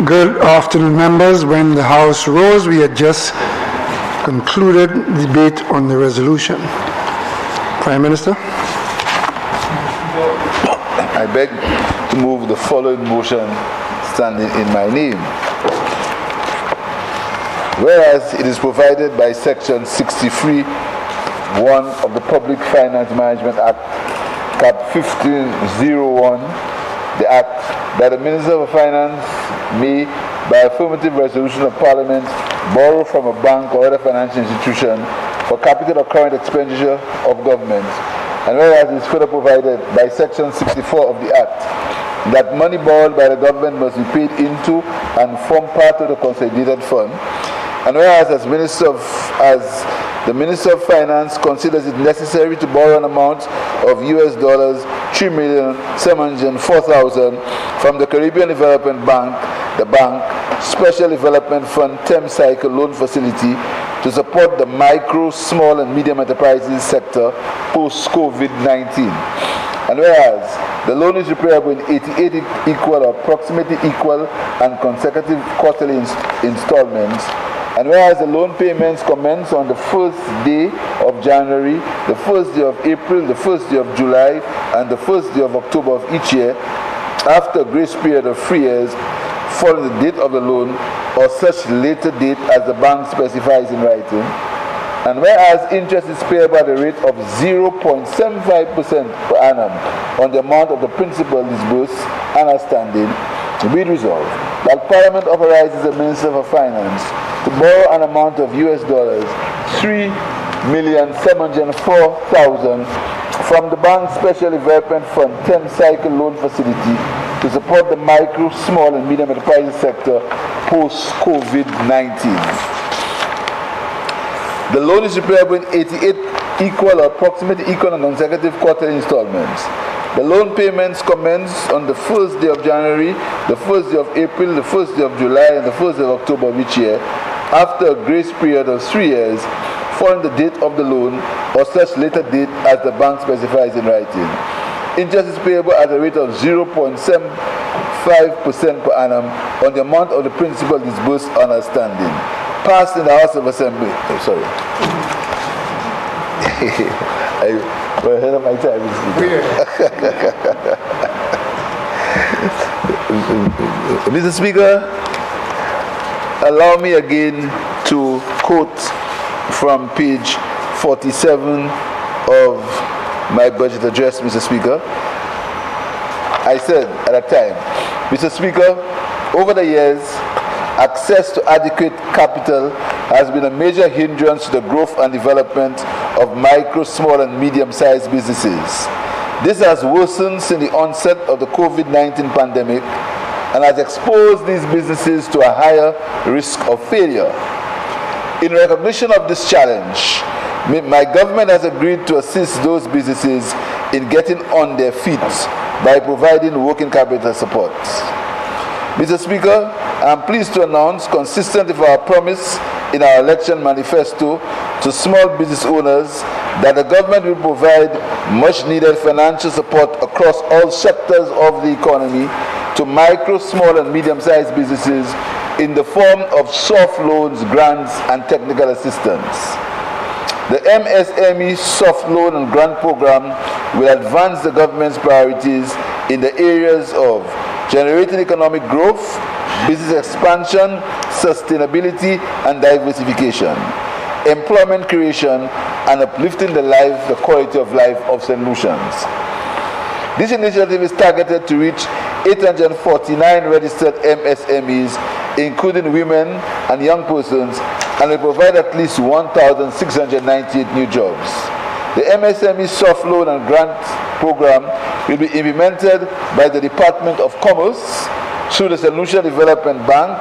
Good afternoon, members. When the House rose, we had just concluded debate on the resolution. Prime Minister. I beg to move the following motion standing in my name. Whereas it is provided by Section 63(1) of the Public Finance Management Act, Cap 1501, the Act, that the Minister of Finance may, by affirmative resolution of Parliament, borrow from a bank or other financial institution for capital or current expenditure of government. And whereas it is further provided by Section 64 of the Act, that money borrowed by the government must be paid into and form part of the consolidated fund. And whereas as the Minister of Finance considers it necessary to borrow an amount of $3,704,000 from the Caribbean Development Bank, the bank Special Development Fund Term Cycle Loan Facility to support the micro, small and medium enterprises sector post-COVID-19. And whereas the loan is repayable in 88 equal or approximately equal and consecutive quarterly installments. And whereas the loan payments commence on the first day of January, the first day of April, the first day of July, and the first day of October of each year, after a grace period of 3 years, following the date of the loan, or such later date as the bank specifies in writing. And whereas interest is payable at a rate of 0.75% per annum on the amount of the principal disbursed and outstanding, be it resolved that Parliament authorizes the Minister of Finance to borrow an amount of $3,704,000 from the bank's Special Development Fund 10 Cycle Loan Facility to support the micro, small and medium enterprises sector post-COVID-19. The loan is repayable in 88 equal or approximately equal and consecutive quarterly installments. The loan payments commence on the first day of January, the first day of April, the first day of July, and the first day of October of each year, after a grace period of 3 years, following the date of the loan, or such later date as the bank specifies in writing. Interest is payable at a rate of 0.75% per annum on the amount of the principal disbursed on outstanding. Passed in the House of Assembly. Sorry. We're ahead of my time. Mr. Speaker, allow me again to quote from page 47 of my budget address, Mr. Speaker. I said at that time, Mr. Speaker, over the years, access to adequate capital has been a major hindrance to the growth and development of micro, small and medium-sized businesses. This has worsened since the onset of the COVID-19 pandemic and has exposed these businesses to a higher risk of failure. In recognition of this challenge, my government has agreed to assist those businesses in getting on their feet by providing working capital support. Mr. Speaker, I am pleased to announce, consistent with our promise in our election manifesto to small business owners, that the government will provide much needed financial support across all sectors of the economy to micro, small and medium-sized businesses in the form of soft loans, grants and technical assistance. The MSME Soft Loan and Grant Program will advance the government's priorities in the areas of generating economic growth, business expansion, sustainability and diversification, employment creation, and uplifting the quality of life of St. Lucians. This initiative is targeted to reach 849 registered MSMEs, including women and young persons, and will provide at least 1,698 new jobs. The MSME Soft Loan and Grant Program will be implemented by the Department of Commerce through the St. Lucia Development Bank.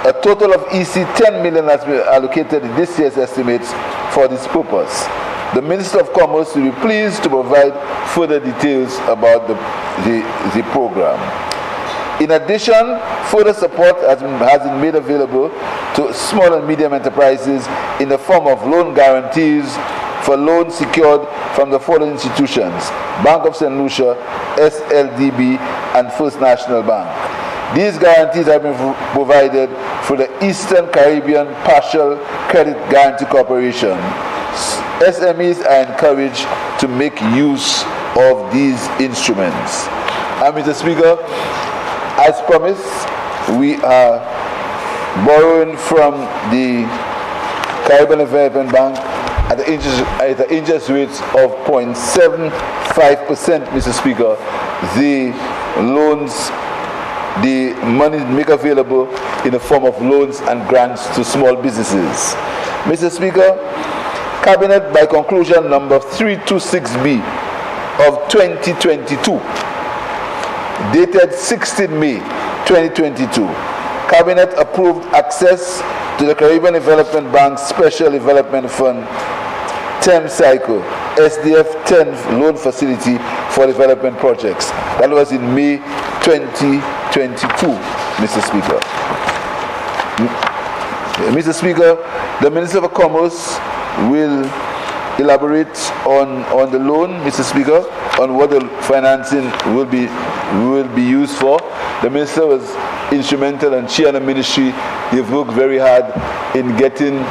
A total of EC 10 million has been allocated in this year's estimates for this purpose. The Minister of Commerce will be pleased to provide further details about the program. In addition, further support has been made available to small and medium enterprises in the form of loan guarantees for loans secured from the following institutions: Bank of St. Lucia, SLDB, and First National Bank. These guarantees have been provided through the Eastern Caribbean Partial Credit Guarantee Corporation. SMEs are encouraged to make use of these instruments. And Mr. Speaker, as promised, we are borrowing from the Caribbean Development Bank at the interest rates of 0.75%, Mr. Speaker. The loans, the money made available in the form of loans and grants to small businesses. Mr. Speaker, Cabinet by conclusion number 326B of 2022, dated 16 May 2022, Cabinet approved access to the Caribbean Development Bank Special Development Fund 10th cycle SDF 10th loan facility for development projects. That was in May 2022, Mr. Speaker. Mr. Speaker, the Minister of Commerce will elaborate on the loan, Mr. Speaker, on what the financing will be used for. The Minister was instrumental, and she and the Ministry, they've worked very hard in getting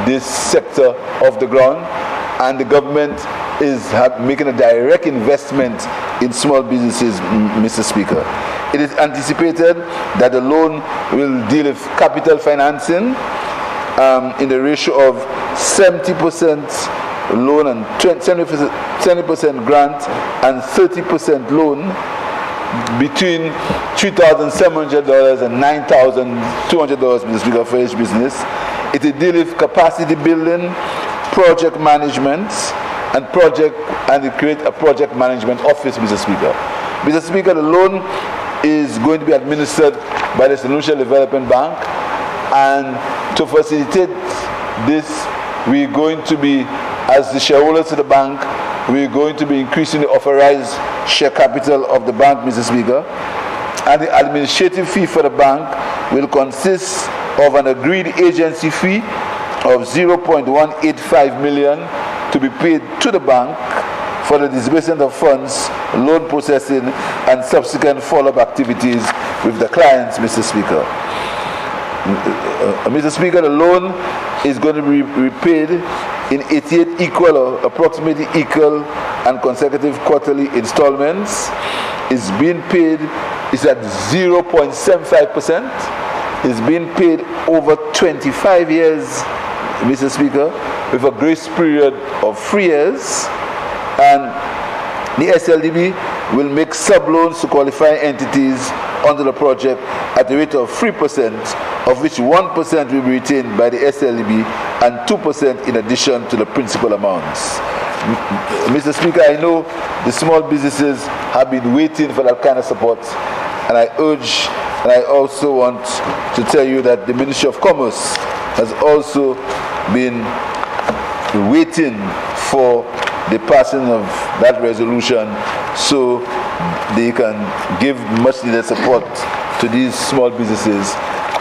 this sector off the ground, and the government is making a direct investment in small businesses, Mr. Speaker. It is anticipated that the loan will deal with capital financing in the ratio of 70% loan and 20% grant and 30% loan between $3,700 and $9,200, Mr. Speaker, for each business. It will deal with capacity building, project management, and create a project management office, Mr. Speaker. Mr. Speaker, the loan is going to be administered by the Lucia Development Bank, and to facilitate this, we're going to be, as the shareholders of the bank, we're going to be increasing the authorized share capital of the bank, Mr. Speaker, and the administrative fee for the bank will consist of an agreed agency fee of 0.185 million to be paid to the bank for the disbursement of funds, loan processing, and subsequent follow-up activities with the clients, Mr. Speaker. Mr. Speaker, the loan is going to be repaid in 88 equal or approximately equal and consecutive quarterly installments. It's being paid, it's at 0.75%. It's being paid over 25 years, Mr. Speaker, with a grace period of 3 years. And the SLDB will make sub-loans to qualifying entities under the project at the rate of 3%, of which 1% will be retained by the SLDB and 2% in addition to the principal amounts. Mr. Speaker, I know the small businesses have been waiting for that kind of support, and I urge, and I also want to tell you that the Ministry of Commerce has also been waiting for the passing of that resolution so they can give much needed support to these small businesses.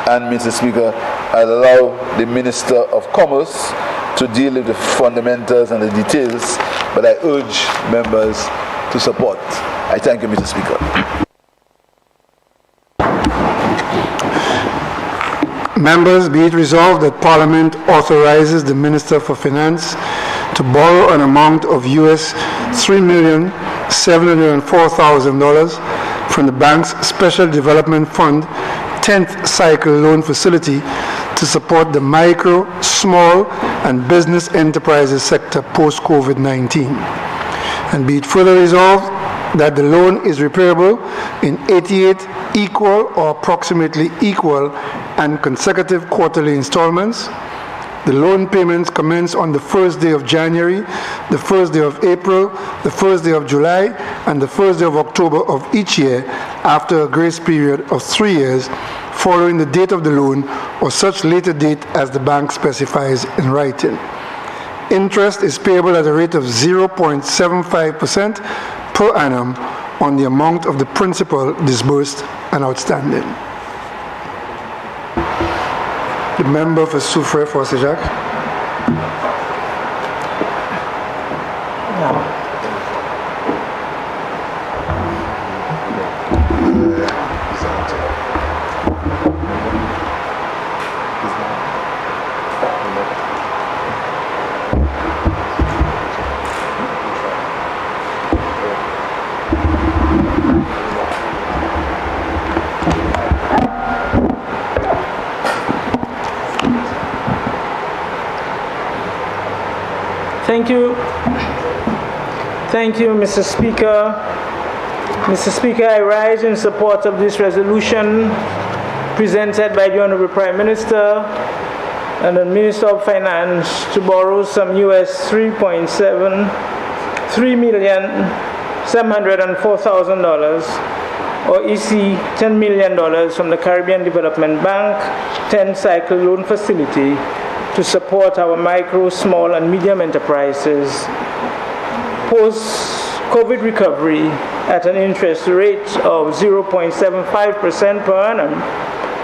And Mr. Speaker, I'll allow the Minister of Commerce to deal with the fundamentals and the details, but I urge members to support. I thank you, Mr. Speaker. Members, be it resolved that Parliament authorizes the Minister for Finance to borrow an amount of US $3,704,000 from the bank's Special Development Fund 10th cycle loan facility to support the micro, small, and business enterprises sector post-COVID-19. And be it further resolved that the loan is repayable in 88 equal or approximately equal and consecutive quarterly installments. The loan payments commence on the first day of January, the first day of April, the first day of July, and the first day of October of each year after a grace period of 3 years following the date of the loan or such later date as the bank specifies in writing. Interest is payable at a rate of 0.75% per annum on the amount of the principal disbursed and outstanding. The member for Soufrière Forcejac. Thank you. Thank you, Mr. Speaker. Mr. Speaker, I rise in support of this resolution presented by the Honorable Prime Minister and the Minister of Finance to borrow some $3,704,000 or EC $10 million from the Caribbean Development Bank 10 cycle loan facility to support our micro, small, and medium enterprises post-COVID recovery at an interest rate of 0.75% per annum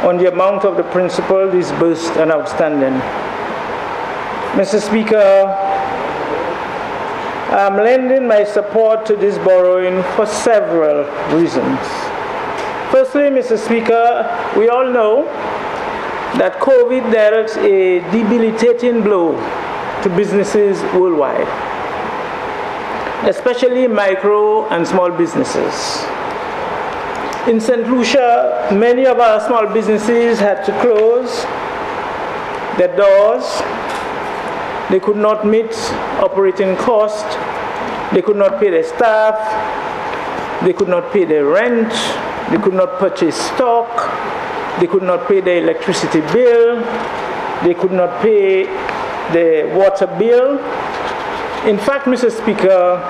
on the amount of the principal disbursed and outstanding. Mr. Speaker, I'm lending my support to this borrowing for several reasons. Firstly, Mr. Speaker, we all know that COVID dealt a debilitating blow to businesses worldwide, especially micro and small businesses. In St. Lucia, many of our small businesses had to close their doors. They could not meet operating costs. They could not pay their staff. They could not pay their rent. They could not purchase stock. They could not pay their electricity bill. They could not pay the water bill. In fact, Mr. Speaker,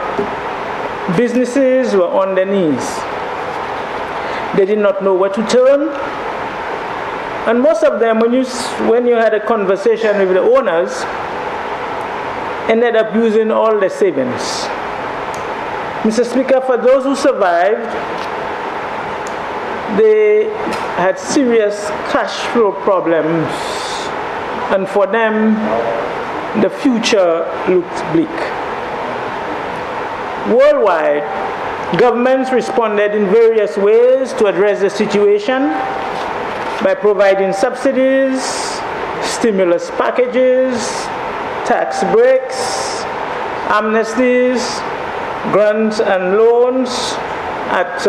businesses were on their knees. They did not know where to turn. And most of them, when you had a conversation with the owners, ended up using all their savings. Mr. Speaker, for those who survived, they had serious cash flow problems, and for them, the future looked bleak. Worldwide, governments responded in various ways to address the situation by providing subsidies, stimulus packages, tax breaks, amnesties, grants and loans at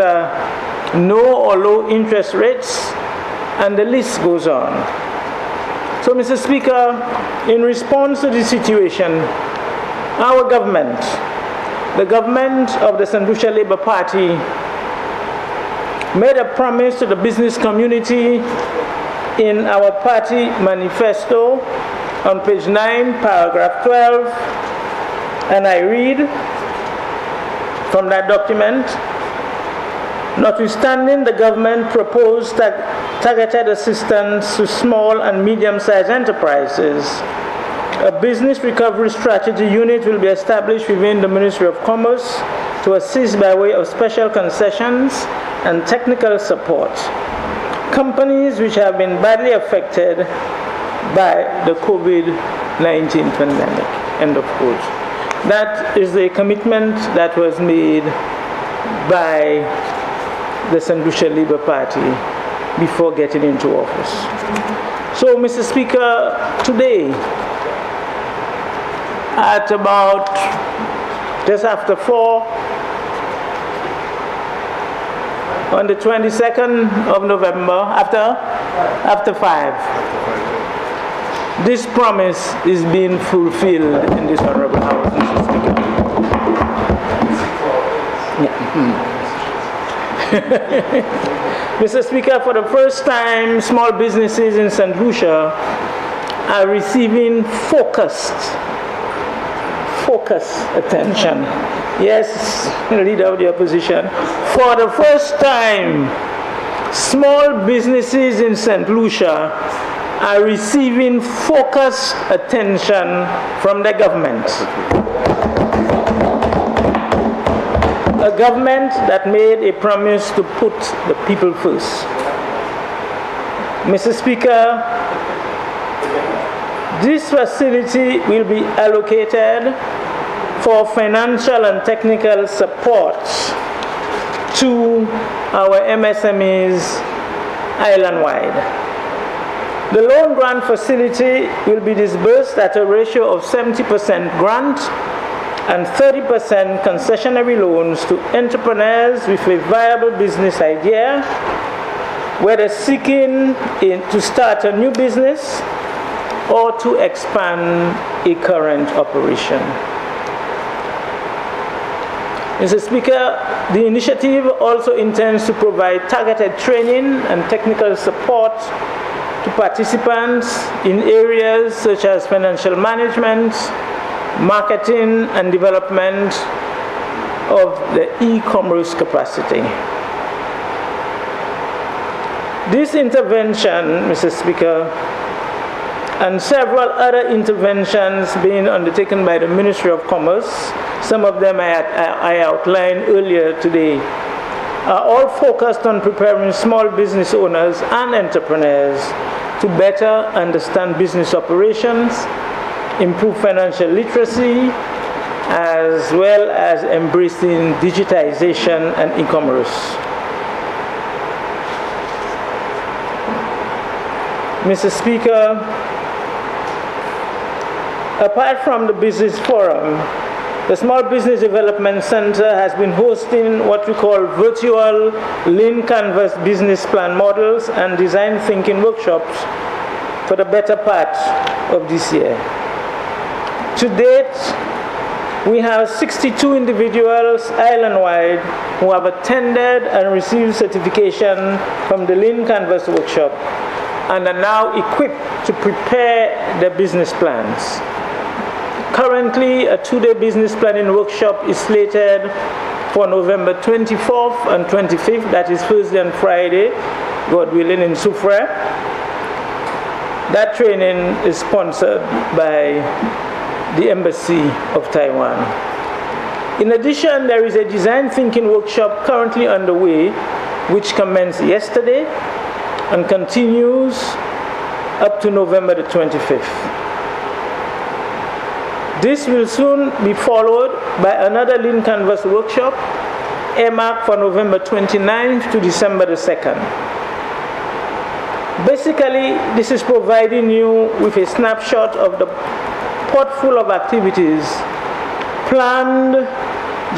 no or low interest rates, and the list goes on. So, Mr. Speaker, in response to this situation, our government, the government of the St. Lucia Labour Party, made a promise to the business community in our party manifesto on page 9, paragraph 12, and I read from that document: notwithstanding the government proposed targeted assistance to small and medium-sized enterprises, a business recovery strategy unit will be established within the Ministry of Commerce to assist by way of special concessions and technical support companies which have been badly affected by the COVID-19 pandemic. End of quote. That is the commitment that was made by the St. Lucia Labour Party before getting into office. So, Mr. Speaker, today, at about just after 4, on the 22nd of November, after 5, this promise is being fulfilled in this Honorable House, Mr. Speaker. Mr. Speaker, for the first time, small businesses in St. Lucia are receiving focused attention. Yes, Leader of the Opposition. For the first time, small businesses in St. Lucia are receiving focused attention from the government. A government that made a promise to put the people first. Mr. Speaker, this facility will be allocated for financial and technical support to our MSMEs island-wide. The loan grant facility will be disbursed at a ratio of 70% grant and 30% concessionary loans to entrepreneurs with a viable business idea, whether seeking to start a new business or to expand a current operation. Mr. Speaker, the initiative also intends to provide targeted training and technical support to participants in areas such as financial management, marketing, and development of the e-commerce capacity. This intervention, Mr. Speaker, and several other interventions being undertaken by the Ministry of Commerce, some of them I outlined earlier today, are all focused on preparing small business owners and entrepreneurs to better understand business operations, improve financial literacy, as well as embracing digitization and e-commerce. Mr. Speaker, apart from the Business Forum, the Small Business Development Center has been hosting what we call virtual lean canvas business plan models and design thinking workshops for the better part of this year. To date, we have 62 individuals island-wide who have attended and received certification from the Lean Canvas workshop and are now equipped to prepare their business plans. Currently, a two-day business planning workshop is slated for November 24th and 25th, that is Thursday and Friday, God willing, in Soufrière. That training is sponsored by the Embassy of Taiwan. In addition, there is a design thinking workshop currently underway, which commenced yesterday and continues up to November the 25th. This will soon be followed by another Lean Canvas workshop earmarked for November 29th to December the 2nd. Basically, this is providing you with a snapshot of the pot full of activities planned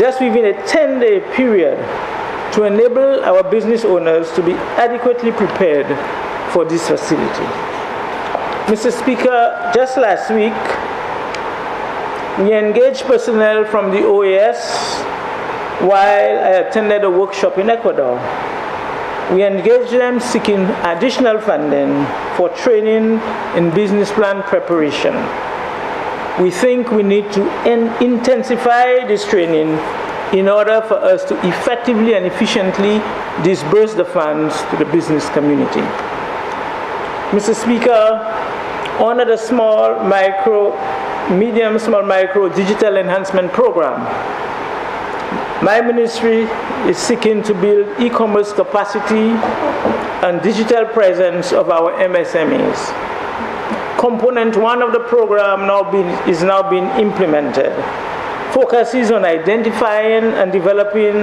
just within a 10-day period to enable our business owners to be adequately prepared for this facility. Mr. Speaker, just last week, we engaged personnel from the OAS while I attended a workshop in Ecuador. We engaged them seeking additional funding for training in business plan preparation. We think we need to intensify this training in order for us to effectively and efficiently disburse the funds to the business community. Mr. Speaker, under the medium, small, micro digital enhancement program, my ministry is seeking to build e-commerce capacity and digital presence of our MSMEs. Component 1 of the program is now being implemented, focuses on identifying and developing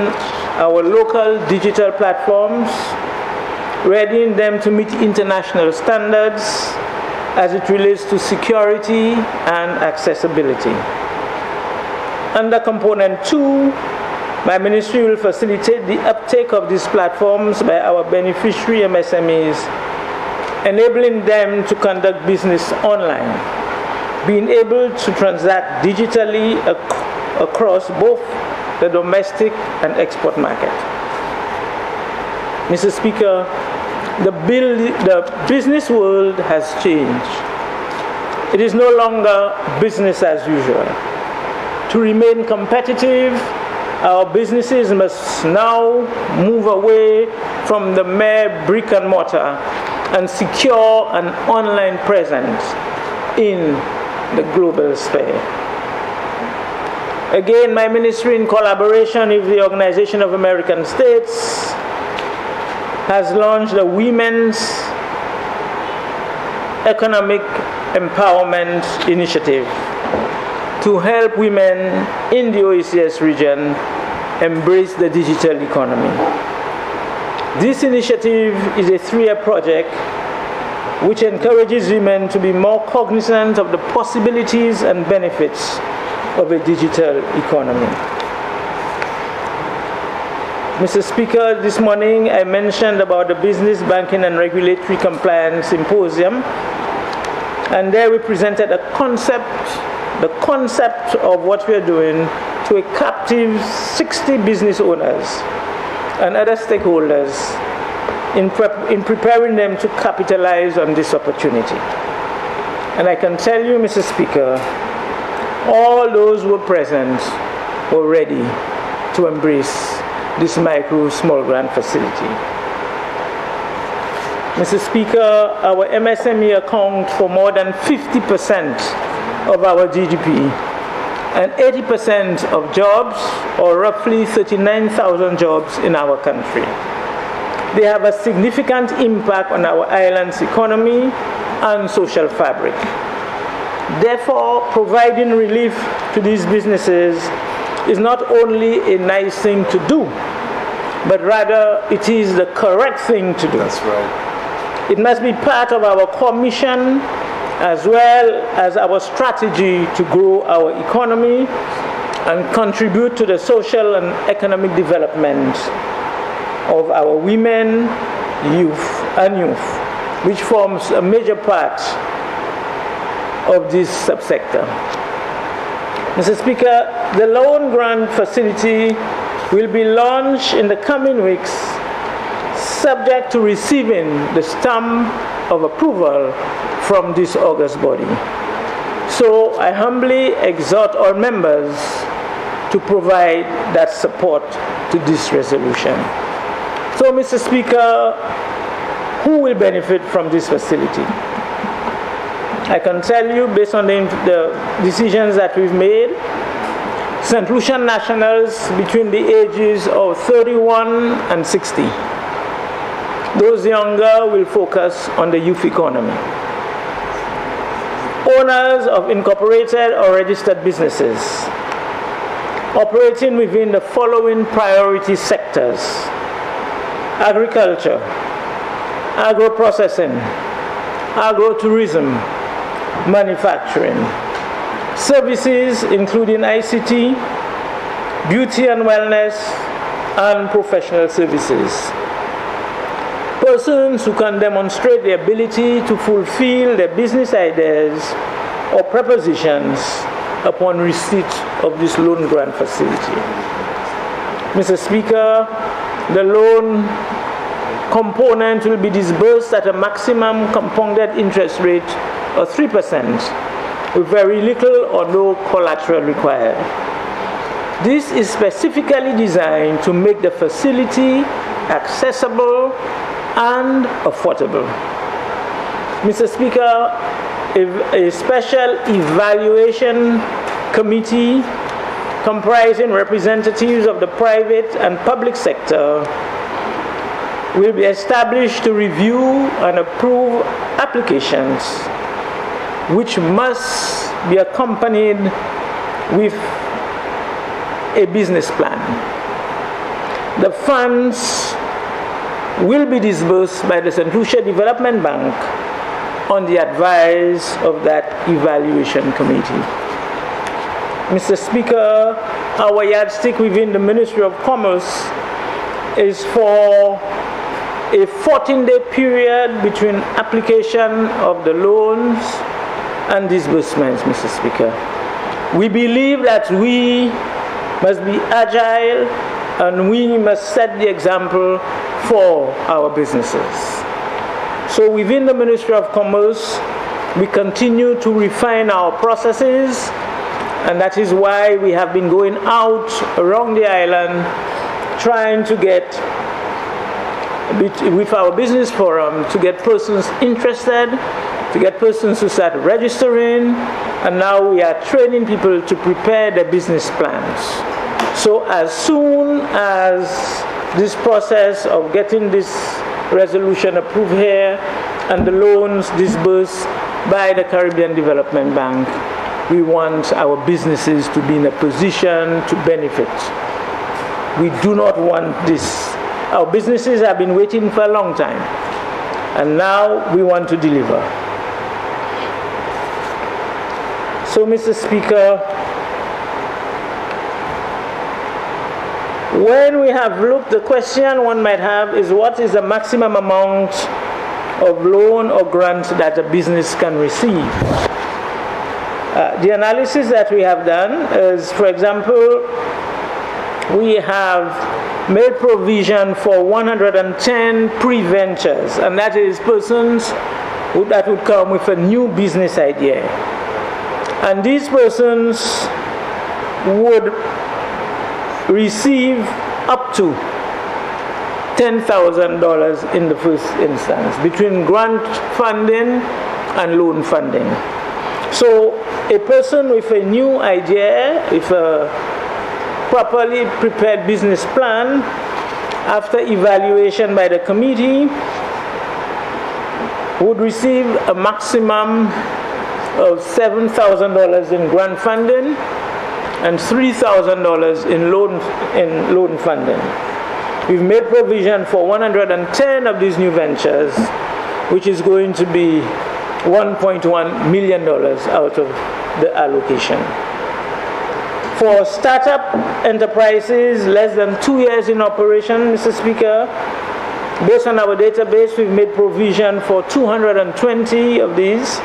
our local digital platforms, readying them to meet international standards as it relates to security and accessibility. Under Component 2, my ministry will facilitate the uptake of these platforms by our beneficiary MSMEs, enabling them to conduct business online, being able to transact digitally across both the domestic and export market. Mr. Speaker, the business world has changed. It is no longer business as usual. To remain competitive, our businesses must now move away from the mere brick and mortar and secure an online presence in the global sphere. Again, my ministry, in collaboration with the Organization of American States, has launched a Women's Economic Empowerment Initiative to help women in the OECS region embrace the digital economy. This initiative is a 3-year project which encourages women to be more cognizant of the possibilities and benefits of a digital economy. Mr. Speaker, this morning I mentioned about the Business, Banking and Regulatory Compliance Symposium, and there we presented the concept of what we are doing to a captive 60 business owners and other stakeholders in preparing them to capitalize on this opportunity. And I can tell you, Mr. Speaker, all those who were present were ready to embrace this micro small grant facility. Mr. Speaker, our MSME account for more than 50% of our GDP and 80% of jobs, or roughly 39,000 jobs in our country. They have a significant impact on our island's economy and social fabric. Therefore, providing relief to these businesses is not only a nice thing to do, but rather it is the correct thing to do. That's right. It must be part of our core mission as well as our strategy to grow our economy and contribute to the social and economic development of our women, youth, which forms a major part of this subsector. Mr. Speaker, the loan grant facility will be launched in the coming weeks, subject to receiving the stamp of approval from this august body. So I humbly exhort all members to provide that support to this resolution. So, Mr. Speaker, who will benefit from this facility? I can tell you, based on the decisions that we've made, St. Lucian nationals between the ages of 31 and 60. Those younger will focus on the youth economy. Owners of incorporated or registered businesses operating within the following priority sectors: agriculture, agro-processing, agro-tourism, manufacturing, services including ICT, beauty and wellness, and professional services. Persons who can demonstrate the ability to fulfill their business ideas or propositions upon receipt of this loan grant facility. Mr. Speaker, the loan component will be disbursed at a maximum compounded interest rate of 3%, with very little or no collateral required. This is specifically designed to make the facility accessible and affordable. Mr. Speaker, a special evaluation committee comprising representatives of the private and public sector will be established to review and approve applications, which must be accompanied with a business plan. The funds will be disbursed by the St. Lucia Development Bank on the advice of that evaluation committee. Mr. Speaker, our yardstick within the Ministry of Commerce is for a 14-day period between application of the loans and disbursements, Mr. Speaker. We believe that we must be agile and we must set the example for our businesses. So within the Ministry of Commerce, we continue to refine our processes, and that is why we have been going out around the island trying to get, with our business forum, to get persons interested, to get persons to start registering, and now we are training people to prepare their business plans. So as soon as this process of getting this resolution approved here and the loans disbursed by the Caribbean Development Bank, we want our businesses to be in a position to benefit. We do not want this. Our businesses have been waiting for a long time, and now we want to deliver. So, Mr. Speaker, when we have looked, the question one might have is, what is the maximum amount of loan or grant that a business can receive? The analysis that we have done is, for example, we have made provision for 110 pre-ventures, and that is persons that would come with a new business idea. And these persons would receive up to $10,000 in the first instance, between grant funding and loan funding. So a person with a new idea, with a properly prepared business plan, after evaluation by the committee, would receive a maximum of $7,000 in grant funding and $3,000 in loan funding. We've made provision for 110 of these new ventures, which is going to be $1.1 million out of the allocation. For startup enterprises less than 2 years in operation, Mr. Speaker, based on our database, we've made provision for 220 of these.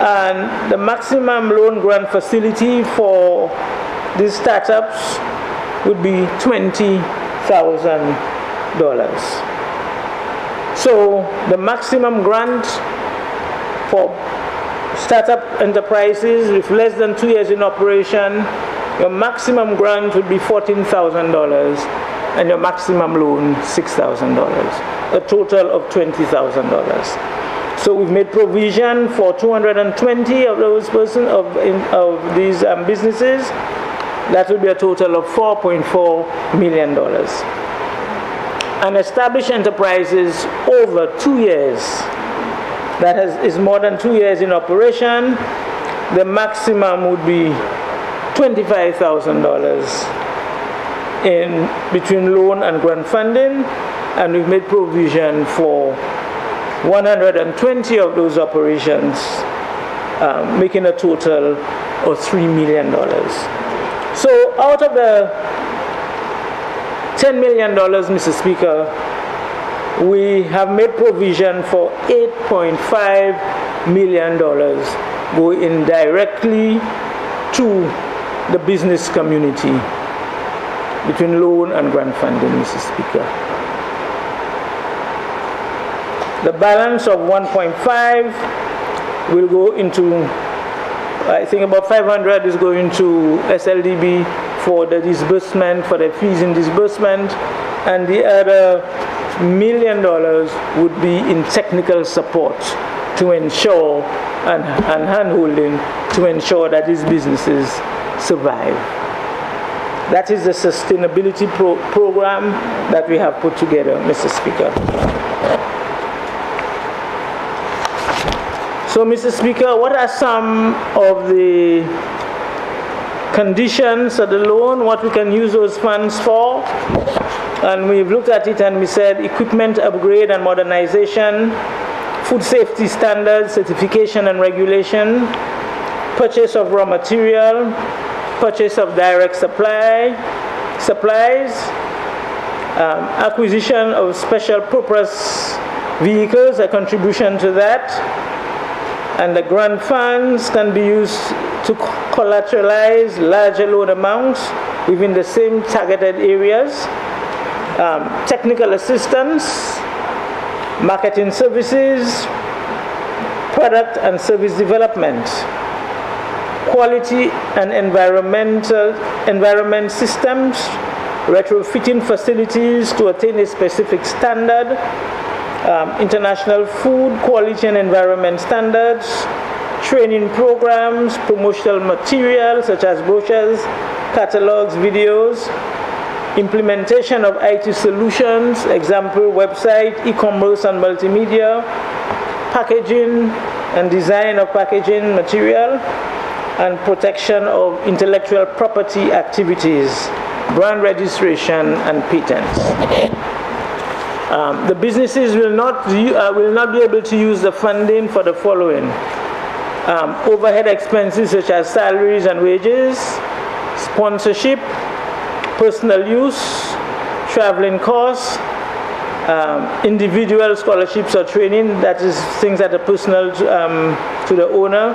And the maximum loan grant facility for these startups would be $20,000. So the maximum grant for startup enterprises with less than 2 years in operation, your maximum grant would be $14,000 and your maximum loan $6,000, a total of $20,000. So we've made provision for 220 of those persons of these businesses. That will be a total of $4.4 million. And established enterprises over 2 years, that is more than 2 years in operation, the maximum would be $25,000 in between loan and grant funding, and we've made provision for 120 of those operations, making a total of $3 million. So out of the $10 million, Mr. Speaker, we have made provision for $8.5 million going directly to the business community between loan and grant funding, Mr. Speaker. The balance of 1.5 will go into, I think about 500 is going to SLDB for the disbursement, for the fees in disbursement, and the other $1 million would be in technical support to ensure and hand-holding to ensure that these businesses survive. That is the sustainability program that we have put together, Mr. Speaker. So, Mr. Speaker, what are some of the conditions of the loan, what we can use those funds for? And we've looked at it and we said equipment upgrade and modernization, food safety standards, certification and regulation, purchase of raw material, purchase of direct supplies, acquisition of special purpose vehicles, a contribution to that, and the grant funds can be used to collateralize larger loan amounts within the same targeted areas, technical assistance, marketing services, product and service development, quality and environment systems, retrofitting facilities to attain a specific standard, international food quality and environment standards, training programs, promotional materials such as brochures, catalogs, videos, implementation of IT solutions, example website, e-commerce and multimedia, packaging and design of packaging material, and protection of intellectual property activities, brand registration and patents. The businesses will not be able to use the funding for the following: overhead expenses such as salaries and wages, sponsorship, personal use, traveling costs, individual scholarships or training, that is things that are personal to the owner,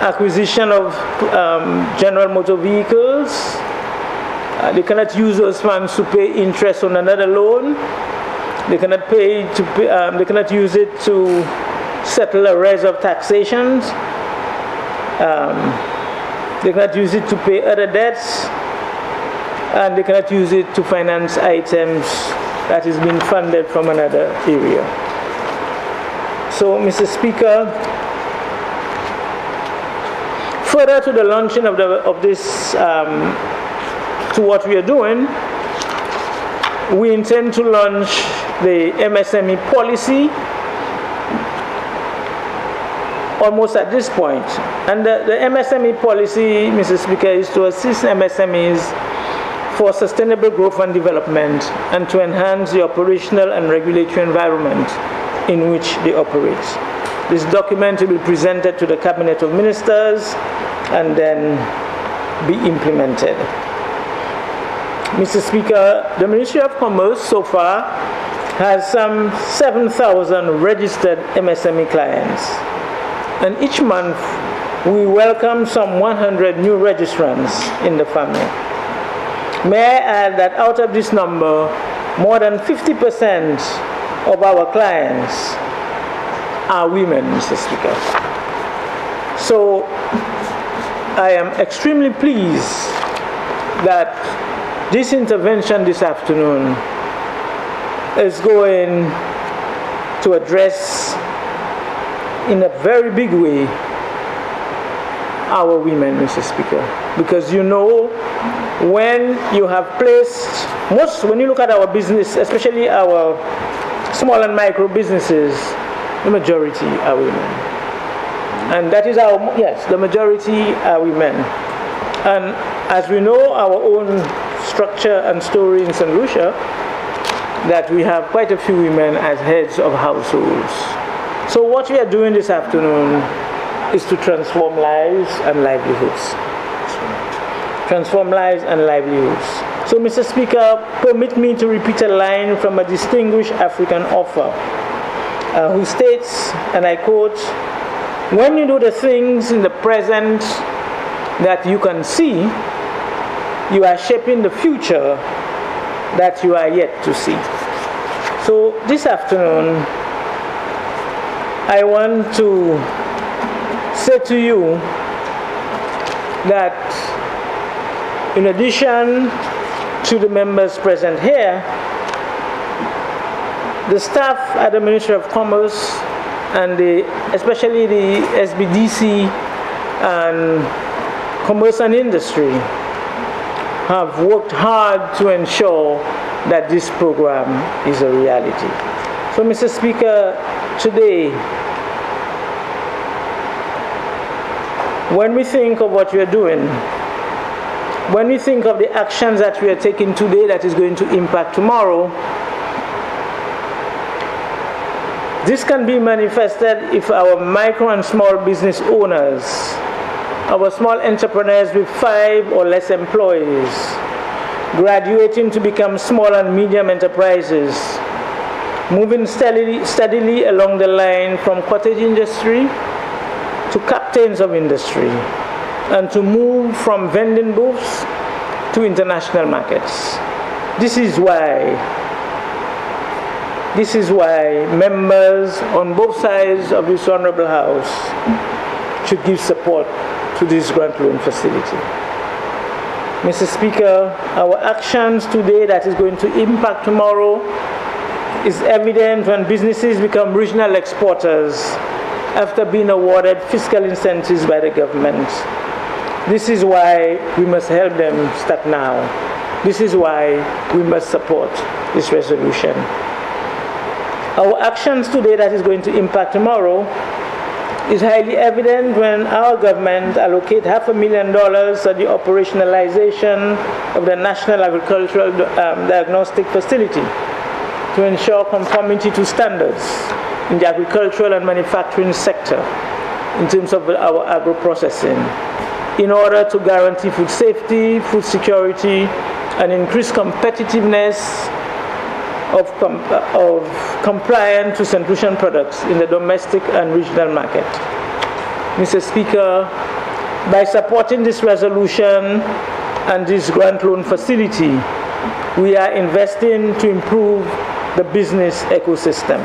acquisition of general motor vehicles. They cannot use those funds to pay interest on another loan. They cannot they cannot use it to settle arrears of taxations. They cannot use it to pay other debts, and they cannot use it to finance items that is being funded from another area. So, Mr. Speaker, further to the launching of this, to what we are doing, we intend to launch the MSME policy almost at this point. And the MSME policy, Mr. Speaker, is to assist MSMEs for sustainable growth and development and to enhance the operational and regulatory environment in which they operate. This document will be presented to the Cabinet of Ministers and then be implemented. Mr. Speaker, the Ministry of Commerce so far has some 7,000 registered MSME clients. And each month, we welcome some 100 new registrants in the family. May I add that out of this number, more than 50% of our clients are women, Mr. Speaker. So I am extremely pleased that this intervention this afternoon is going to address in a very big way our women, Mr. Speaker. Because you know, when you have placed, when you look at our business, especially our small and micro businesses, the majority are women. And that is the majority are women. And as we know, our own structure and story in St. Lucia, that we have quite a few women as heads of households. So what we are doing this afternoon is to transform lives and livelihoods. Transform lives and livelihoods. So, Mr. Speaker, permit me to repeat a line from a distinguished African author who states, and I quote, "When you do the things in the present that you can see, you are shaping the future that you are yet to see." So this afternoon, I want to say to you that in addition to the members present here, the staff at the Ministry of Commerce and especially the SBDC and Commerce and Industry have worked hard to ensure that this program is a reality. So, Mr. Speaker, today, when we think of what we are doing, when we think of the actions that we are taking today that is going to impact tomorrow, this can be manifested if our micro and small business owners, our small entrepreneurs with 5 or less employees, graduating to become small and medium enterprises, moving steadily along the line from cottage industry to captains of industry, and to move from vending booths to international markets. This is why members on both sides of this Honorable House should give support to this grant loan facility. Mr. Speaker, our actions today that is going to impact tomorrow is evident when businesses become regional exporters after being awarded fiscal incentives by the government. This is why we must help them start now. This is why we must support this resolution. Our actions today that is going to impact tomorrow is highly evident when our government allocates $500,000 for the operationalization of the National Agricultural Diagnostic Facility to ensure conformity to standards in the agricultural and manufacturing sector in terms of our agro-processing, in order to guarantee food safety, food security, and increase competitiveness of compliant to St. Lucian products in the domestic and regional market. Mr. Speaker, By supporting this resolution and this grant loan facility, we are investing to improve the business ecosystem.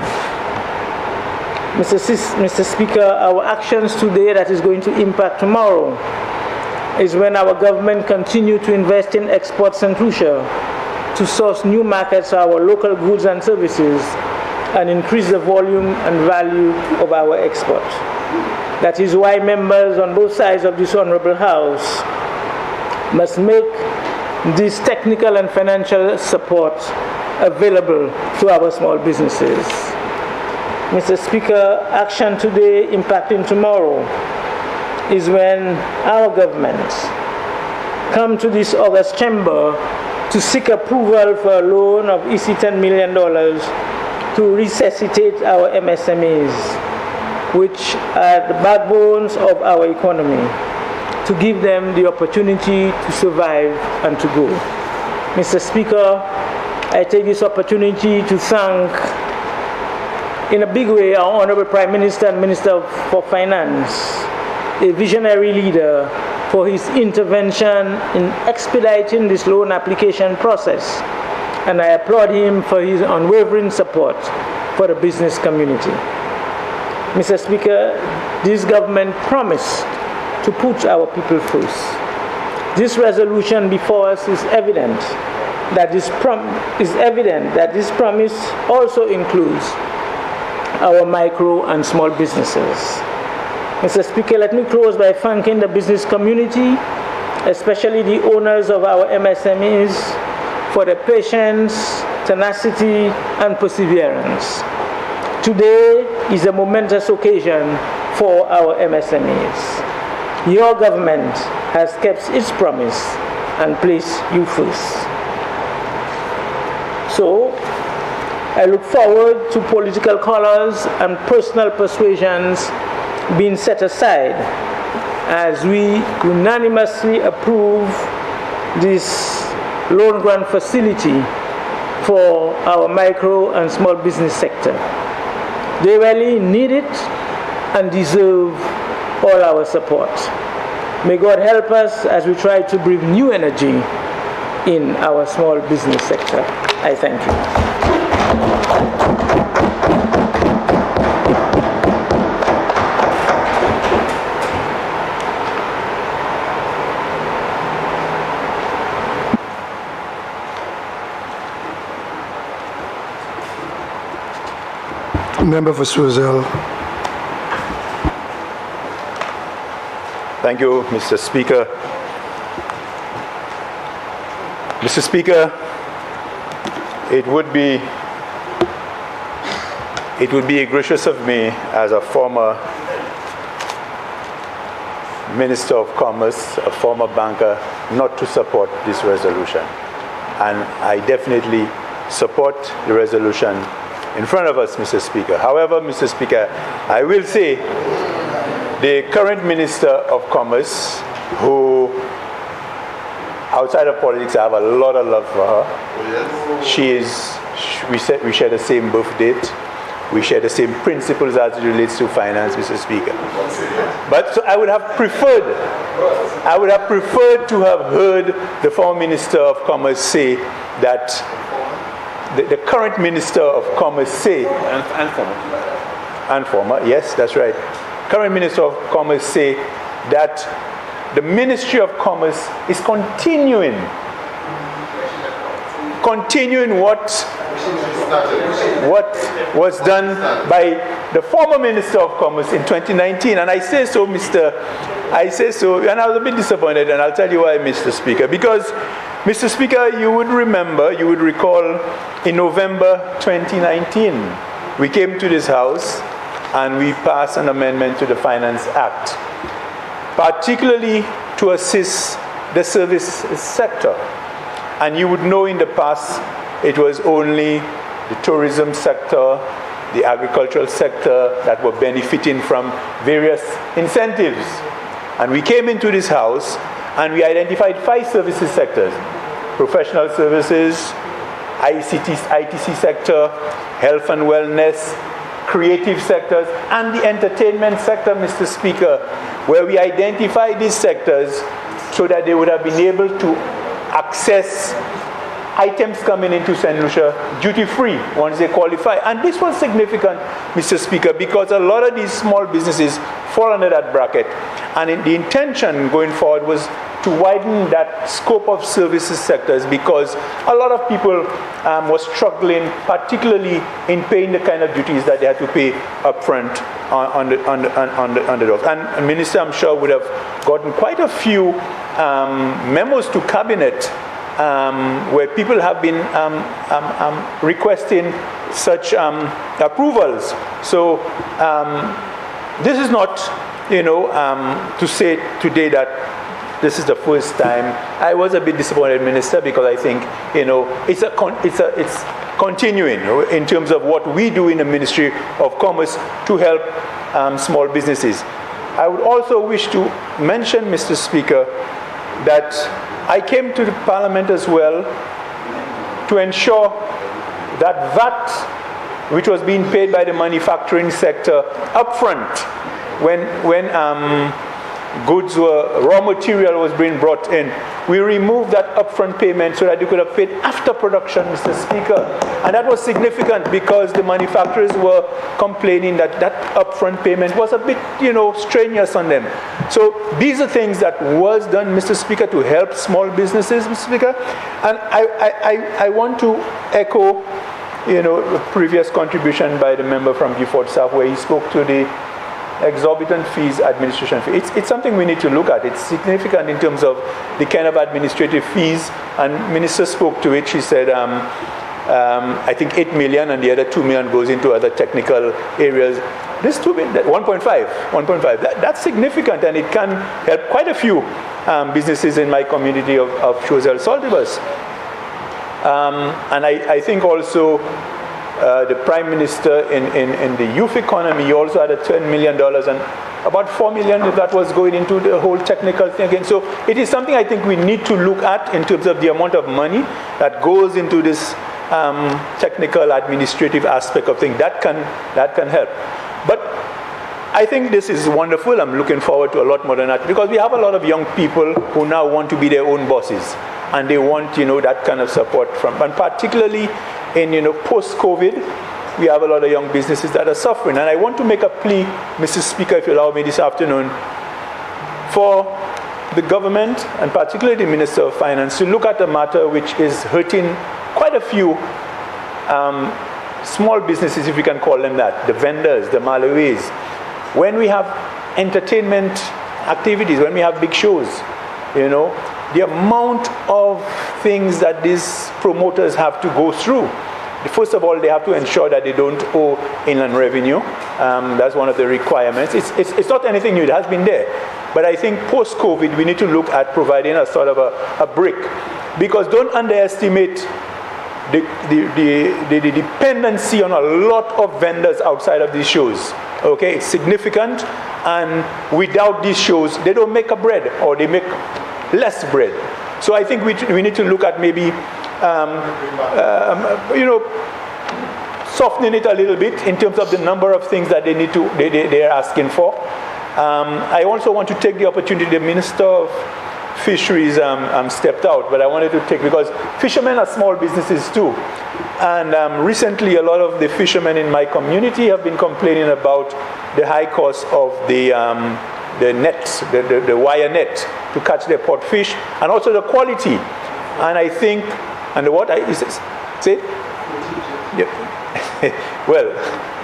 Mr. Speaker, our actions today that is going to impact tomorrow is when our government continue to invest in Export St. Lucia to source new markets for our local goods and services and increase the volume and value of our export. That is why members on both sides of this honorable house must make this technical and financial support available to our small businesses. Mr. Speaker, action today impacting tomorrow is when our government come to this August chamber to seek approval for a loan of $10 million to resuscitate our MSMEs, which are the backbones of our economy, to give them the opportunity to survive and to grow. Mr. Speaker, I take this opportunity to thank in a big way our Honorable Prime Minister and Minister for Finance, a visionary leader, for his intervention in expediting this loan application process. And I applaud him for his unwavering support for the business community. Mr. Speaker, this government promised to put our people first. This resolution before us is evident that this promise also includes our micro and small businesses. Mr. Speaker, let me close by thanking the business community, especially the owners of our MSMEs, for their patience, tenacity, and perseverance. Today is a momentous occasion for our MSMEs. Your government has kept its promise and placed you first. So, I look forward to political colors and personal persuasions being set aside as we unanimously approve this loan grant facility for our micro and small business sector. They really need it and deserve all our support. May God help us as we try to bring new energy in our small business sector. I thank you. Member for Suzel. Thank you, Mr. Speaker. Mr. Speaker, it would be gracious of me as a former Minister of Commerce, a former banker, not to support this resolution. And I definitely support the resolution in front of us, Mr. Speaker. However, Mr. Speaker, I will say the current Minister of Commerce, who outside of politics I have a lot of love for her. We share the same birth date. We share the same principles as it relates to finance, Mr. Speaker. But so I would have preferred to have heard the former Minister of Commerce say that the current Minister of Commerce say, and former, yes, that's right. Current Minister of Commerce say that the Ministry of Commerce is continuing what was done by the former Minister of Commerce in 2019. And I say so, and I was a bit disappointed, and I'll tell you why, Mr. Speaker. Because, Mr. Speaker, you would recall, in November 2019, we came to this House and we passed an amendment to the Finance Act, particularly to assist the service sector. And you would know in the past, it was only the tourism sector, the agricultural sector that were benefiting from various incentives. And we came into this House and we identified 5 services sectors: professional services, ITC sector, health and wellness, creative sectors, and the entertainment sector, Mr. Speaker, where we identify these sectors so that they would have been able to access items coming into St. Lucia duty-free once they qualify. And this was significant, Mr. Speaker, because a lot of these small businesses fall under that bracket. And the intention going forward was to widen that scope of services sectors, because a lot of people were struggling, particularly in paying the kind of duties that they had to pay upfront on the dogs. And Minister, I'm sure, would have gotten quite a few memos to Cabinet where people have been requesting such approvals. So this is not, to say today that this is the first time. I was a bit disappointed, Minister, because I think, it's continuing in terms of what we do in the Ministry of Commerce to help small businesses. I would also wish to mention, Mr. Speaker, that I came to the Parliament as well to ensure that VAT, which was being paid by the manufacturing sector upfront when goods raw material was being brought in, we removed that upfront payment so that you could have paid after production, Mr. Speaker. And that was significant because the manufacturers were complaining that that upfront payment was a bit, strenuous on them. So these are things that was done, Mr. Speaker, to help small businesses, Mr. Speaker. And I want to echo, the previous contribution by the member from Gifford South, where he spoke to the exorbitant fees, administration fee. It's something we need to look at. It's significant in terms of the kind of administrative fees, and Minister spoke to it. She said, I think 8 million and the other 2 million goes into other technical areas. This 2 million, 1.5. That's significant, and it can help quite a few businesses in my community of Choiseul Saltibus. And I think also the Prime Minister in the youth economy also had a $10 million, and about 4 million of that was going into the whole technical thing again. So it is something I think we need to look at in terms of the amount of money that goes into this technical administrative aspect of things. That can help. But I think this is wonderful. I'm looking forward to a lot more than that, because we have a lot of young people who now want to be their own bosses, and they want that kind of support from, and particularly in post-COVID, we have a lot of young businesses that are suffering. And I want to make a plea, Mr. Speaker, if you allow me this afternoon, for the government, and particularly the Minister of Finance, to look at a matter which is hurting quite a few small businesses, if we can call them that, the vendors, the Malawi's. When we have entertainment activities, when we have big shows, the amount of things that these promoters have to go through. First of all, they have to ensure that they don't owe inland revenue. That's one of the requirements. It's not anything new. It has been there. But I think post-COVID, we need to look at providing a sort of a break. Because don't underestimate the dependency on a lot of vendors outside of these shows. Okay, it's significant. And without these shows, they don't make a bread, or they make less bread. So I think we need to look at maybe, softening it a little bit in terms of the number of things that they're asking for. I also want to take the opportunity. The Minister of Fisheries stepped out, but I wanted to take, because fishermen are small businesses too. And recently, a lot of the fishermen in my community have been complaining about the high cost of the nets, the wire net to catch their pot fish, and also the quality. And I think, and what I say? Yeah. Well,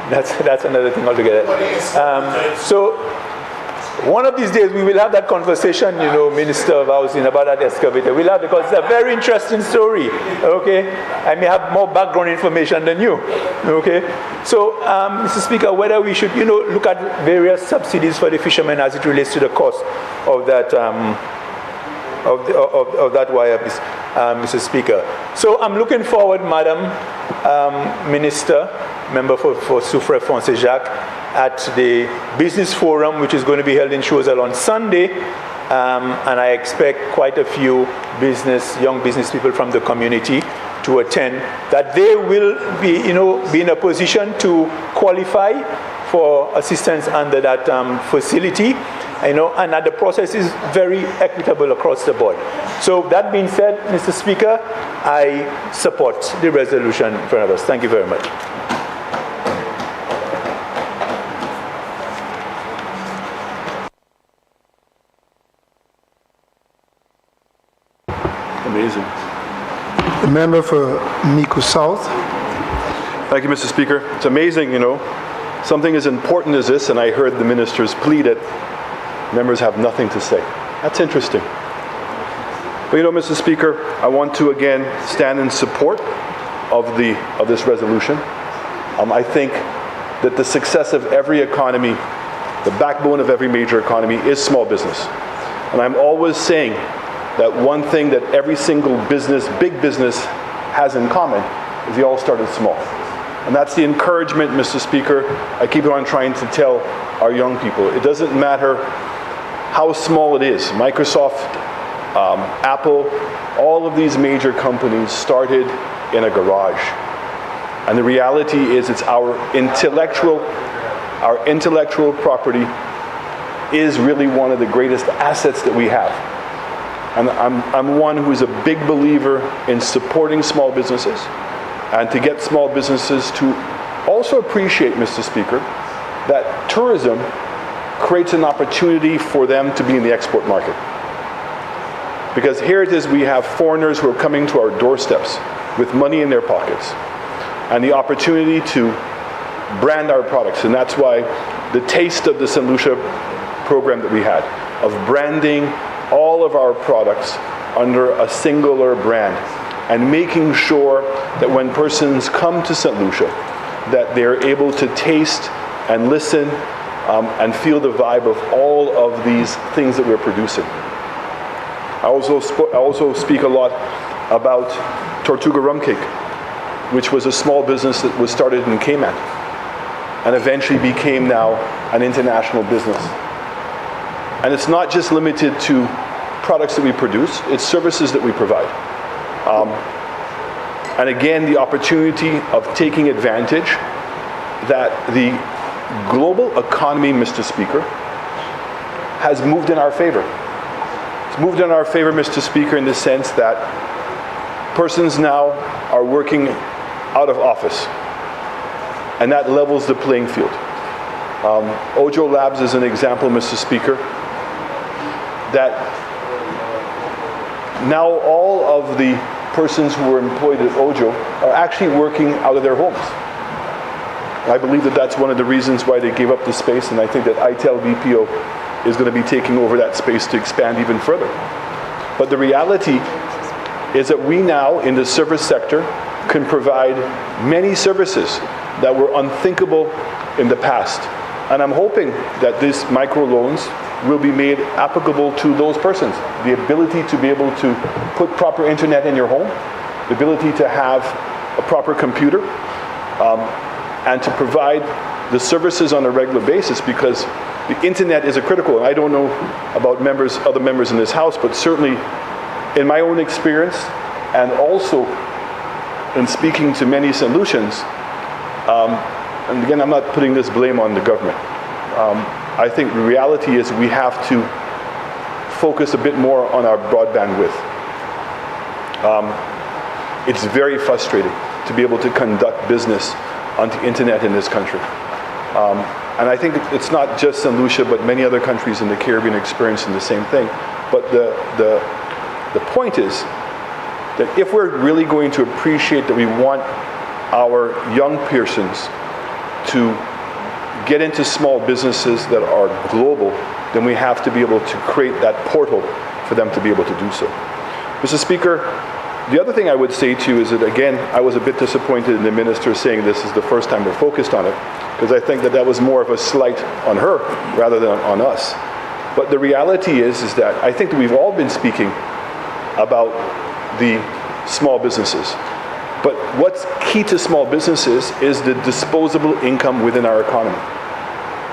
that's another thing altogether. So one of these days we will have that conversation, Minister of Housing, about that excavator. We'll have, because it's a very interesting story. Okay, I may have more background information than you. Okay, so Mr. Speaker, whether we should, look at various subsidies for the fishermen as it relates to the cost of that of that wire, Mr. Speaker. So I'm looking forward, Madam Minister, member for Soufrière Foncé Jacques, at the business forum, which is going to be held in Choiseul on Sunday, and I expect quite a few young business people from the community to attend, that they will be, be in a position to qualify for assistance under that facility, and that the process is very equitable across the board. So that being said, Mr. Speaker, I support the resolution in front of us. Thank you very much. Amazing. The member for Mico South. Thank you, Mr. Speaker. It's amazing, something as important as this, and I heard the minister's plea that members have nothing to say. That's interesting. But Mr. Speaker, I want to again stand in support of this resolution. I think that the success of every economy, the backbone of every major economy, is small business. And I'm always saying that one thing that every single business, big business, has in common is they all started small. And that's the encouragement, Mr. Speaker, I keep on trying to tell our young people. It doesn't matter how small it is. Microsoft, Apple, all of these major companies started in a garage. And the reality is it's our intellectual property is really one of the greatest assets that we have. And I'm one who's a big believer in supporting small businesses and to get small businesses to also appreciate, Mr. Speaker, that tourism creates an opportunity for them to be in the export market. Because here it is, we have foreigners who are coming to our doorsteps with money in their pockets and the opportunity to brand our products. And that's why the taste of the St. Lucia program that we had, of branding all of our products under a singular brand and making sure that when persons come to St. Lucia, that they're able to taste and listen and feel the vibe of all of these things that we're producing. I also speak a lot about Tortuga Rum Cake, which was a small business that was started in Cayman and eventually became now an international business. And it's not just limited to products that we produce, it's services that we provide. And again, the opportunity of taking advantage that the global economy, Mr. Speaker, has moved in our favor. It's moved in our favor, Mr. Speaker, in the sense that persons now are working out of office, and that levels the playing field. Ojo Labs is an example, Mr. Speaker, that now all of the persons who were employed at Ojo are actually working out of their homes. I believe that that's one of the reasons why they gave up the space, and I think that ITEL BPO is going to be taking over that space to expand even further. But the reality is that we now, in the service sector, can provide many services that were unthinkable in the past. And I'm hoping that these microloans will be made applicable to those persons. The ability to be able to put proper internet in your home, the ability to have a proper computer, and to provide the services on a regular basis, because the internet is a critical. And I don't know about other members in this house, but certainly in my own experience, and also in speaking to many St. Lucians, and again, I'm not putting this blame on the government. I think the reality is we have to focus a bit more on our broadband width. It's very frustrating to be able to conduct business on the internet in this country. And I think it's not just St. Lucia, but many other countries in the Caribbean experiencing the same thing. But the point is that if we're really going to appreciate that we want our young persons to get into small businesses that are global, then we have to be able to create that portal for them to be able to do so. Mr. Speaker, the other thing I would say to you is that, again, I was a bit disappointed in the minister saying this is the first time we're focused on it, because I think that was more of a slight on her rather than on us. But the reality is that I think that we've all been speaking about the small businesses. But what's key to small businesses is the disposable income within our economy.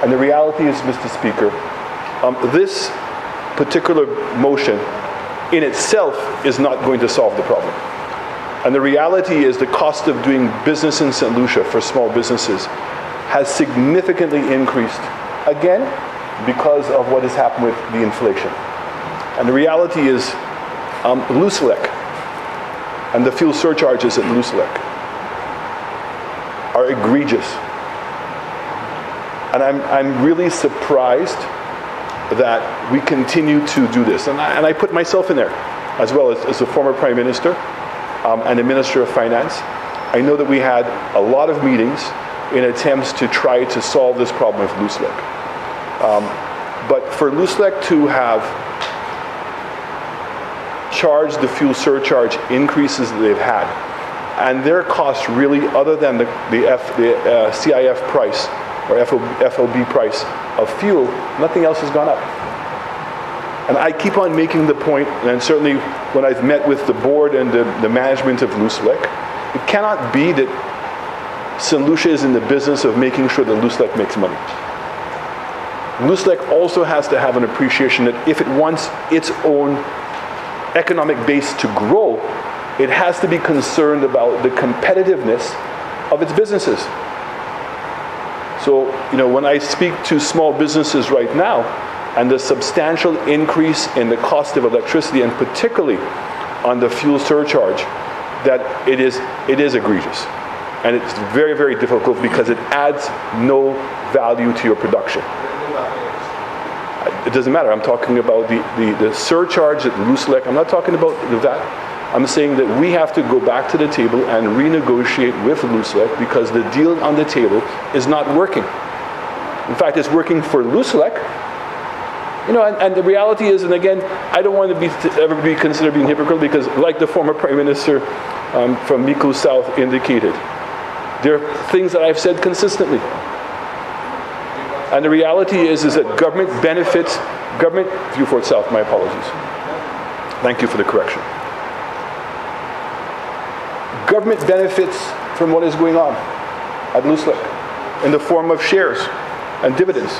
And the reality is, Mr. Speaker, this particular motion in itself is not going to solve the problem. And the reality is the cost of doing business in St. Lucia for small businesses has significantly increased, again, because of what has happened with the inflation. And the reality is Lucia and the fuel surcharges at Lucia are egregious. And I'm really surprised that we continue to do this. And I put myself in there, as well as a former Prime Minister and a Minister of Finance. I know that we had a lot of meetings in attempts to try to solve this problem with Lucia. But for Lucia to have charged the fuel surcharge increases that they've had, and their costs really, other than the CIF price or FOB price of fuel, nothing else has gone up. And I keep on making the point, and certainly when I've met with the board and the management of Lucia, it cannot be that St. Lucia is in the business of making sure that Lucia makes money. Lucia also has to have an appreciation that if it wants its own economic base to grow, it has to be concerned about the competitiveness of its businesses. So, when I speak to small businesses right now, and the substantial increase in the cost of electricity, and particularly on the fuel surcharge, that it is egregious. And it's very, very difficult because it adds no value to your production. It doesn't matter. I'm talking about the surcharge at Lucia. I'm not talking about that. I'm saying that we have to go back to the table and renegotiate with Lucia because the deal on the table is not working. In fact, it's working for Lucia. And the reality is, and again, I don't want to ever be considered being hypocritical because, like the former Prime Minister from Mico South indicated, there are things that I've said consistently. And the reality is that government benefits, Vieux-Fort South, my apologies. Thank you for the correction. Government benefits from what is going on at Lucia in the form of shares and dividends.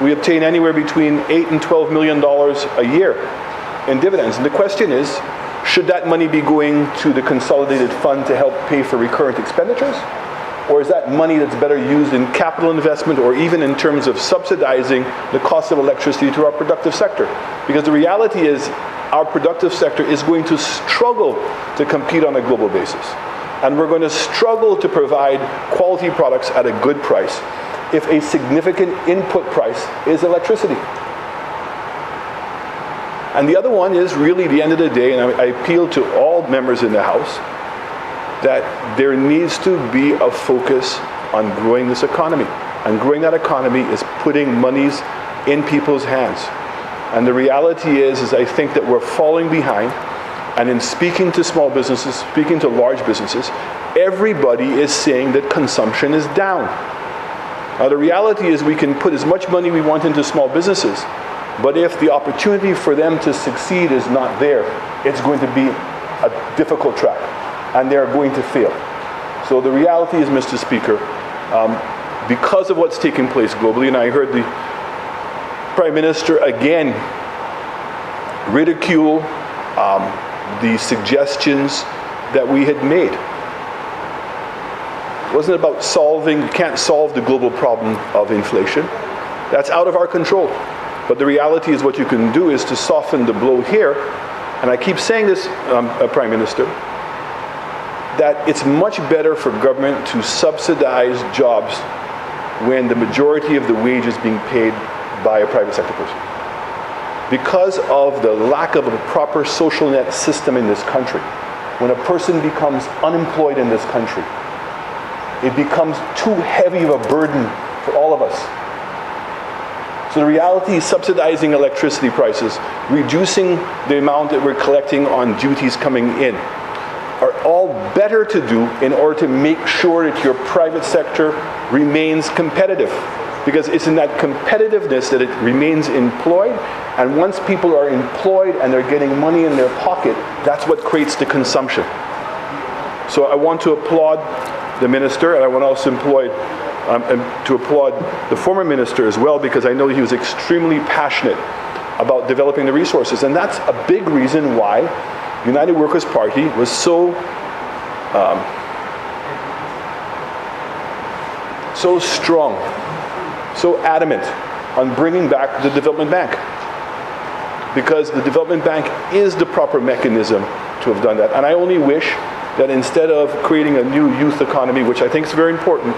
We obtain anywhere between $8 and $12 million a year in dividends. And the question is, should that money be going to the consolidated fund to help pay for recurrent expenditures? Or is that money that's better used in capital investment or even in terms of subsidizing the cost of electricity to our productive sector? Because the reality is our productive sector is going to struggle to compete on a global basis. And we're going to struggle to provide quality products at a good price if a significant input price is electricity. And the other one is really the end of the day, and I appeal to all members in the House, that there needs to be a focus on growing this economy. And growing that economy is putting monies in people's hands. And the reality is I think that we're falling behind. And in speaking to small businesses, speaking to large businesses, everybody is saying that consumption is down. Now the reality is we can put as much money we want into small businesses, but if the opportunity for them to succeed is not there, it's going to be a difficult track, and they're going to fail. So the reality is, Mr. Speaker, because of what's taking place globally, and I heard the Prime Minister again ridicule the suggestions that we had made. It wasn't about solving, you can't solve the global problem of inflation. That's out of our control. But the reality is what you can do is to soften the blow here. And I keep saying this, Prime Minister, that it's much better for government to subsidize jobs when the majority of the wage is being paid by a private sector person. Because of the lack of a proper social net system in this country, when a person becomes unemployed in this country, it becomes too heavy of a burden for all of us. So the reality is subsidizing electricity prices, reducing the amount that we're collecting on duties coming in, are all better to do in order to make sure that your private sector remains competitive. Because it's in that competitiveness that it remains employed, and once people are employed and they're getting money in their pocket, that's what creates the consumption. So I want to applaud the minister, and I want to also to applaud the former minister as well, because I know he was extremely passionate about developing the resources. And that's a big reason why United Workers' Party was so strong, so adamant on bringing back the Development Bank. Because the Development Bank is the proper mechanism to have done that. And I only wish that instead of creating a new youth economy, which I think is very important,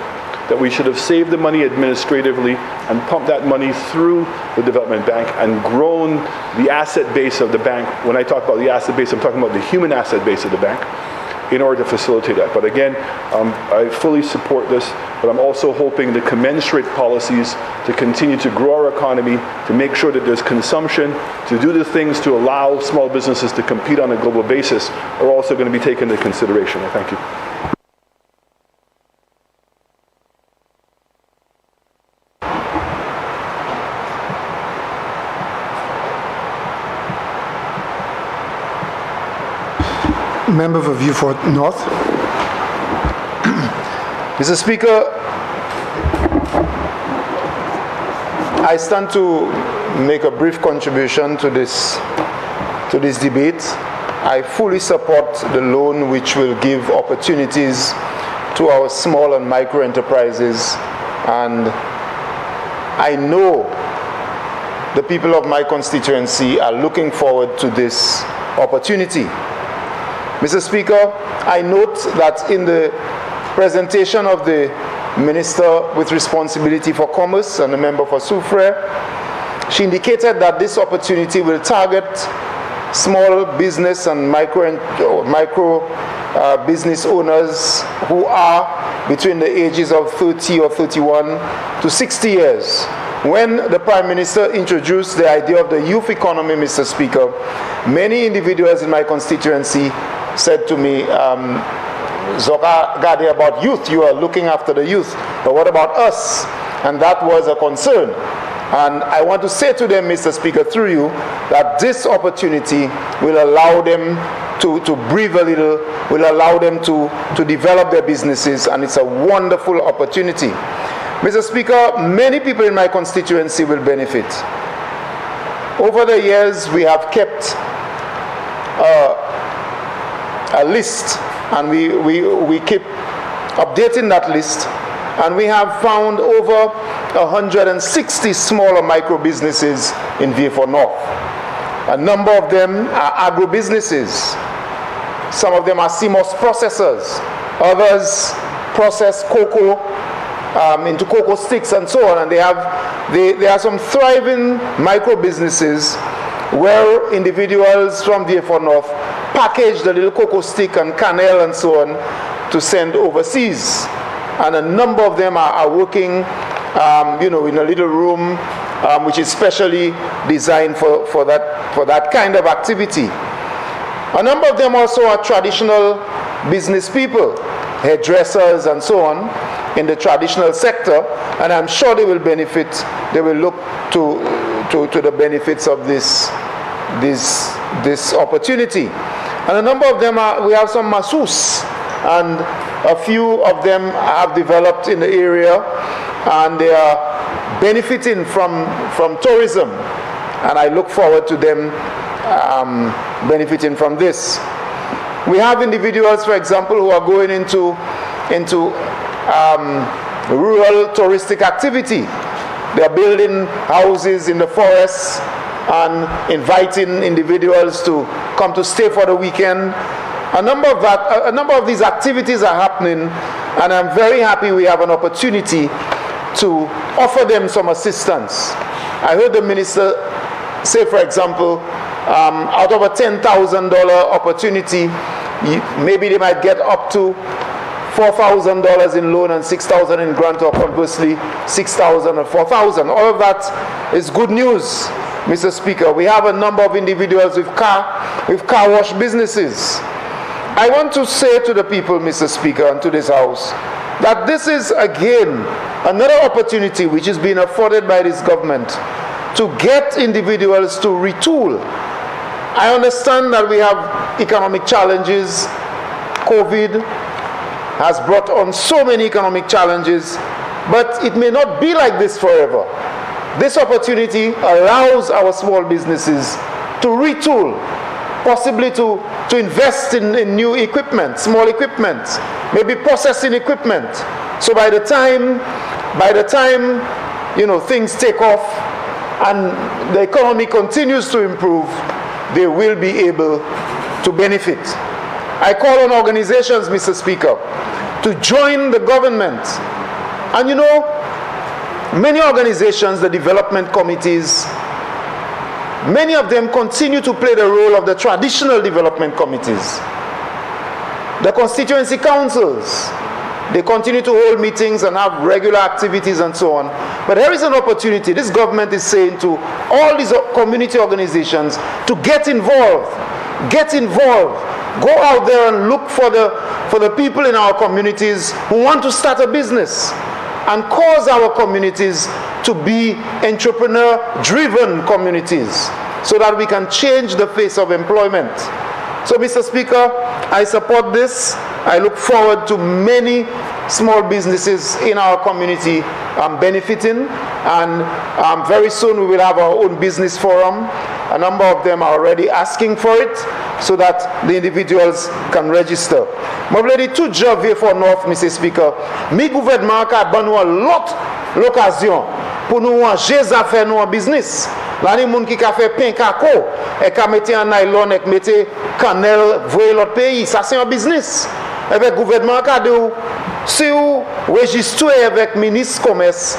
that we should have saved the money administratively and pumped that money through the Development Bank and grown the asset base of the bank. When I talk about the asset base, I'm talking about the human asset base of the bank, in order to facilitate that. But again, I fully support this, but I'm also hoping the commensurate policies to continue to grow our economy, to make sure that there's consumption, to do the things to allow small businesses to compete on a global basis are also going to be taken into consideration. I thank you. Member for Viewfort North. Mr. Speaker, I stand to make a brief contribution to this debate. I fully support the loan which will give opportunities to our small and micro enterprises, and I know the people of my constituency are looking forward to this opportunity. Mr. Speaker, I note that in the presentation of the Minister with responsibility for commerce and the member for Soufrière, she indicated that this opportunity will target small business and micro business owners who are between the ages of 30 or 31 to 60 years. When the Prime Minister introduced the idea of the youth economy, Mr. Speaker, many individuals in my constituency said to me, Zoka Gade, about youth, you are looking after the youth, but what about us? And that was a concern. And I want to say to them, Mr. Speaker, through you, that this opportunity will allow them to breathe a little, will allow them to develop their businesses, and it's a wonderful opportunity. Mr. Speaker, many people in my constituency will benefit. Over the years, we have kept a list, and we keep updating that list, and we have found over 160 smaller micro businesses in Viewfort North. A number of them are agro businesses. Some of them are CMOS processors. Others process cocoa into cocoa sticks and so on. And there are some thriving micro businesses where individuals from Viewfort North package the little cocoa stick and cannelle and so on to send overseas. And a number of them are working in a little room which is specially designed for that kind of activity. A number of them also are traditional business people, hairdressers and so on, in the traditional sector, and I'm sure they will benefit. They will look to the benefits of this opportunity. And a number of them we have some masseuse, and a few of them have developed in the area, and they are benefiting from tourism, and I look forward to them benefiting from this. We have individuals, for example, who are going into rural touristic activity. They are building houses in the forests and inviting individuals to come to stay for the weekend. A number of these activities are happening, and I'm very happy we have an opportunity to offer them some assistance. I heard the minister say, for example, out of a $10,000 opportunity, maybe they might get up to $4,000 in loan and $6,000 in grant, or conversely $6,000 or $4,000. All of that is good news, Mr. Speaker. We have a number of individuals with car wash businesses. I want to say to the people, Mr. Speaker, and to this House, that this is again another opportunity which is being afforded by this government to get individuals to retool. I understand that we have economic challenges. COVID has brought on so many economic challenges, but it may not be like this forever. This opportunity allows our small businesses to retool possibly to invest in new equipment, small equipment, maybe processing equipment. So by the time things take off and the economy continues to improve, they will be able to benefit. I call on organizations, Mr. Speaker, to join the government. And many organizations, the development committees, many of them continue to play the role of the traditional development committees. The constituency councils, they continue to hold meetings and have regular activities and so on. But there is an opportunity. This government is saying to all these community organizations to get involved. Get involved. Go out there and look for the people in our communities who want to start a business and cause our communities to be entrepreneur-driven communities so that we can change the face of employment. So, Mr. Speaker, I support this. I look forward to many small businesses in our community benefiting, and very soon we will have our own business forum. A number of them are already asking for it so that the individuals can register. Mobility tout job for North, Mr. Speaker. Mi gouvernement a ban nou lot l'occasion pour nous engager affaires nous en business. Là les moun qui ka fait pain kako et ka mette en nylon et mette cannelle voyer l'autre pays, ça c'est un business. Avec gouvernement ka de si ou registré avec ministre commerce,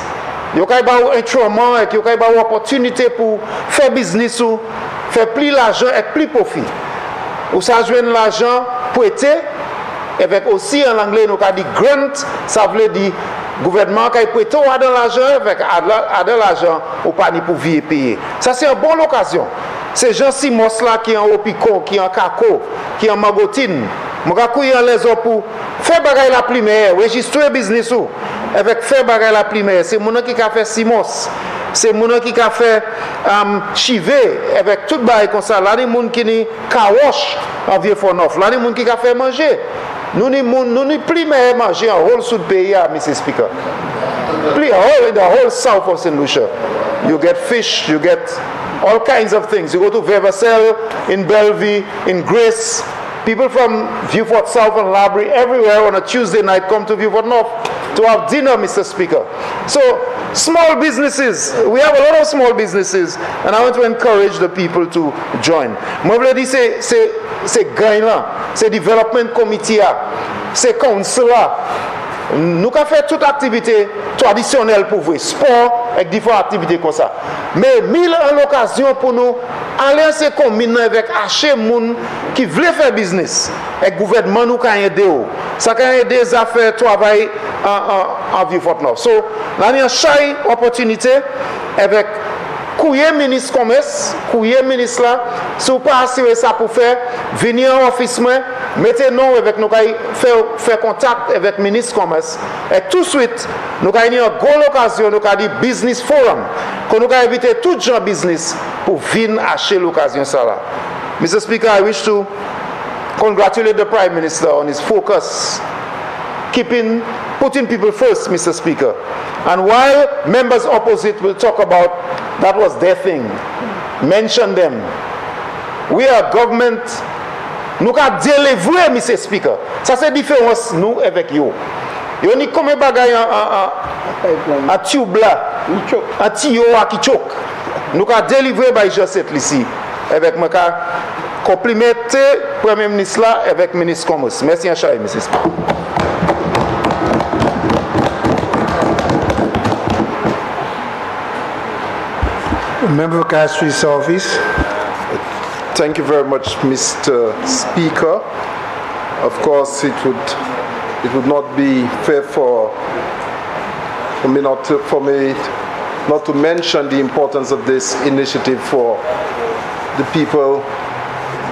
yo kay ba ou instrument et yo kay ba ou opportunité pour faire business ou faire plus l'argent et plus profit. Ou ça joindre l'argent prêté avec aussi en anglais nous ka dit grant, ça veut dire gouvernement qui prête de l'argent avec de l'argent ou pas ni pour vivre payer. Ça c'est une bonne occasion. Ces gens Simos là qui en Opicon, qui en Kako, qui en Magotine, moi couiller les autres pour faire bagaille la primaire, registrer business ou avec faire bagaille la primaire, c'est mon qui a fait Simos. C'est mon qui a fait chiver avec tout bail comme ça. Là les moun qui ni kawash en vieux fort neuf. Là les moun qui a fait manger. Nous ni primaire manger en whole sud pays, Mr. Speaker. In the whole south of St. Lucia, you get fish, you get all kinds of things. You go to Veversel, in Bellevue, in Grace. People from Vieux-Fort South and Labrie, everywhere on a Tuesday night come to Vieux-Fort North to have dinner, Mr. Speaker. So, small businesses, we have a lot of small businesses, and I want to encourage the people to join. Mobility c'est gain là, c'est development committee là, c'est council là. Nous avons fait toute activité traditionnelle pour vous, sport avec différentes activités comme ça. Mais mille en l'occasion pour nous aller se combiner avec acheter moun qui veulent faire business. Et le gouvernement nous a aidé. Ça a aidé les affaires travail en Vieux-Fort Nord. So, là, il y a une opportunité avec couiller ministre commerce, couiller ministre là, si vous pas assurer ça pour faire, venir en office, mettez nous avec nous, faire contact avec ministre commerce. Et tout de suite, nous avons une grande occasion, nous avons dit business forum, que nous avons invité tout gens business pour venir acheter l'occasion ça là. Mr. Speaker, I wish to congratulate the Prime Minister on his focus, putting people first, Mr. Speaker. And while members opposite will talk about that was their thing, mention them. We are government. Nous avons délivré, Mr. Speaker. Ça c'est différence nous avec vous. Vous n'y comme bagaille à tube là, à tio à qui choque. Nous avons délivré by Joseph ici avec moi complimenter Premier ministre là avec ministre commerce. Merci en chat, Mr. Speaker. Member of Castries Southeast. Thank you very much, Mr. Speaker. Of course, it would not be fair for me not to mention the importance of this initiative for the people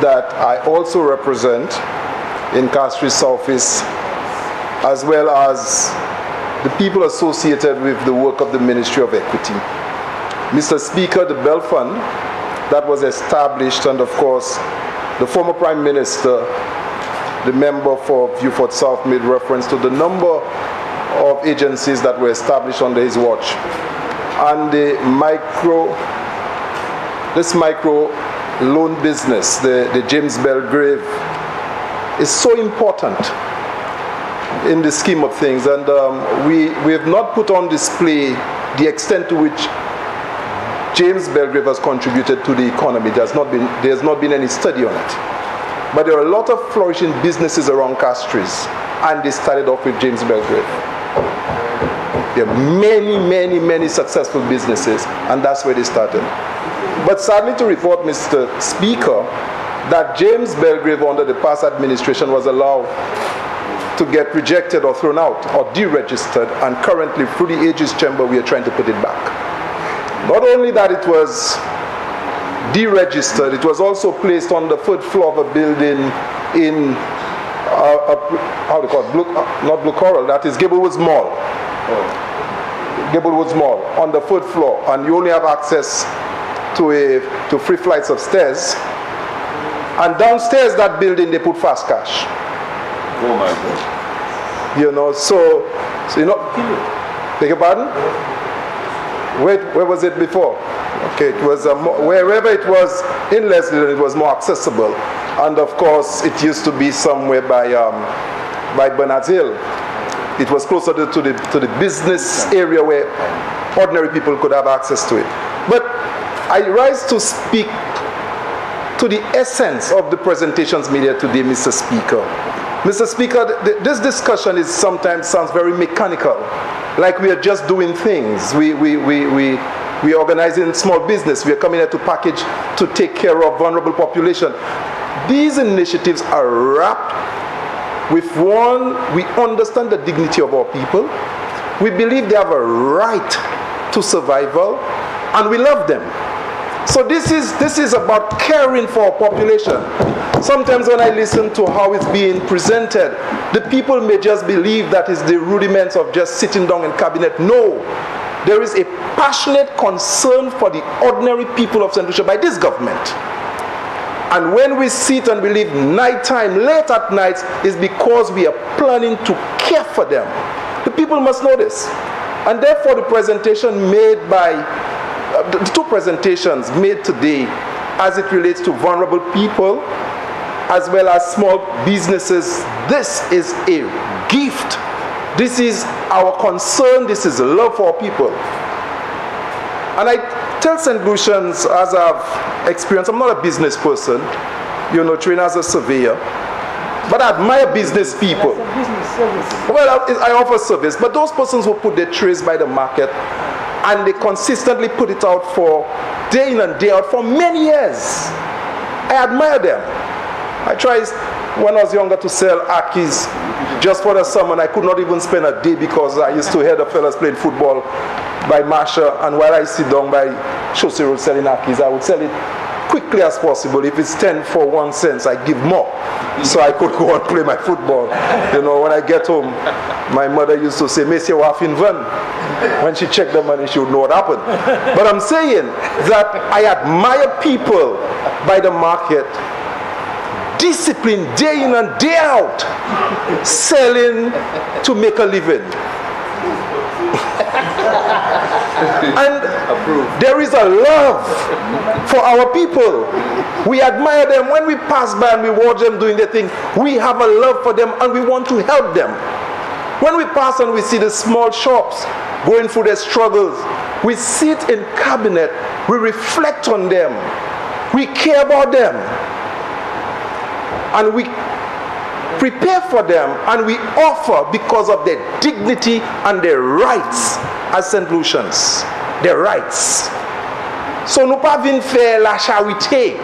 that I also represent in Castries Southeast, as well as the people associated with the work of the Ministry of Equity. Mr. Speaker, the Bell Fund that was established, and of course the former Prime Minister, the member for Vieux-Fort South, made reference to the number of agencies that were established under his watch. And this micro loan business, the James Belgrave, is so important in the scheme of things, and we have not put on display the extent to which James Belgrave has contributed to the economy. There has not been any study on it. But there are a lot of flourishing businesses around Castries, and they started off with James Belgrave. There are many, many, many successful businesses, and that's where they started. But sadly to report, Mr. Speaker, that James Belgrave under the past administration was allowed to get rejected or thrown out or deregistered, and currently through the Aegis Chamber we are trying to put it back. Not only that it was deregistered, it was also placed on the 3rd floor of a building in how do you call it? Not Blue Coral, that is Gablewoods Mall. Gablewoods Mall on the 3rd floor, and you only have access to 3 flights of stairs. And downstairs that building they put fast cash. Oh my God. You know, so you know. Beg your pardon? Where was it before? Okay, it was wherever it was in Leslie, it was more accessible, and of course it used to be somewhere by Bernard's Hill. It was closer to the business area where ordinary people could have access to it. But I rise to speak to the essence of the presentations made here today, Mr. Speaker. Mr. Speaker, this discussion sometimes sounds very mechanical, like we are just doing things. We are organizing small business. We are coming here to package to take care of vulnerable population. These initiatives are wrapped with one, we understand the dignity of our people. We believe they have a right to survival, and we love them. So this is about caring for our population. Sometimes when I listen to how it's being presented, the people may just believe that is the rudiments of just sitting down in cabinet. No, there is a passionate concern for the ordinary people of St. Lucia by this government. And when we sit and we leave nighttime, late at night, is because we are planning to care for them. The people must know this. And therefore the presentation made by the 2 presentations made today as it relates to vulnerable people as well as small businesses, this is a gift. This is our concern. This is love for our people. And I tell St. Lucians, as I've experienced, I'm not a business person, you know, trained as a surveyor, but I admire business people. Well, I offer service, but those persons who put their trays by the market and they consistently put it out for day in and day out for many years, I admire them. I tried when I was younger to sell Akis just for the summer, and I could not even spend a day because I used to hear the fellas playing football by Marsha, and while I sit down by Chaussee Road selling Akis, I would sell it quickly as possible. If it's 10 for 1 cent, I give more, so I could go and play my football. You know, when I get home, my mother used to say, "Monsieur Wafin Van." When she checked the money, she would know what happened. But I'm saying that I admire people by the market, disciplined day in and day out, selling to make a living. And there is a love for our people. We admire them. When we pass by and we watch them doing their thing, we have a love for them and we want to help them. When we pass and we see the small shops going through their struggles, we sit in cabinet, we reflect on them, we care about them, and we prepare for them, and we offer because of their dignity and their rights as St. Lucians. Their rights. So nous pas venir faire la charité.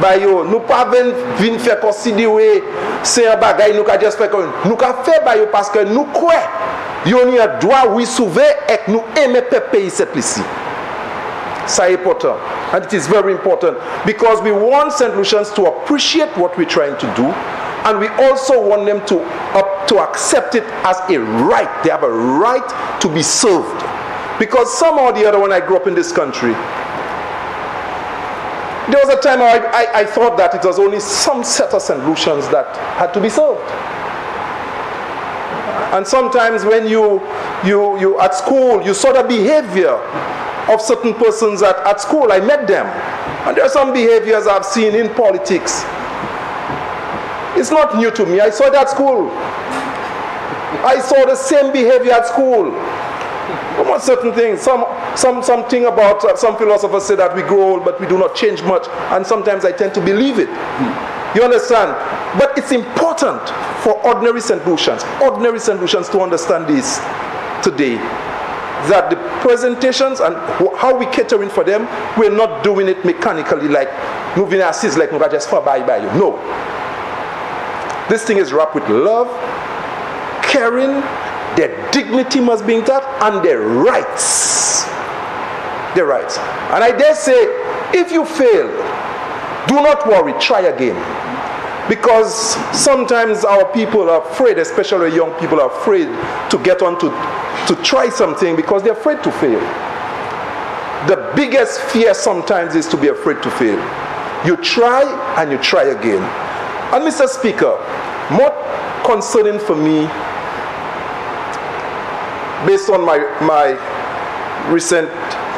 Ba yo, nous pas venir faire considérer c'est un bagay nous ka just faire comme nous ka faire ba yo parce que nous croit yo ni un droit oui sauver et nous aimer pays cette ici. C'est important, and it is very important because we want St. Lucians to appreciate what we're trying to do, and we also want them to accept it as a right. They have a right to be served. Because somehow or the other, when I grew up in this country, there was a time I thought that it was only some set of St. Lucians that had to be served. And sometimes when you at school, you saw the behavior of certain persons at school. I met them. And there are some behaviors I've seen in politics. It's not new to me. I saw it at school. I saw the same behavior at school. About certain things. Something about some philosophers say that we grow old, but we do not change much. And sometimes I tend to believe it. You understand? But it's important for ordinary St. Lucians to understand this today. That the presentations and how we catering for them, we're not doing it mechanically, like moving our seats like just for by you. No. This thing is wrapped with love, caring, their dignity must be intact, and their rights. Their rights. And I dare say, if you fail, do not worry, try again. Because sometimes our people are afraid, especially young people are afraid to get on to try something because they're afraid to fail. The biggest fear sometimes is to be afraid to fail. You try and you try again. And Mr. Speaker, more concerning for me, based on my recent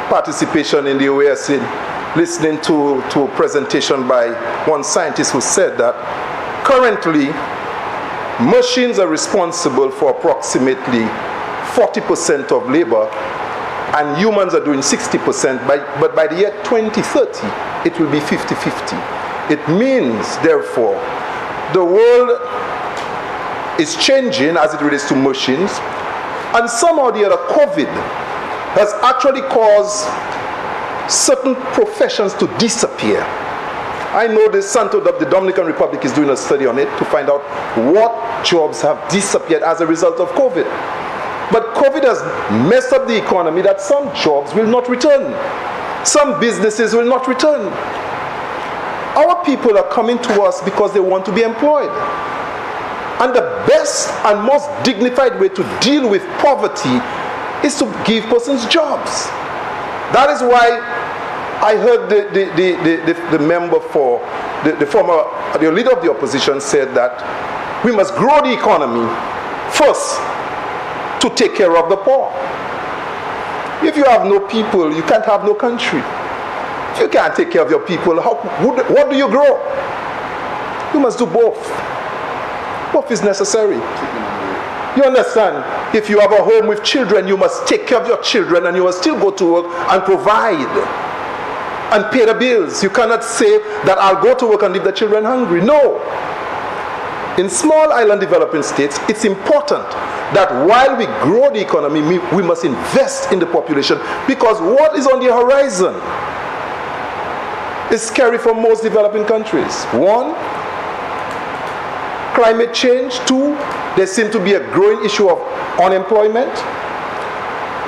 participation in the OAS, listening to a presentation by one scientist who said that currently machines are responsible for approximately 40% of labor and humans are doing 60%, but by the year 2030 it will be 50-50. It means, therefore, the world is changing as it relates to machines, and somehow the other COVID has actually caused certain professions to disappear. I know the Dominican Republic is doing a study on it to find out what jobs have disappeared as a result of COVID. But COVID has messed up the economy that some jobs will not return. Some businesses will not return. Our people are coming to us because they want to be employed. And the best and most dignified way to deal with poverty is to give persons jobs. That is why I heard the member for the leader of the opposition said that we must grow the economy first to take care of the poor. If you have no people, you can't have no country. If you can't take care of your people, what do you grow? You must do both. Both is necessary. You understand? If you have a home with children, you must take care of your children and you must still go to work and provide and pay the bills. You cannot say that I'll go to work and leave the children hungry. No. In small island developing states, it's important that while we grow the economy, we must invest in the population, because what is on the horizon is scary for most developing countries. One, climate change. Two, there seems to be a growing issue of unemployment.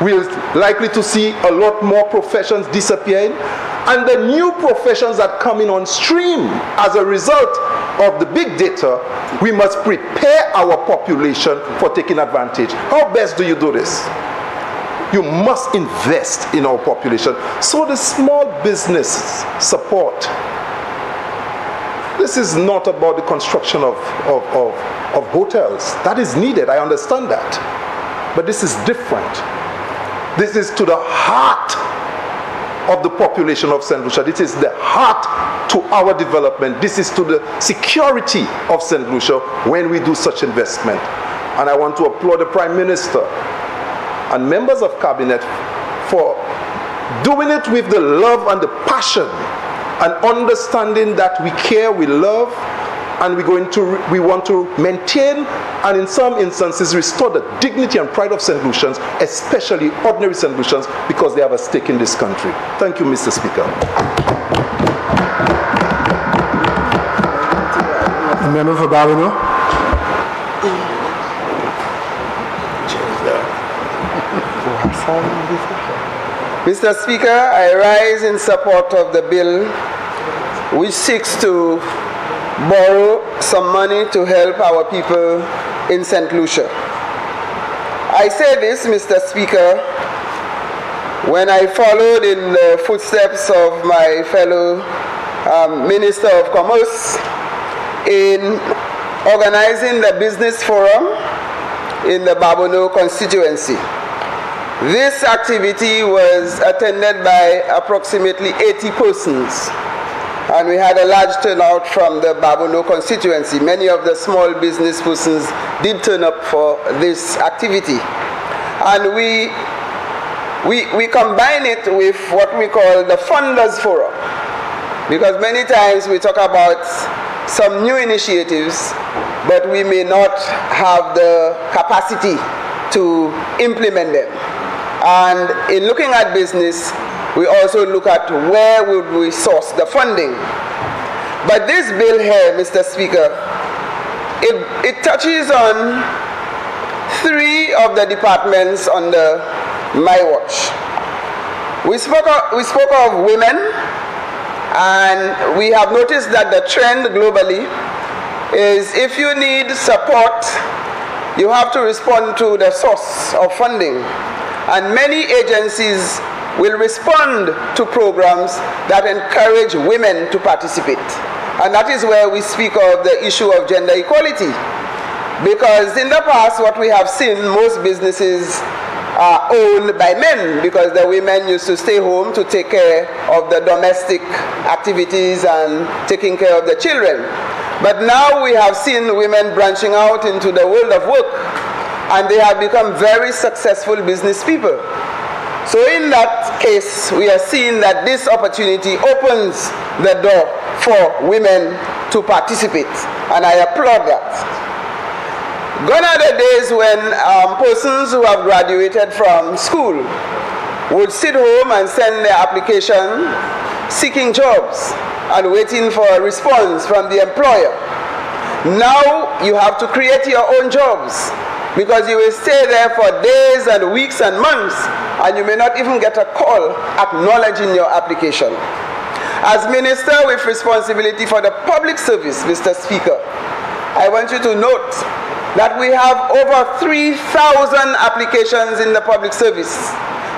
We're likely to see a lot more professions disappearing, and the new professions that come in on stream as a result of the big data, we must prepare our population for taking advantage. How best do you do this? You must invest in our population. So the small business support, this is not about the construction of hotels. That is needed, I understand that. But this is different. This is to the heart of the population of St. Lucia. This is the heart to our development. This is to the security of St. Lucia when we do such investment. And I want to applaud the Prime Minister and members of Cabinet for doing it with the love and the passion and understanding that we care, we love, and we want to maintain and in some instances restore the dignity and pride of St. Lucians, especially ordinary St. Lucians, because they have a stake in this country. Thank you, Mr. Speaker. The member for Babino. Mr. Speaker, I rise in support of the bill which seeks to borrow some money to help our people in St. Lucia. I say this, Mr. Speaker, when I followed in the footsteps of my fellow Minister of Commerce in organizing the business forum in the Constituency. This activity was attended by approximately 80 persons, and we had a large turnout from the Babono constituency. Many of the small business persons did turn up for this activity. And we combine it with what we call the Funders Forum, because many times we talk about some new initiatives, but we may not have the capacity to implement them. And in looking at business, we also look at where would we source the funding. But this bill here, Mr. Speaker, it touches on 3 of the departments under my watch. We spoke of women, and we have noticed that the trend globally is if you need support, you have to respond to the source of funding. And many agencies will respond to programs that encourage women to participate. And that is where we speak of the issue of gender equality. Because in the past, what we have seen, most businesses are owned by men, because the women used to stay home to take care of the domestic activities and taking care of the children. But now we have seen women branching out into the world of work, and they have become very successful business people. So in that case, we are seeing that this opportunity opens the door for women to participate, and I applaud that. Gone are the days when persons who have graduated from school would sit home and send their application seeking jobs and waiting for a response from the employer. Now you have to create your own jobs, because you will stay there for days and weeks and months, and you may not even get a call acknowledging your application. As Minister with responsibility for the public service, Mr. Speaker, I want you to note that we have over 3,000 applications in the public service,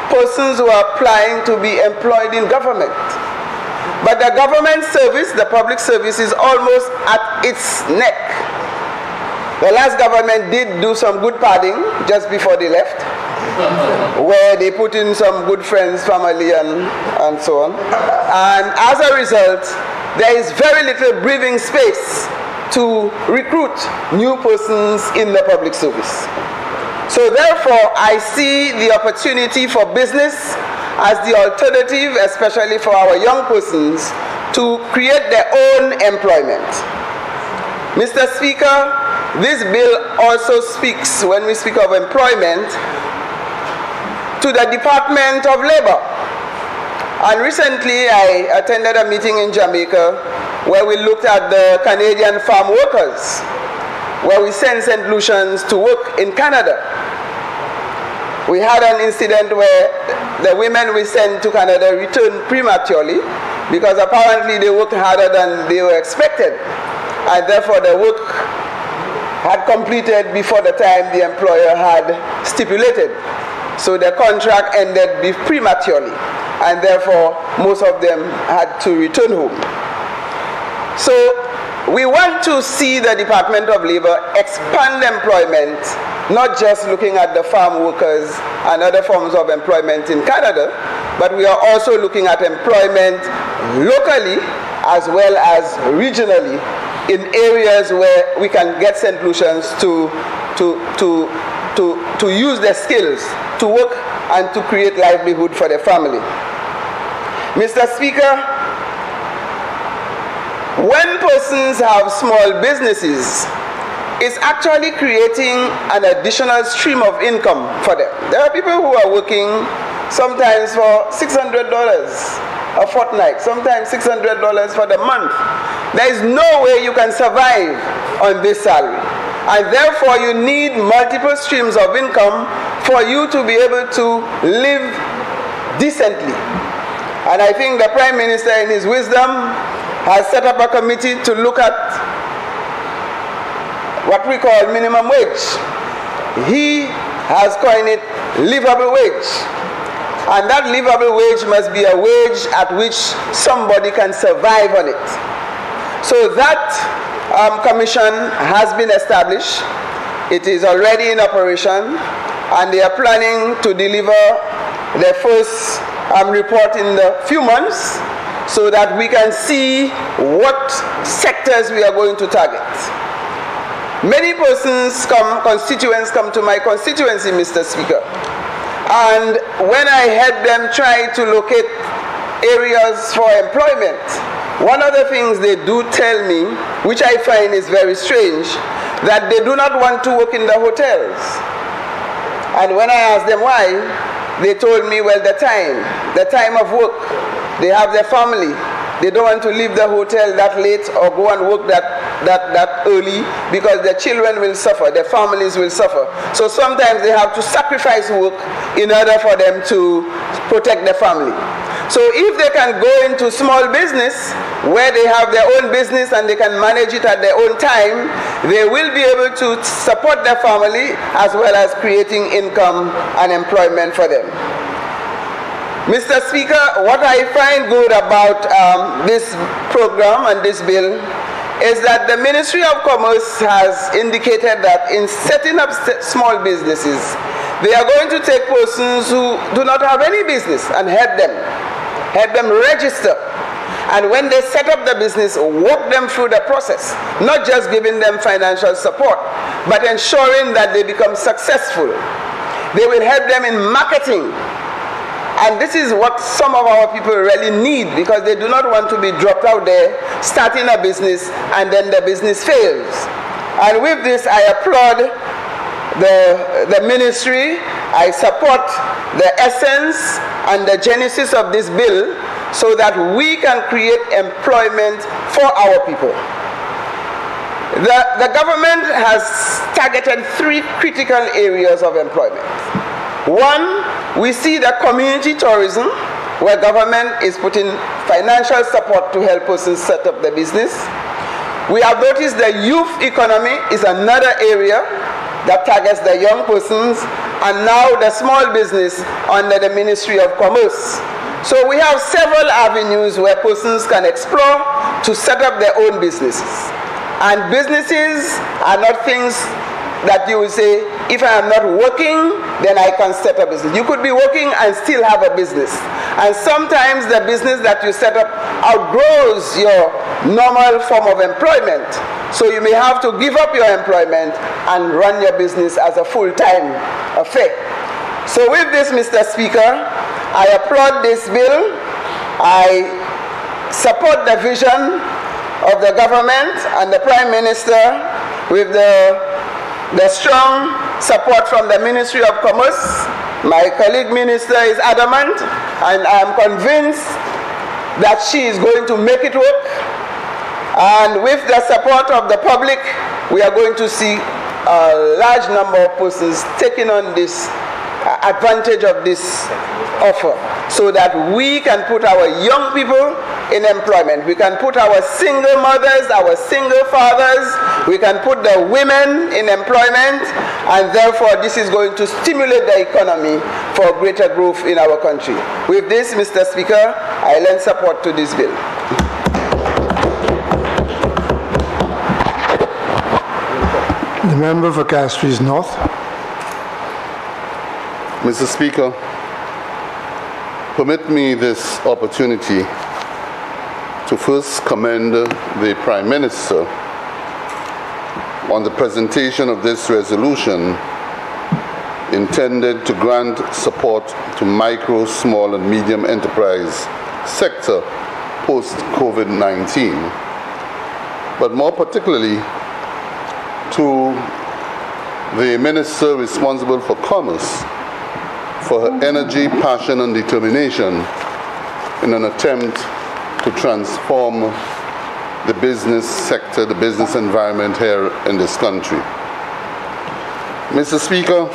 persons who are applying to be employed in government. But the government service, the public service, is almost at its neck. The last government did do some good padding just before they left, where they put in some good friends, family, and so on. And as a result, there is very little breathing space to recruit new persons in the public service. So therefore, I see the opportunity for business as the alternative, especially for our young persons, to create their own employment. Mr. Speaker, this bill also speaks, when we speak of employment, to the Department of Labor. And recently I attended a meeting in Jamaica where we looked at the Canadian farm workers, where we send St. Lucians to work in Canada. We had an incident where the women we sent to Canada returned prematurely because apparently they worked harder than they were expected, and therefore the work had completed before the time the employer had stipulated. So the contract ended prematurely, and therefore most of them had to return home. So we want to see the Department of Labor expand employment, not just looking at the farm workers and other forms of employment in Canada, but we are also looking at employment locally as well as regionally in areas where we can get St. Lucians to use their skills to work and to create livelihood for their family. Mr. Speaker, when persons have small businesses, it's actually creating an additional stream of income for them. There are people who are working sometimes for $600 a fortnight, sometimes $600 for the month. There is no way you can survive on this salary. And therefore you need multiple streams of income for you to be able to live decently. And I think the Prime Minister in his wisdom has set up a committee to look at what we call minimum wage. He has coined it livable wage. And that livable wage must be a wage at which somebody can survive on it. So that commission has been established. It is already in operation. and they are planning to deliver their first report in a few months so that we can see what sectors we are going to target. Many constituents come to my constituency, Mr. Speaker, and when I help them try to locate areas for employment, one of the things they do tell me, which I find is very strange, that they do not want to work in the hotels. And when I asked them why, they told me, well, the time of work, they have their family. They don't want to leave the hotel that late or go and work that early because their children will suffer, their families will suffer. So sometimes they have to sacrifice work in order for them to protect their family. So if they can go into small business where they have their own business and they can manage it at their own time, they will be able to support their family as well as creating income and employment for them. Mr. Speaker, what I find good about this program and this bill is that the Ministry of Commerce has indicated that in setting up small businesses, they are going to take persons who do not have any business and help them register. And when they set up the business, walk them through the process, not just giving them financial support, but ensuring that they become successful. They will help them in marketing. And this is what some of our people really need, because they do not want to be dropped out there starting a business and then the business fails. And with this, I applaud the ministry. I support the essence and the genesis of this bill so that we can create employment for our people. The government has targeted 3 critical areas of employment. One, we see the community tourism, where government is putting financial support to help persons set up the business. We have noticed the youth economy is another area that targets the young persons, and now the small business under the Ministry of Commerce. So we have several avenues where persons can explore to set up their own businesses. And businesses are not things that you will say, if I am not working, then I can set up a business. You could be working and still have a business. And sometimes the business that you set up outgrows your normal form of employment. So you may have to give up your employment and run your business as a full-time affair. So with this, Mr. Speaker, I applaud this bill. I support the vision of the government and the Prime Minister with the strong support from the Ministry of Commerce. My colleague minister is adamant, and I am convinced that she is going to make it work. And with the support of the public, we are going to see a large number of persons taking on this advantage of this offer, so that we can put our young people in employment. We can put our single mothers, our single fathers, we can put the women in employment, and therefore this is going to stimulate the economy for greater growth in our country. With this, Mr. Speaker, I lend support to this bill. The member for Castries North. Mr. Speaker, permit me this opportunity to first commend the Prime Minister on the presentation of this resolution intended to grant support to micro, small and medium enterprise sector post-COVID-19, but more particularly to the Minister responsible for Commerce for her energy, passion and determination in an attempt to transform the business sector, the business environment here in this country. Mr. Speaker,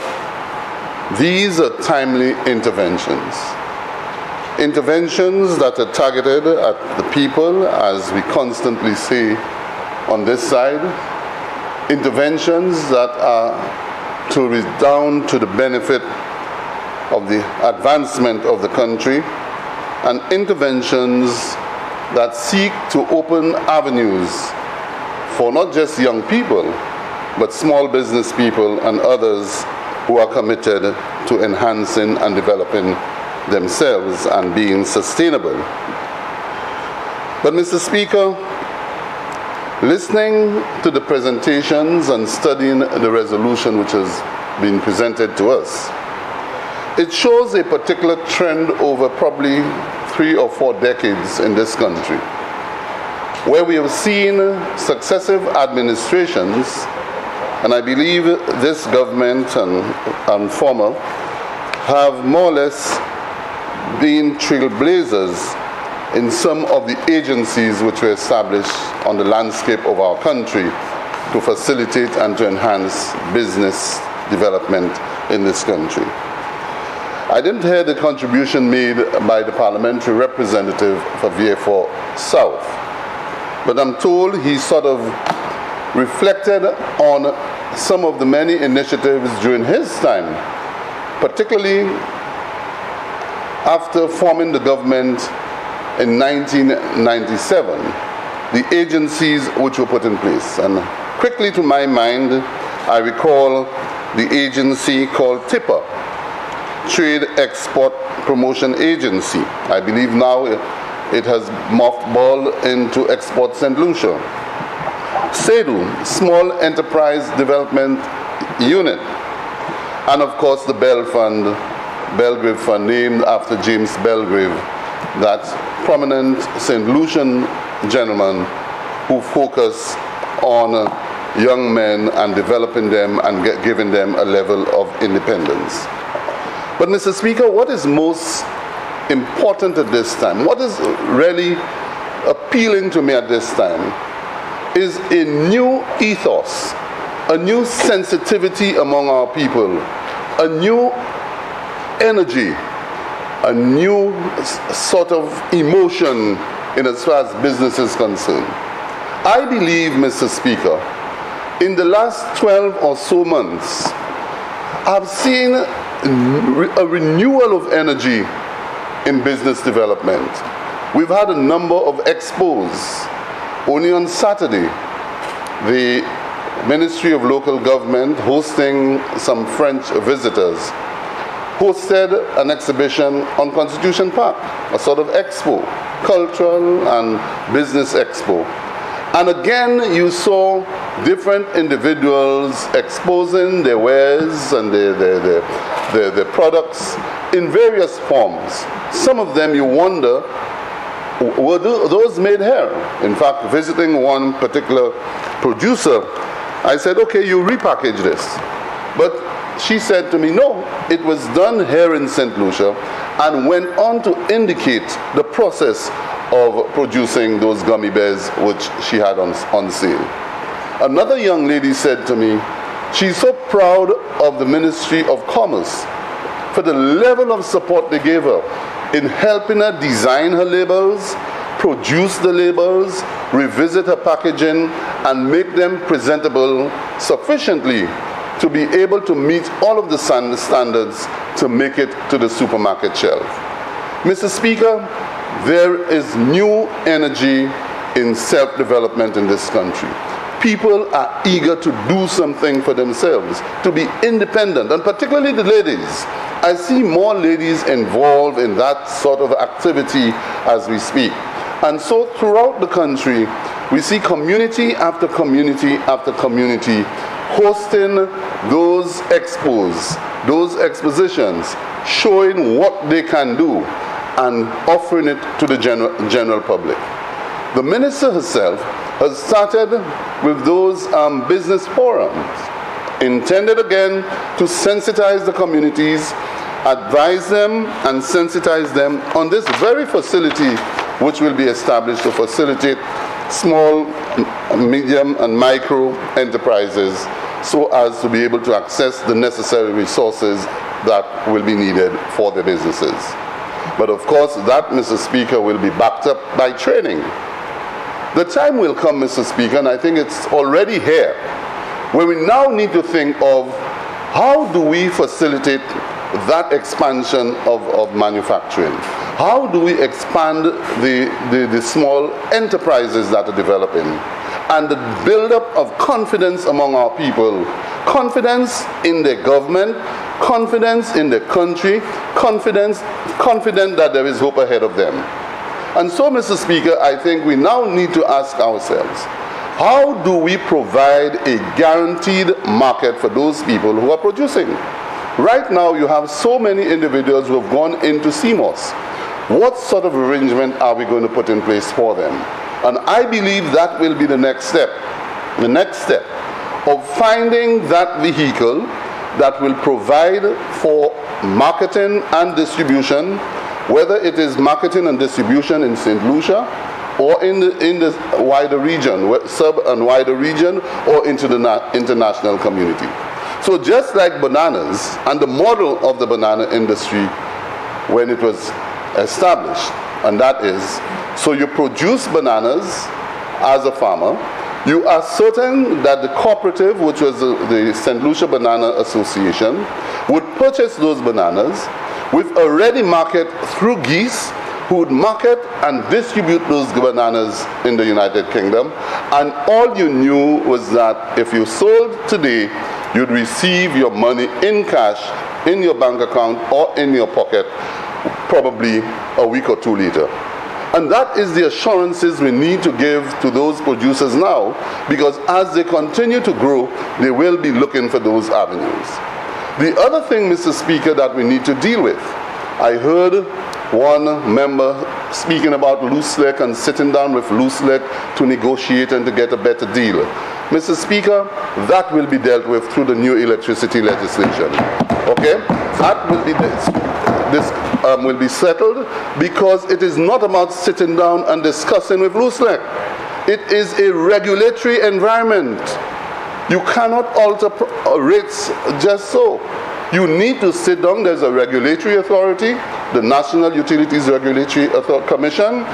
these are timely interventions. Interventions that are targeted at the people, as we constantly say on this side. Interventions that are to redound to the benefit of the advancement of the country, and interventions that seek to open avenues for not just young people, but small business people and others who are committed to enhancing and developing themselves and being sustainable. But Mr. Speaker, listening to the presentations and studying the resolution which has been presented to us, it shows a particular trend over probably 3 or 4 decades in this country, where we have seen successive administrations, and I believe this government and former have more or less been trailblazers in some of the agencies which were established on the landscape of our country to facilitate and to enhance business development in this country. I didn't hear the contribution made by the parliamentary representative for VA4 South, but I'm told he sort of reflected on some of the many initiatives during his time, particularly after forming the government in 1997, the agencies which were put in place. And quickly to my mind, I recall the agency called TIPA, Trade Export Promotion Agency. I believe now it has mothballed into Export St. Lucia. SEDU, Small Enterprise Development Unit. And of course the Belgrave Fund, named after James Belgrave, that prominent St. Lucian gentleman who focused on young men and developing them and giving them a level of independence. But Mr. Speaker, what is most important at this time, what is really appealing to me at this time, is a new ethos, a new sensitivity among our people, a new energy, a new sort of emotion in as far as business is concerned. I believe, Mr. Speaker, in the last 12 or so months, I've seen a renewal of energy in business development. We've had a number of expos. Only on Saturday, the Ministry of Local Government, hosting some French visitors, hosted an exhibition on Constitution Park, a sort of expo, cultural and business expo. And again, you saw different individuals exposing their wares and their products in various forms. Some of them you wonder, were those made here? In fact, visiting one particular producer, I said, okay, you repackage this. But she said to me, no, it was done here in St. Lucia, and went on to indicate the process of producing those gummy bears which she had on sale. Another young lady said to me, she's so proud of the Ministry of Commerce for the level of support they gave her in helping her design her labels, produce the labels, revisit her packaging, and make them presentable sufficiently to be able to meet all of the standards to make it to the supermarket shelf. Mr. Speaker, there is new energy in self-development in this country. People are eager to do something for themselves, to be independent, and particularly the ladies. I see more ladies involved in that sort of activity as we speak. And so throughout the country, we see community after community after community hosting those expos, those expositions, showing what they can do and offering it to the general public. The minister herself has started with those business forums, intended again to sensitize the communities, advise them and sensitize them on this very facility which will be established to facilitate small, medium and micro enterprises so as to be able to access the necessary resources that will be needed for the businesses. But of course, that, Mr. Speaker, will be backed up by training. The time will come, Mr. Speaker, and I think it's already here, where we now need to think of how do we facilitate that expansion of manufacturing? How do we expand the small enterprises that are developing? And the build-up of confidence among our people confidence in their government, confidence in their country, confident that there is hope ahead of them. And so, Mr. Speaker, I think we now need to ask ourselves, how do we provide a guaranteed market for those people who are producing? Right now, you have so many individuals who have gone into CMOS. What sort of arrangement are we going to put in place for them? And I believe that will be the next step. The next step of finding that vehicle that will provide for marketing and distribution, whether it is marketing and distribution in St. Lucia or in the wider region, sub and wider region, or into the international community. So just like bananas and the model of the banana industry when it was established, and that is, so you produce bananas as a farmer, you are certain that the cooperative, which was the St. Lucia Banana Association, would purchase those bananas with a ready market through geese who would market and distribute those bananas in the United Kingdom. And all you knew was that if you sold today, you'd receive your money in cash in your bank account or in your pocket probably a week or two later. And that is the assurances we need to give to those producers now, because as they continue to grow, they will be looking for those avenues. The other thing, Mr. Speaker, that we need to deal with, I heard one member speaking about loose leg and sitting down with loose leg to negotiate and to get a better deal. Mr. Speaker, that will be dealt with through the new electricity legislation. Okay? That will be this will be settled, because it is not about sitting down and discussing with loose leg. It is a regulatory environment. You cannot alter rates just so. You need to sit down. There's a regulatory authority, the National Utilities Regulatory Commission.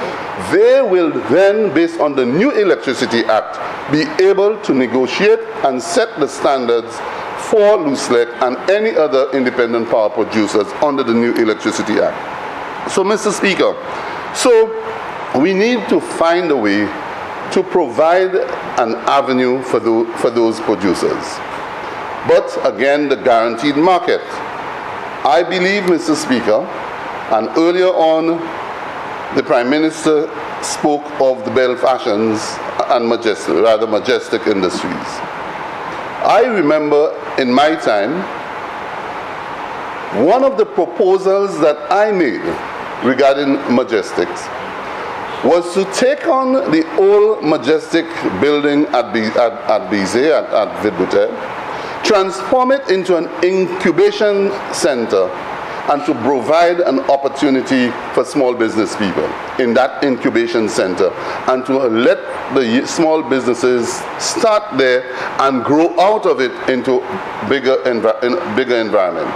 They will then, based on the new Electricity Act, be able to negotiate and set the standards for loose leg and any other independent power producers under the new Electricity Act. So, Mr. Speaker, so we need to find a way to provide an avenue for those producers. But again, the guaranteed market. I believe, Mr. Speaker, and earlier on, the Prime Minister spoke of the belle fashions and majestic industries. I remember in my time, one of the proposals that I made regarding Majestics was to take on the old Majestic building at Bizet, at Vidbutel, transform it into an incubation center, and to provide an opportunity for small business people in that incubation center, and to let the small businesses start there and grow out of it into bigger environment.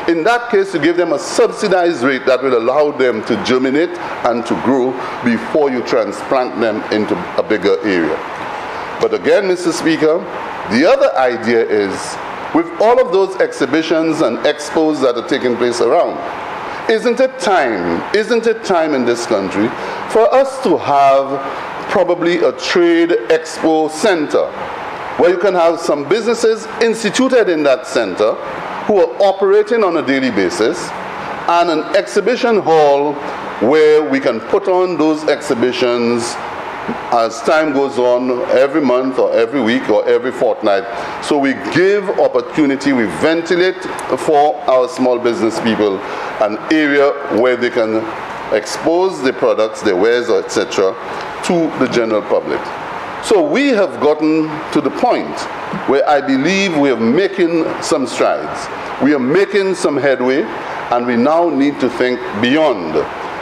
In that case, to give them a subsidized rate that will allow them to germinate and to grow before you transplant them into a bigger area. But again, Mr. Speaker, the other idea is, with all of those exhibitions and expos that are taking place around, isn't it time in this country for us to have probably a trade expo center where you can have some businesses instituted in that center who are operating on a daily basis, and an exhibition hall where we can put on those exhibitions as time goes on, every month or every week or every fortnight. So we give opportunity, we ventilate for our small business people an area where they can expose their products, their wares, etc., to the general public. So we have gotten to the point where I believe we are making some strides. We are making some headway, and we now need to think beyond.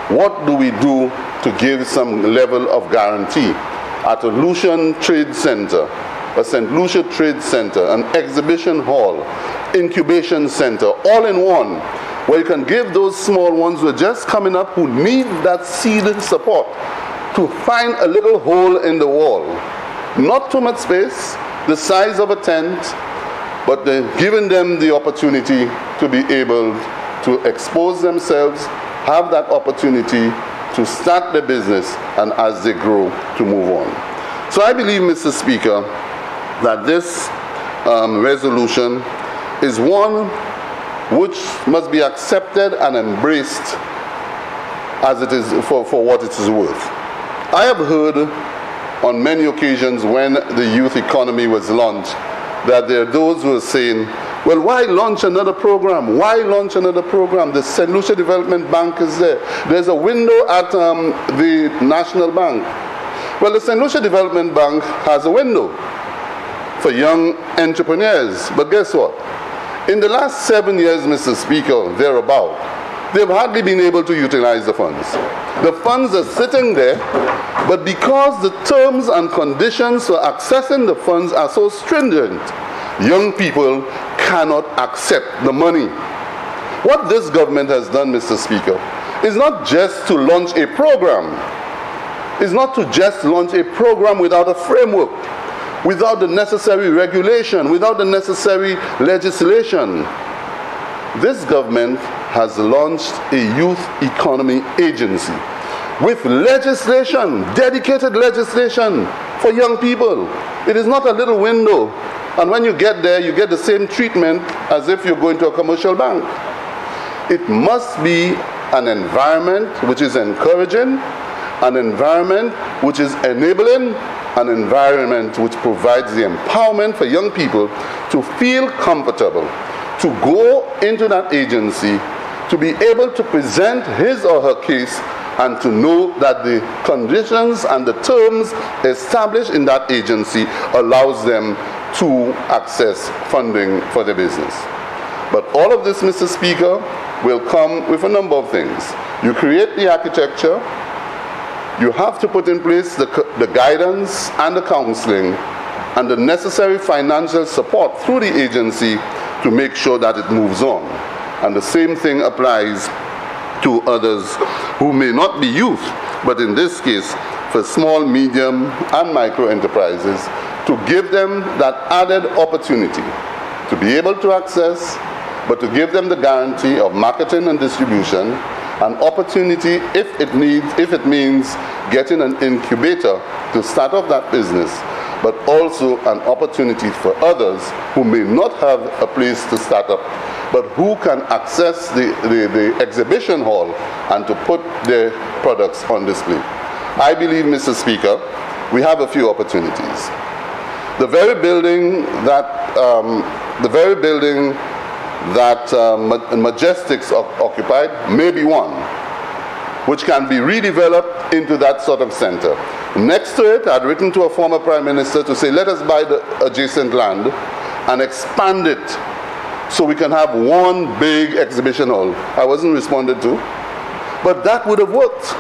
What do we do to give some level of guarantee at a Lucian Trade Center, a St. Lucia Trade Center, an exhibition hall, incubation center, all in one, where you can give those small ones who are just coming up, who need that seed support, to find a little hole in the wall. Not too much space, the size of a tent, but giving them the opportunity to be able to expose themselves, have that opportunity to start their business, and as they grow, to move on. So I believe, Mr. Speaker, that this resolution is one which must be accepted and embraced as it is for what it is worth. I have heard on many occasions when the youth economy was launched that there are those who are saying, well, why launch another program? Why launch another program? The St. Lucia Development Bank is there. There's a window at the National Bank. Well, the St. Lucia Development Bank has a window for young entrepreneurs. But guess what? In the last 7 years, Mr. Speaker, thereabout, they've hardly been able to utilize the funds. The funds are sitting there, but because the terms and conditions for accessing the funds are so stringent, young people cannot accept the money. What this government has done, Mr. Speaker, is not just to launch a program. It's not to just launch a program without a framework, without the necessary regulation, without the necessary legislation. This government has launched a youth economy agency with legislation, dedicated legislation for young people. It is not a little window, and when you get there, you get the same treatment as if you're going to a commercial bank. It must be an environment which is encouraging, an environment which is enabling, an environment which provides the empowerment for young people to feel comfortable, to go into that agency, to be able to present his or her case, and to know that the conditions and the terms established in that agency allows them to access funding for their business. But all of this, Mr. Speaker, will come with a number of things. You create the architecture, you have to put in place the guidance and the counseling and the necessary financial support through the agency to make sure that it moves on. And the same thing applies to others who may not be youth, but in this case, for small, medium, and micro enterprises, to give them that added opportunity to be able to access, but to give them the guarantee of marketing and distribution, an opportunity if it means getting an incubator to start up that business, but also an opportunity for others who may not have a place to start up, but who can access the exhibition hall and to put their products on display. I believe, Mr. Speaker, we have a few opportunities. The very building that Majestics occupied may be one, which can be redeveloped into that sort of center. Next to it, I'd written to a former Prime Minister to say, let us buy the adjacent land and expand it so we can have one big exhibition hall. I wasn't responded to, but that would have worked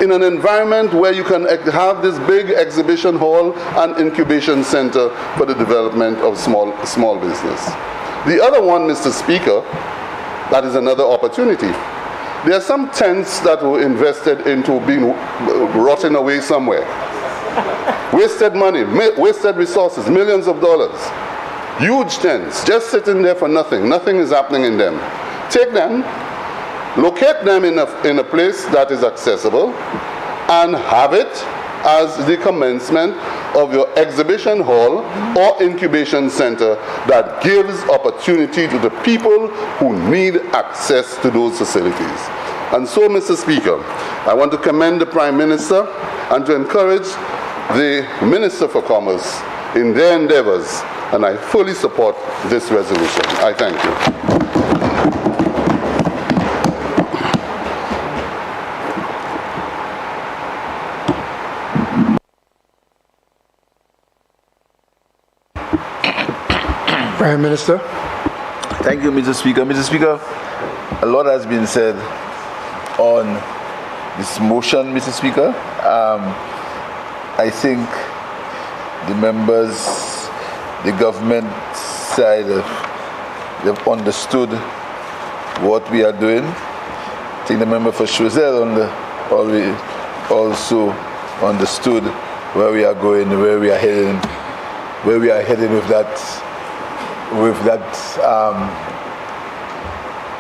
in an environment where you can have this big exhibition hall and incubation center for the development of small business. The other one, Mr. Speaker, that is another opportunity. There are some tents that were invested into being rotting away somewhere. Wasted money, wasted resources, millions of dollars. Huge tents, just sitting there for nothing. Nothing is happening in them. Take them, locate them in a place that is accessible, and have it as the commencement of your exhibition hall or incubation center that gives opportunity to the people who need access to those facilities. And so, Mr. Speaker, I want to commend the Prime Minister and to encourage the Minister for Commerce in their endeavors, and I fully support this resolution. I thank you. Prime Minister. Thank you, Mr. Speaker. Mr. Speaker, a lot has been said on this motion, Mr. Speaker. I think the members, the government side, they've understood what we are doing. I think the member for Choiseul also understood where we are going, where we are heading with that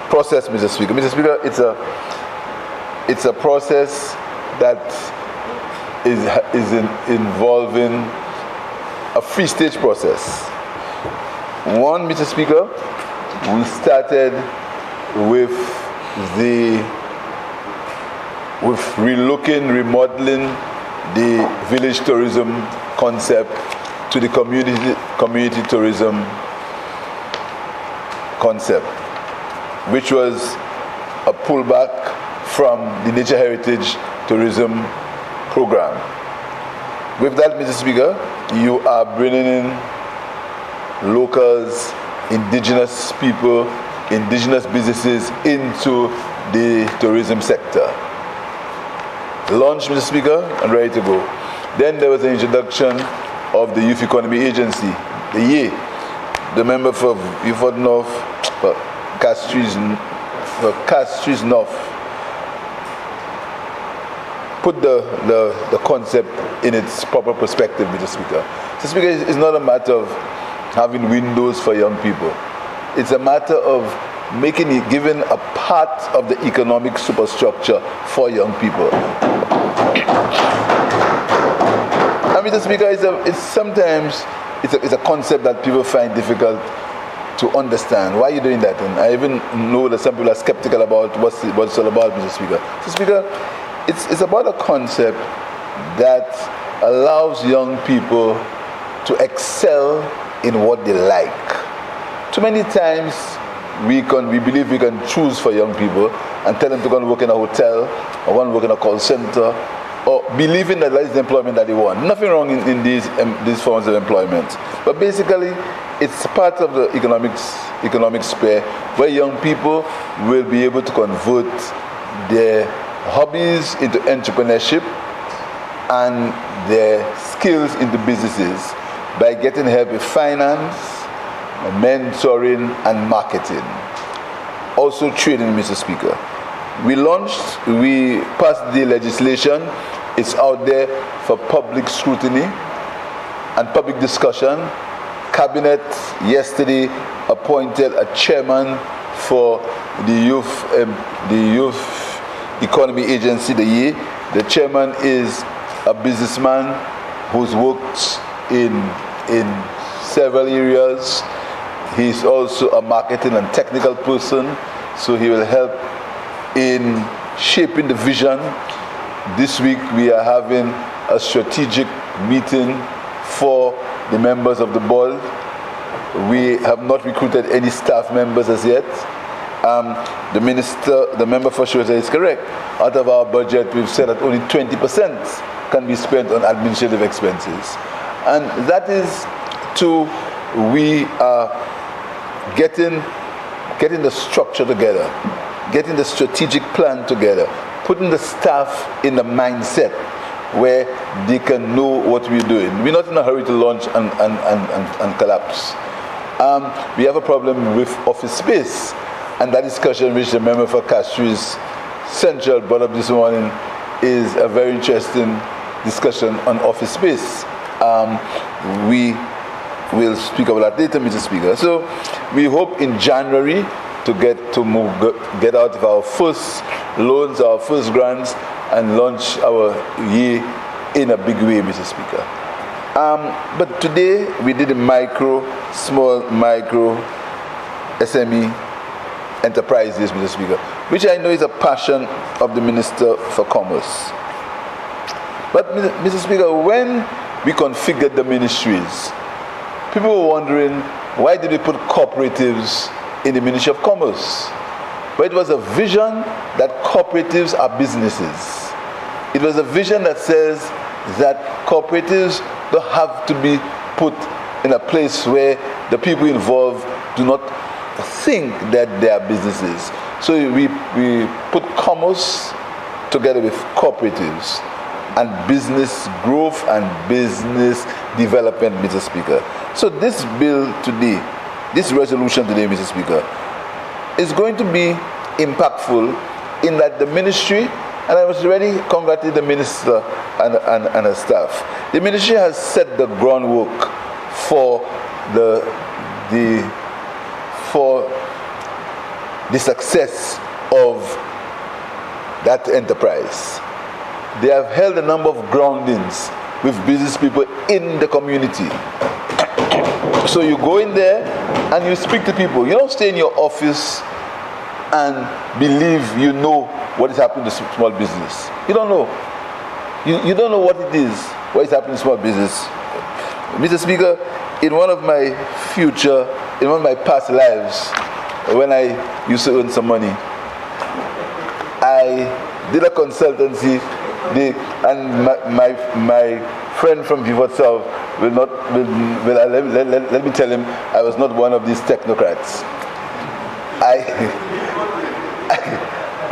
process, Mr. Speaker. Mr. Speaker, it's a process that is involving a free stage process. One, Mr. Speaker, we started with relooking, remodeling the village tourism concept to the community tourism concept, which was a pullback from the nature heritage tourism program. With that, Mr. Speaker, you are bringing in locals, indigenous people, indigenous businesses into the tourism sector. Launched, Mr. Speaker, and ready to go. Then there was the introduction of the Youth Economy Agency, the YE. The member for Beaufort North, for Castries North, put the concept in its proper perspective, Mr. Speaker. Mr. Speaker, it's not a matter of having windows for young people. It's a matter of giving a part of the economic superstructure for young people. I mean, Mr. Speaker, it's a concept that people find difficult to understand. Why are you doing that? And I even know that some people are skeptical about what it's all about, Mr. Speaker. Mr. Speaker, it's about a concept that allows young people to excel in what they like. Too many times we believe we can choose for young people and tell them to go and work in a hotel or go and work in a call center, or believing that is the employment that they want. Nothing wrong in these forms of employment. But basically, it's part of the economic sphere where young people will be able to convert their hobbies into entrepreneurship and their skills into businesses by getting help with finance, mentoring, and marketing. Also training, Mr. Speaker. We passed the legislation. It's out there for public scrutiny and public discussion. Cabinet yesterday appointed a chairman for the Youth Economy Agency, the YE. The chairman is a businessman who's worked in several areas. He's also a marketing and technical person, so he will help in shaping the vision. This week we are having a strategic meeting for the members of the board. We have not recruited any staff members as yet. The member for sure is correct. Out of our budget, we've said that only 20% can be spent on administrative expenses. And that is we are getting the structure together, getting the strategic plan together, putting the staff in the mindset where they can know what we're doing. We're not in a hurry to launch and collapse. We have a problem with office space, and that discussion which the member for Castries Central brought up this morning is a very interesting discussion on office space. We will speak about that later, Mr. Speaker. So we hope in January to get out of our first loans, our first grants, and launch our year in a big way, Mr. Speaker. But today we did small micro SME enterprises, Mr. Speaker, which I know is a passion of the Minister for Commerce. But Mr. Speaker, when we configured the ministries, people were wondering, why did we put cooperatives in the Ministry of Commerce? But it was a vision that cooperatives are businesses. It was a vision that says that cooperatives don't have to be put in a place where the people involved do not think that they are businesses. So we put commerce together with cooperatives and business growth and business development, Mr. Speaker. So this bill today, this resolution today, Mr. Speaker, is going to be impactful in that the ministry, and I was already congratulating the minister and her staff. The ministry has set the groundwork for the success of that enterprise. They have held a number of groundings with business people in the community. So you go in there and you speak to people. You don't stay in your office and believe you know what is happening to small business. You don't know. You don't know what it is, what is happening to small business. Mr. Speaker, in one of my past lives, when I used to earn some money, I did a consultancy, and my friend from Vivat South let me tell him I was not one of these technocrats.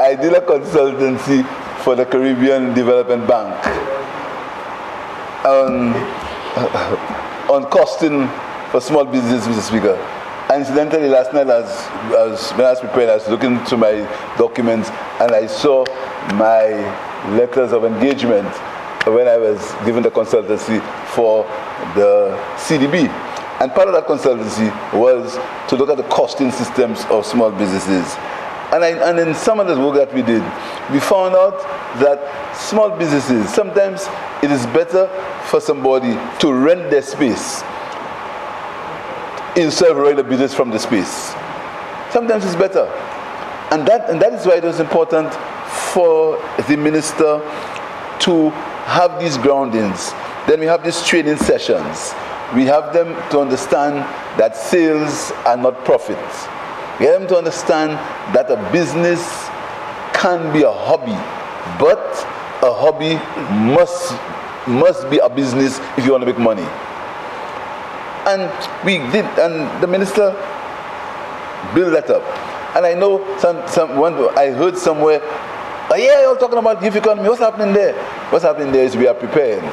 I did a consultancy for the Caribbean Development Bank on costing for small business, Mr. Speaker. And incidentally, last night when I was preparing, I was looking through my documents and I saw my letters of engagement when I was given the consultancy for the CDB. And part of that consultancy was to look at the costing systems of small businesses. And in some of the work that we did, we found out that small businesses, sometimes it is better for somebody to rent their space instead of running the business from the space. Sometimes it's better. And that is why it was important for the minister to have these groundings. Then we have these training sessions. We have them to understand that sales are not profits. We have them to understand that a business can be a hobby, but a hobby must be a business if you want to make money. And we did, and the minister built that up. And I know I heard somewhere, oh yeah, you're talking about youth economy. What's happening there? What's happening there is we are preparing.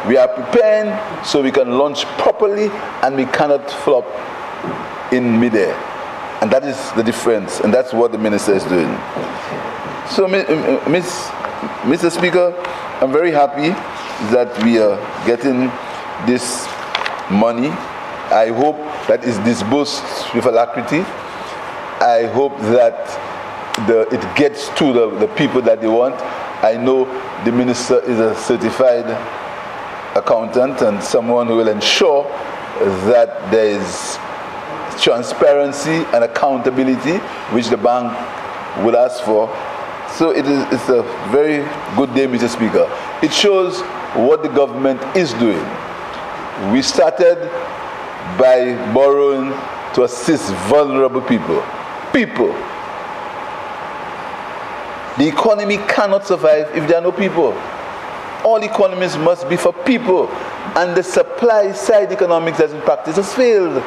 We are preparing so we can launch properly and we cannot flop in midair. And that is the difference, and that's what the minister is doing. So, Mr. Speaker, I'm very happy that we are getting this money. I hope that is disbursed with alacrity. I hope that it gets to the people that they want. I know the minister is a certified accountant and someone who will ensure that there is transparency and accountability, which the bank would ask for. So it's a very good day, Mr. Speaker. It shows what the government is doing. We started by borrowing to assist vulnerable people. The economy cannot survive if there are no people. All economies must be for people. And the supply side economics as in practice has failed.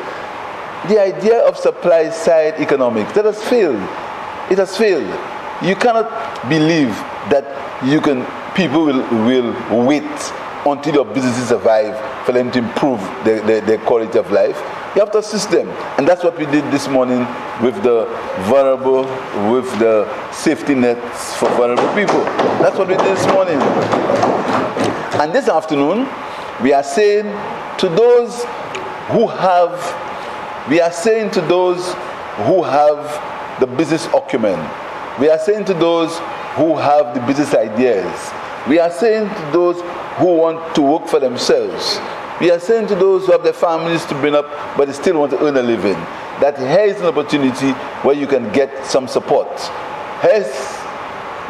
The idea of supply side economics, that has failed. It has failed. You cannot believe that people will wait until your businesses survive for them to improve their quality of life. You have to assist them. And that's what we did this morning with the vulnerable, with the safety nets for vulnerable people. That's what we did this morning. And this afternoon, we are saying to those who have the business acumen, we are saying to those who have the business ideas, we are saying to those who want to work for themselves, we are saying to those who have their families to bring up but they still want to earn a living, that here is an opportunity where you can get some support. Here's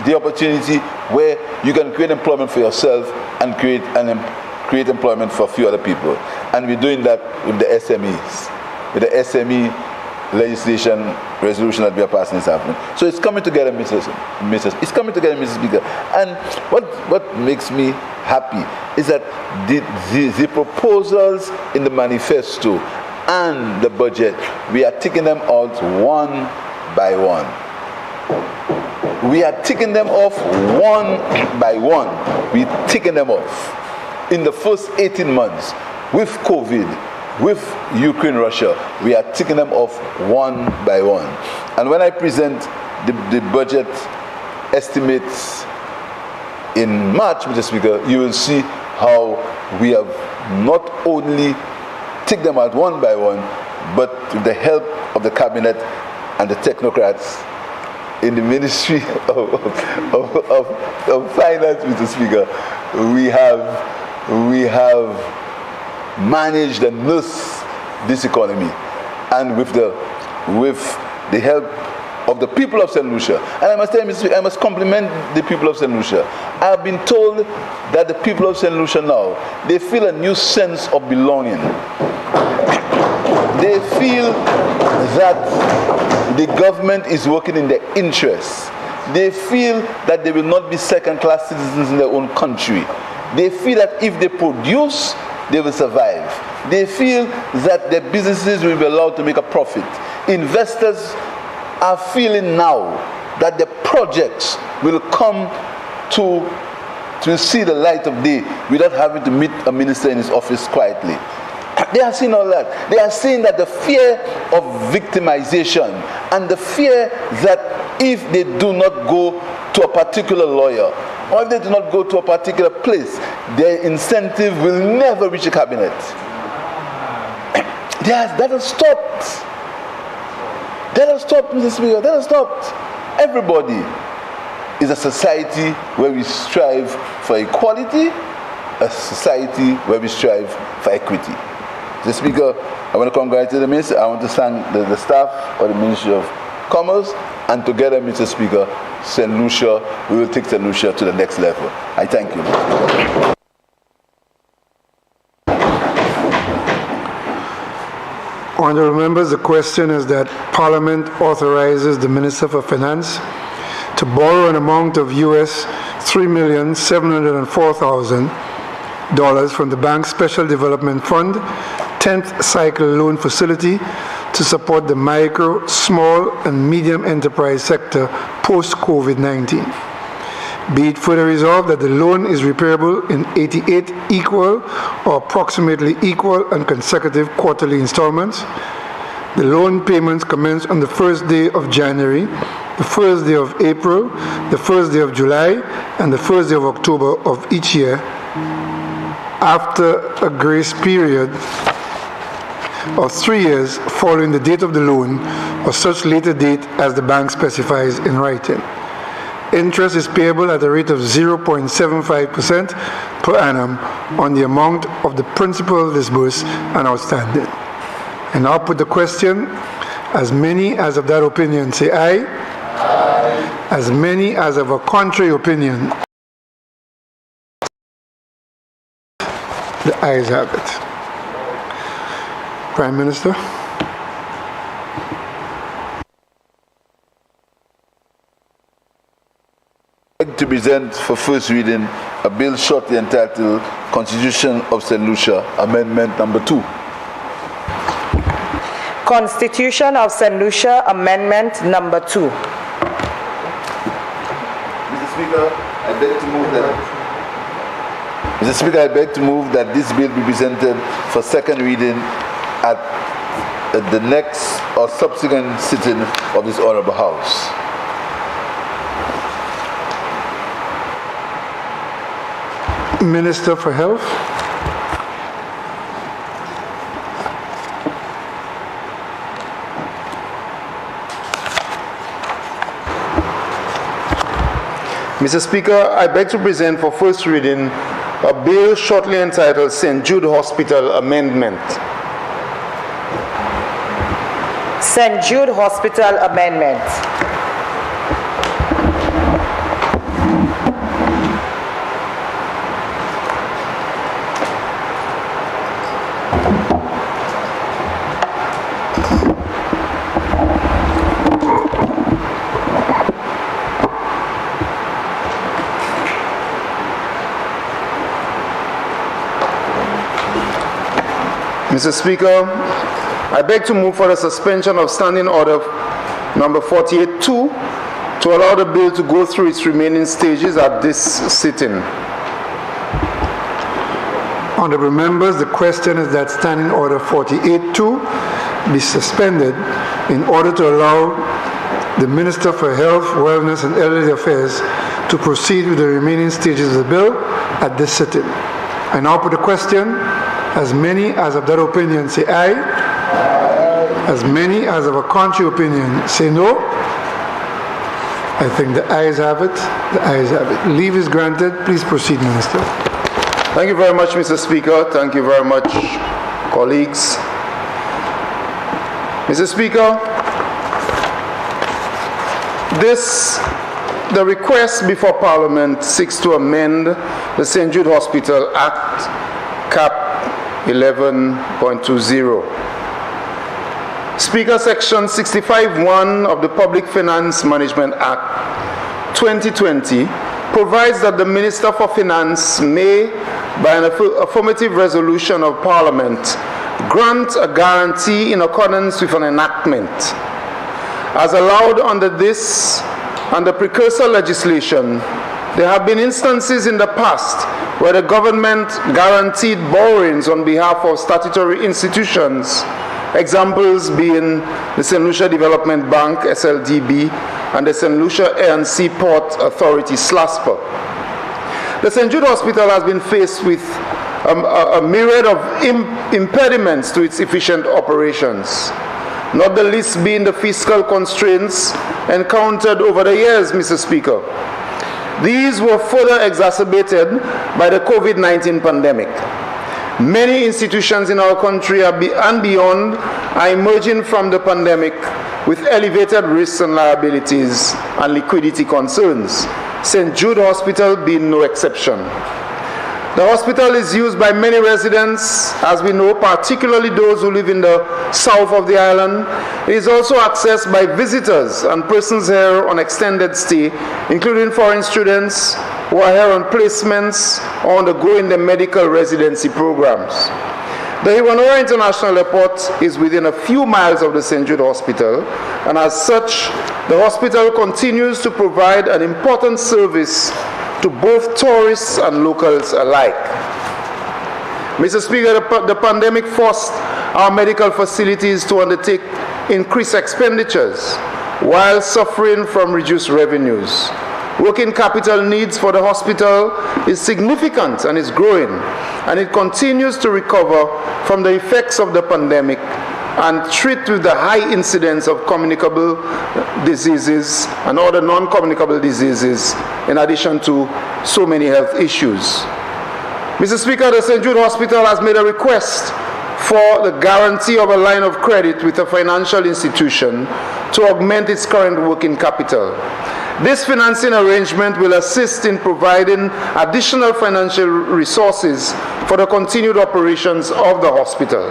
the opportunity where you can create employment for yourself and create employment for a few other people. And we're doing that with the SMEs, with the SME legislation resolution that we are passing this afternoon. So it's coming together, it's coming together, Mr. Speaker. And what makes me happy is that the proposals in the manifesto and the budget, we are taking them out one by one. We are taking them off one by one. We're taking them off. In the first 18 months, with COVID, with Ukraine, Russia, we are taking them off one by one. And when I present the budget estimates in March, Mr. Speaker, you will see how we have not only taken them out one by one, but with the help of the cabinet and the technocrats in the Ministry of Finance, Mr. Speaker, we have manage and nurse this economy, and with the help of the people of St. Lucia. And I must tell you, I must compliment the people of St. Lucia. I've been told that the people of St. Lucia now, they feel a new sense of belonging. They feel that the government is working in their interests. They feel that they will not be second-class citizens in their own country. They feel that if they produce, they will survive. They feel that their businesses will be allowed to make a profit. Investors are feeling now that the projects will come to see the light of day without having to meet a minister in his office quietly. They are seeing all that. They are seeing that the fear of victimization and the fear that if they do not go to a particular lawyer or if they do not go to a particular place, their incentive will never reach a cabinet. That has stopped. That has stopped, Mr. Speaker. That has stopped. Everybody is a society where we strive for equality, a society where we strive for equity. Mr. Speaker, I want to congratulate the Minister. I want to thank the staff of the Ministry of Commerce, and together, Mr. Speaker, St. Lucia, we will take St. Lucia to the next level. I thank you, Mr. Speaker. Honourable members, the question is that Parliament authorizes the Minister for Finance to borrow an amount of US $3,704,000 from the bank's Special Development Fund 10th Cycle Loan Facility to support the micro, small and medium enterprise sector post-COVID-19. Be it further resolved that the loan is repayable in 88 equal or approximately equal and consecutive quarterly installments. The loan payments commence on the first day of January, the first day of April, the first day of July, and the first day of October of each year, after a grace period of 3 years following the date of the loan or such later date as the bank specifies in writing. Interest is payable at a rate of 0.75% per annum on the amount of the principal disbursed and outstanding. And I'll put the question. As many as of that opinion say aye. Aye. As many as of a contrary opinion, the ayes have it. Prime Minister. To present for first reading a bill shortly entitled Constitution of St. Lucia, Amendment Number 2. Constitution of St. Lucia, Amendment Number 2. Mr. Speaker, I beg to move that this bill be presented for second reading at the next or subsequent sitting of this Honourable House. Minister for Health. Mr. Speaker, I beg to present for first reading a bill shortly entitled St. Jude Hospital Amendment. St. Jude Hospital Amendment. Mr. Speaker, I beg to move for the suspension of Standing Order number 48-2 to allow the bill to go through its remaining stages at this sitting. Honourable members, the question is that Standing Order 48-2 be suspended in order to allow the Minister for Health, Wellness and Elderly Affairs to proceed with the remaining stages of the bill at this sitting. I now put the question. As many as of that opinion say aye. Aye. As many as of a contrary opinion say no. I think the ayes have it. The ayes have it. Leave is granted. Please proceed, Minister. Thank you very much, Mr. Speaker. Thank you very much, colleagues. Mr. Speaker, the request before Parliament seeks to amend the St. Jude Hospital Act, Cap 11.20. Speaker, Section 65(1) of the Public Finance Management Act 2020 provides that the Minister for Finance may, by an affirmative resolution of Parliament, grant a guarantee in accordance with an enactment. As allowed under this and the precursor legislation, there have been instances in the past where the government guaranteed borrowings on behalf of statutory institutions, examples being the St. Lucia Development Bank, SLDB, and the St. Lucia Air and Seaport Authority, SLASPA. The St. Jude Hospital has been faced with a myriad of impediments to its efficient operations, not the least being the fiscal constraints encountered over the years, Mr. Speaker. These were further exacerbated by the COVID-19 pandemic. Many institutions in our country and beyond are emerging from the pandemic with elevated risks and liabilities and liquidity concerns, St. Jude Hospital being no exception. The hospital is used by many residents, as we know, particularly those who live in the south of the island. It is also accessed by visitors and persons here on extended stay, including foreign students who are here on placements or undergoing the medical residency programs. The Iwanora International Airport is within a few miles of the St. Jude Hospital, and as such, the hospital continues to provide an important service to both tourists and locals alike. Mr. Speaker, the pandemic forced our medical facilities to undertake increased expenditures while suffering from reduced revenues. Working capital needs for the hospital is significant and is growing, and it continues to recover from the effects of the pandemic and treat with the high incidence of communicable diseases and other non-communicable diseases, in addition to so many health issues. Mr. Speaker, the St. Jude Hospital has made a request for the guarantee of a line of credit with a financial institution to augment its current working capital. This financing arrangement will assist in providing additional financial resources for the continued operations of the hospital.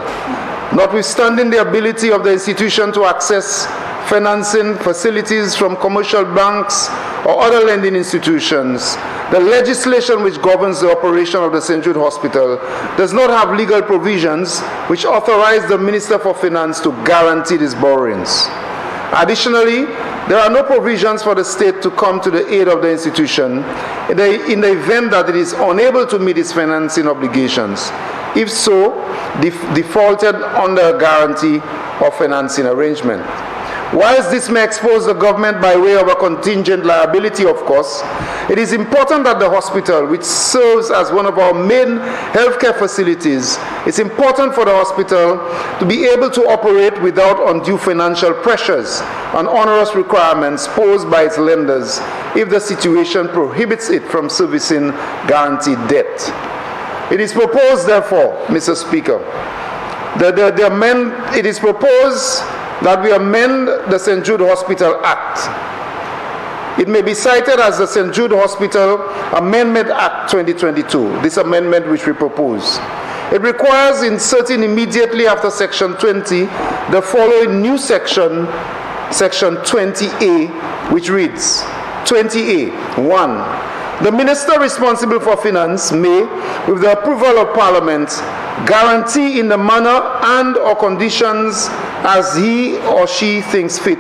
Notwithstanding the ability of the institution to access financing facilities from commercial banks or other lending institutions, the legislation which governs the operation of the St. Jude Hospital does not have legal provisions which authorize the Minister for Finance to guarantee these borrowings. Additionally, there are no provisions for the state to come to the aid of the institution in the event that it is unable to meet its financing obligations, if so, defaulted under a guarantee or financing arrangement. Whilst this may expose the government by way of a contingent liability, of course, it is important that the hospital, which serves as one of our main healthcare facilities, it's important for the hospital to be able to operate without undue financial pressures and onerous requirements posed by its lenders if the situation prohibits it from servicing guaranteed debt. It is proposed, therefore, Mr. Speaker, it is proposed that we amend the St. Jude Hospital Act. It may be cited as the St. Jude Hospital Amendment Act 2022, this amendment which we propose. It requires inserting immediately after Section 20 the following new section, Section 20A, which reads, 20A, 1. The Minister responsible for finance may, with the approval of Parliament, guarantee in the manner and or conditions as he or she thinks fit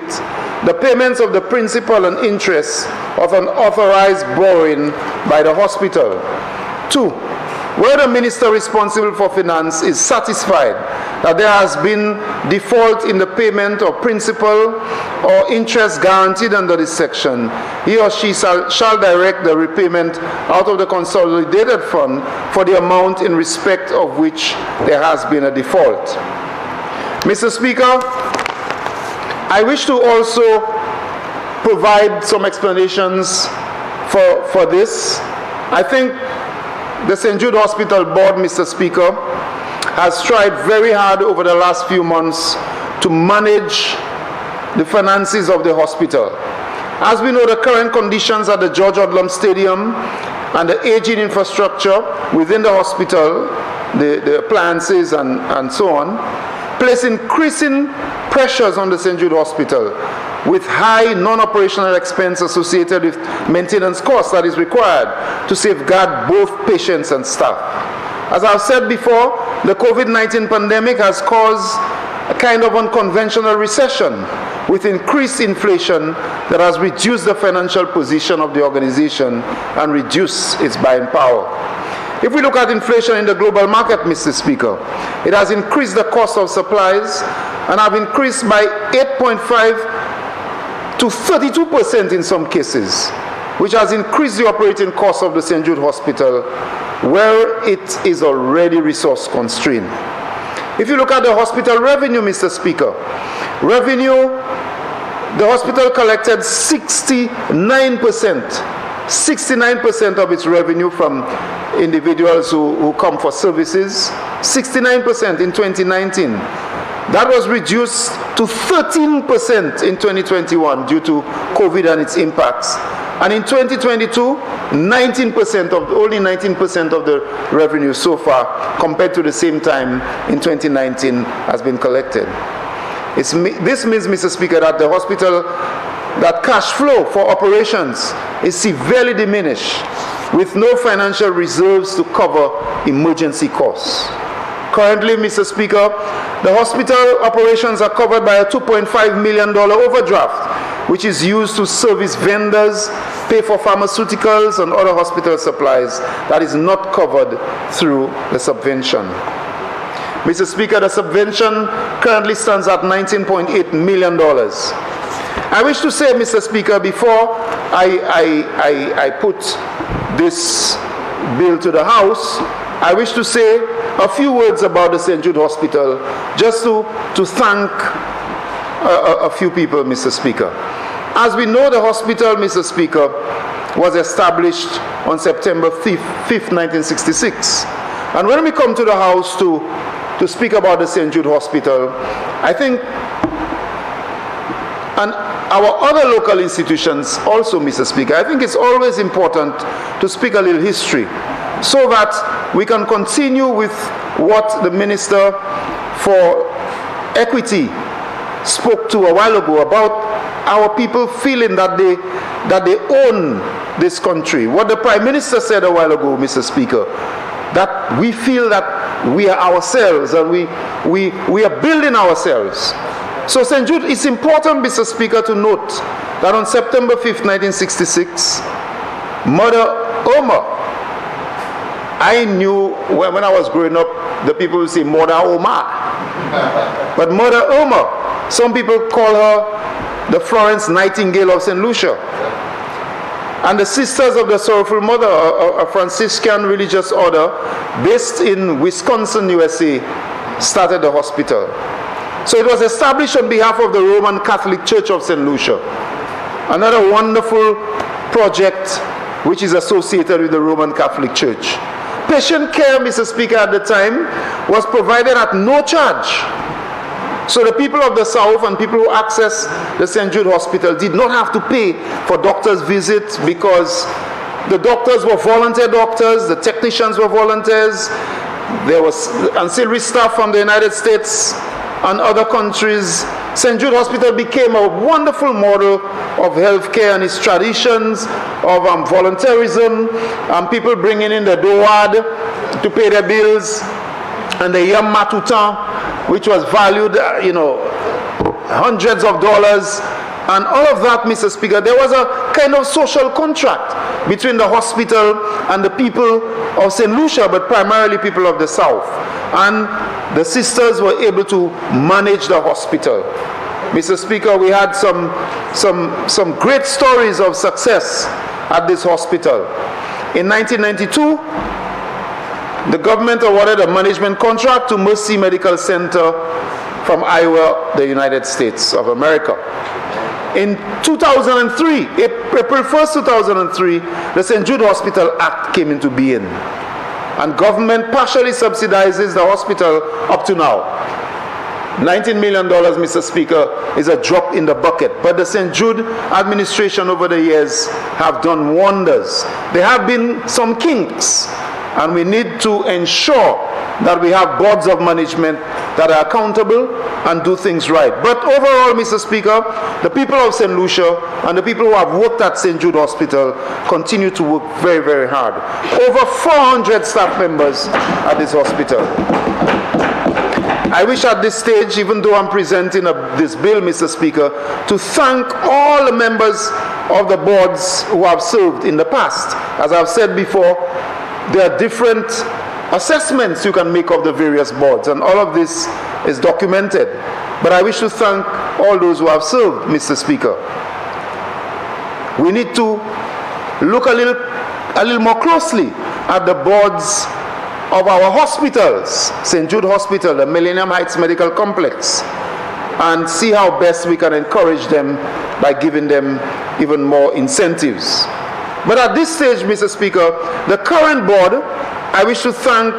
the payments of the principal and interest of an authorized borrowing by the hospital. 2. Where the Minister responsible for finance is satisfied that there has been default in the payment of principal or interest guaranteed under this section, he or she shall direct the repayment out of the consolidated fund for the amount in respect of which there has been a default. Mr. Speaker, I wish to also provide some explanations for this. I think the St. Jude Hospital board, Mr. Speaker, has tried very hard over the last few months to manage the finances of the hospital. As we know, the current conditions at the George Odlum Stadium and the aging infrastructure within the hospital, the appliances and so on, place increasing pressures on the St. Jude Hospital with high non-operational expense associated with maintenance costs that is required to safeguard both patients and staff. As I've said before, the COVID-19 pandemic has caused a kind of unconventional recession with increased inflation that has reduced the financial position of the organization and reduced its buying power. If we look at inflation in the global market, Mr. Speaker, it has increased the cost of supplies and have increased by 8.5 to 32% in some cases, which has increased the operating cost of the St. Jude Hospital, where it is already resource constrained. If you look at the hospital revenue, Mr. Speaker, the hospital collected 69% of its revenue from individuals who come for services, 69% in 2019. That was reduced to 13% in 2021 due to COVID and its impacts. And in 2022, only 19% of the revenue so far, compared to the same time in 2019, has been collected. This means, Mr. Speaker, that the hospital, that cash flow for operations is severely diminished, with no financial reserves to cover emergency costs. Currently, Mr. Speaker, the hospital operations are covered by a $2.5 million overdraft, which is used to service vendors, pay for pharmaceuticals and other hospital supplies that is not covered through the subvention. Mr. Speaker, the subvention currently stands at $19.8 million. I wish to say, Mr. Speaker, before I put this bill to the House, I wish to say a few words about the St. Jude Hospital, just to thank a few people, Mr. Speaker. As we know, the hospital, Mr. Speaker, was established on September 5th, 1966. And when we come to the House to speak about the St. Jude Hospital, I think, and our other local institutions also, Mr. Speaker, I think it's always important to speak a little history so that we can continue with what the Minister for Equity spoke to a while ago about our people feeling that they own this country. What the Prime Minister said a while ago, Mr. Speaker, that we feel that we are ourselves and we are building ourselves. So St. Jude, it's important, Mr. Speaker, to note that on September 5th, 1966, Mother Oma, I knew when I was growing up, the people would say Mother Oma. But Mother Oma, some people call her the Florence Nightingale of St. Lucia. And the Sisters of the Sorrowful Mother, a Franciscan religious order based in Wisconsin, USA, started the hospital. So it was established on behalf of the Roman Catholic Church of St. Lucia. Another wonderful project which is associated with the Roman Catholic Church. Patient care, Mr. Speaker, at the time was provided at no charge. So the people of the South and people who access the St. Jude Hospital did not have to pay for doctors' visits because the doctors were volunteer doctors, the technicians were volunteers, there was ancillary staff from the United States and other countries. St. Jude Hospital became a wonderful model of healthcare and its traditions of volunteerism, people bringing in the doad to pay their bills, and the yam matutin, which was valued, hundreds of dollars, and all of that, Mr. Speaker. There was a kind of social contract between the hospital and the people of St. Lucia, but primarily people of the South. And the sisters were able to manage the hospital. Mr. Speaker, we had some great stories of success at this hospital. In 1992, the government awarded a management contract to Mercy Medical Center from Iowa, the United States of America. In 2003, April 1st, 2003, the St. Jude Hospital Act came into being. and government partially subsidizes the hospital up to now. $19 million, Mr. Speaker, is a drop in the bucket. But the St. Jude administration over the years have done wonders. There have been some kinks, and we need to ensure that we have boards of management that are accountable and do things right. But overall, Mr. Speaker, the people of St. Lucia and the people who have worked at St. Jude Hospital continue to work very, very hard. Over 400 staff members at this hospital. I wish at this stage, even though I'm presenting this bill, Mr. Speaker, to thank all the members of the boards who have served in the past. As I've said before, there are different assessments you can make of the various boards, and all of this is documented. But I wish to thank all those who have served, Mr. Speaker. We need to look a little more closely at the boards of our hospitals, St. Jude Hospital, the Millennium Heights Medical Complex, and see how best we can encourage them by giving them even more incentives. But at this stage, Mr. Speaker, the current board, I wish to thank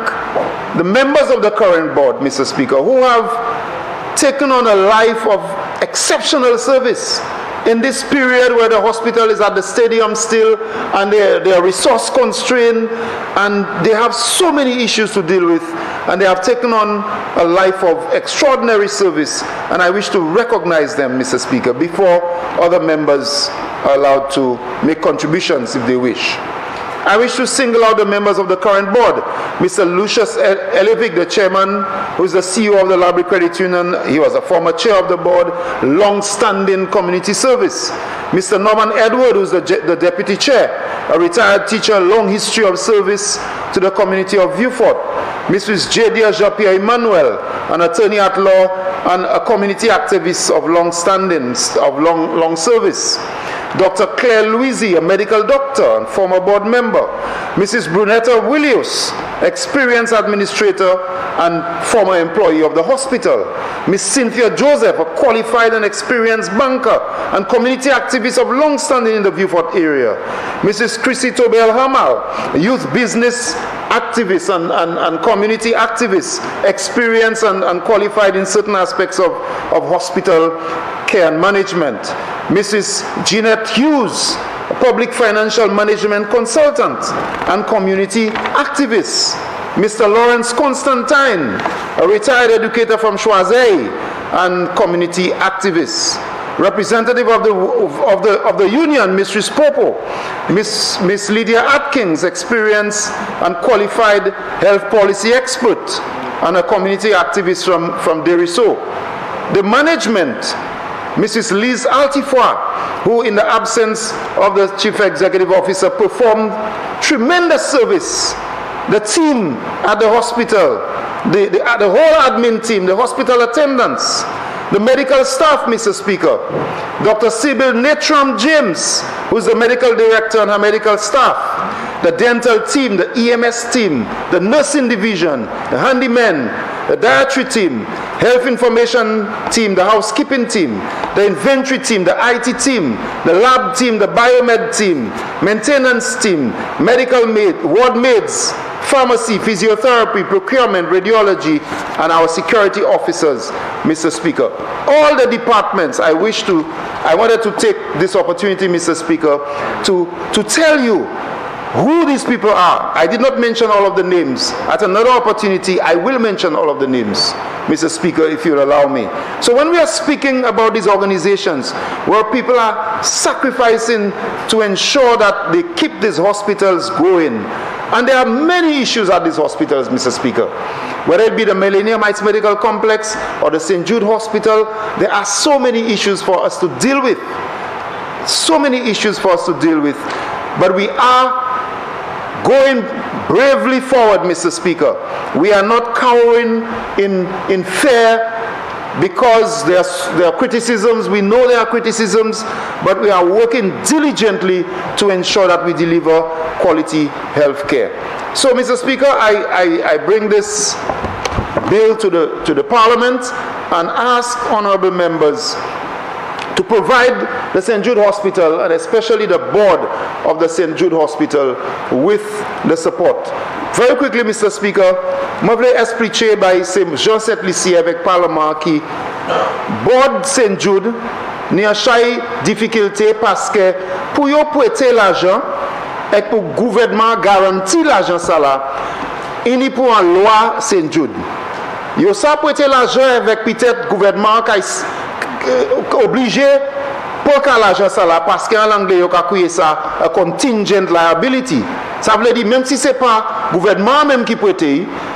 the members of the current board, Mr. Speaker, who have taken on a life of exceptional service in this period where the hospital is at the stadium still and they are resource constrained and they have so many issues to deal with, and they have taken on a life of extraordinary service, and I wish to recognize them, Mr. Speaker, before other members are allowed to make contributions if they wish. I wish to single out the members of the current board. Mr. Lucius Elevic, the chairman, who is the CEO of the Library Credit Union. He was a former chair of the board, long-standing community service. Mr. Norman Edward, who is the deputy chair, a retired teacher, long history of service to the community of Viewfort. Mrs. Jadia Japia Emmanuel, an attorney at law and a community activist of long service. Dr. Claire Louisi, a medical doctor and former board member. Mrs. Brunetta Willius, experienced administrator and former employee of the hospital. Miss Cynthia Joseph, a qualified and experienced banker and community activist of long standing in the Viewfort area. Mrs. Chrissy Tobel Hamal, a youth business activist and community activist, experienced and qualified in certain aspects of hospital care and management. Mrs. Jeanette Hughes, a public financial management consultant and community activist. Mr. Lawrence Constantine, a retired educator from Choisey and community activist. Representative of the union, Mistress Popo. Miss Lydia Atkins, experienced and qualified health policy expert and a community activist from Deriso. The management, Mrs. Liz Altifua, who in the absence of the Chief Executive Officer performed tremendous service. The team at the hospital, the whole admin team, the hospital attendants, the medical staff, Mr. Speaker. Dr. Sybil Natram James, who is the medical director and her medical staff. The dental team, the EMS team, the nursing division, the handymen, the dietary team, health information team, the housekeeping team, the inventory team, the IT team, the lab team, the biomed team, maintenance team, medical maid, ward maids, pharmacy, physiotherapy, procurement, radiology, and our security officers, Mr. Speaker. All the departments, I wanted to take this opportunity, Mr. Speaker, to tell you who these people are. I did not mention all of the names. At another opportunity, I will mention all of the names, Mr. Speaker, if you'll allow me. So when we are speaking about these organizations where people are sacrificing to ensure that they keep these hospitals going, and there are many issues at these hospitals, Mr. Speaker. Whether it be the Millennium Heights Medical Complex or the St. Jude Hospital, there are so many issues for us to deal with. So many issues for us to deal with. But we are going bravely forward, Mr. Speaker. We are not cowering in fear because there are criticisms. We know there are criticisms, but we are working diligently to ensure that we deliver quality health care. So, Mr. Speaker, I bring this bill to the Parliament and ask honourable members to provide the St. Jude Hospital and especially the board of the St. Jude Hospital with the support Very quickly, Mr. Speaker, je voulais expliquer Jean-Seth Lucia avec le Parlement qui, board St. Jude, n'y a pas de difficulté parce que pour y prêter l'argent et pour le gouvernement garantir l'argent, il y a pour une loi St. Jude. Il y a prêter l'argent avec peut-être le gouvernement qui est obligé pour que l'argent parce qu'en anglais, il y a créé ça a contingent liability. Ça veut dire même si ce n'est pas le gouvernement même qui prête,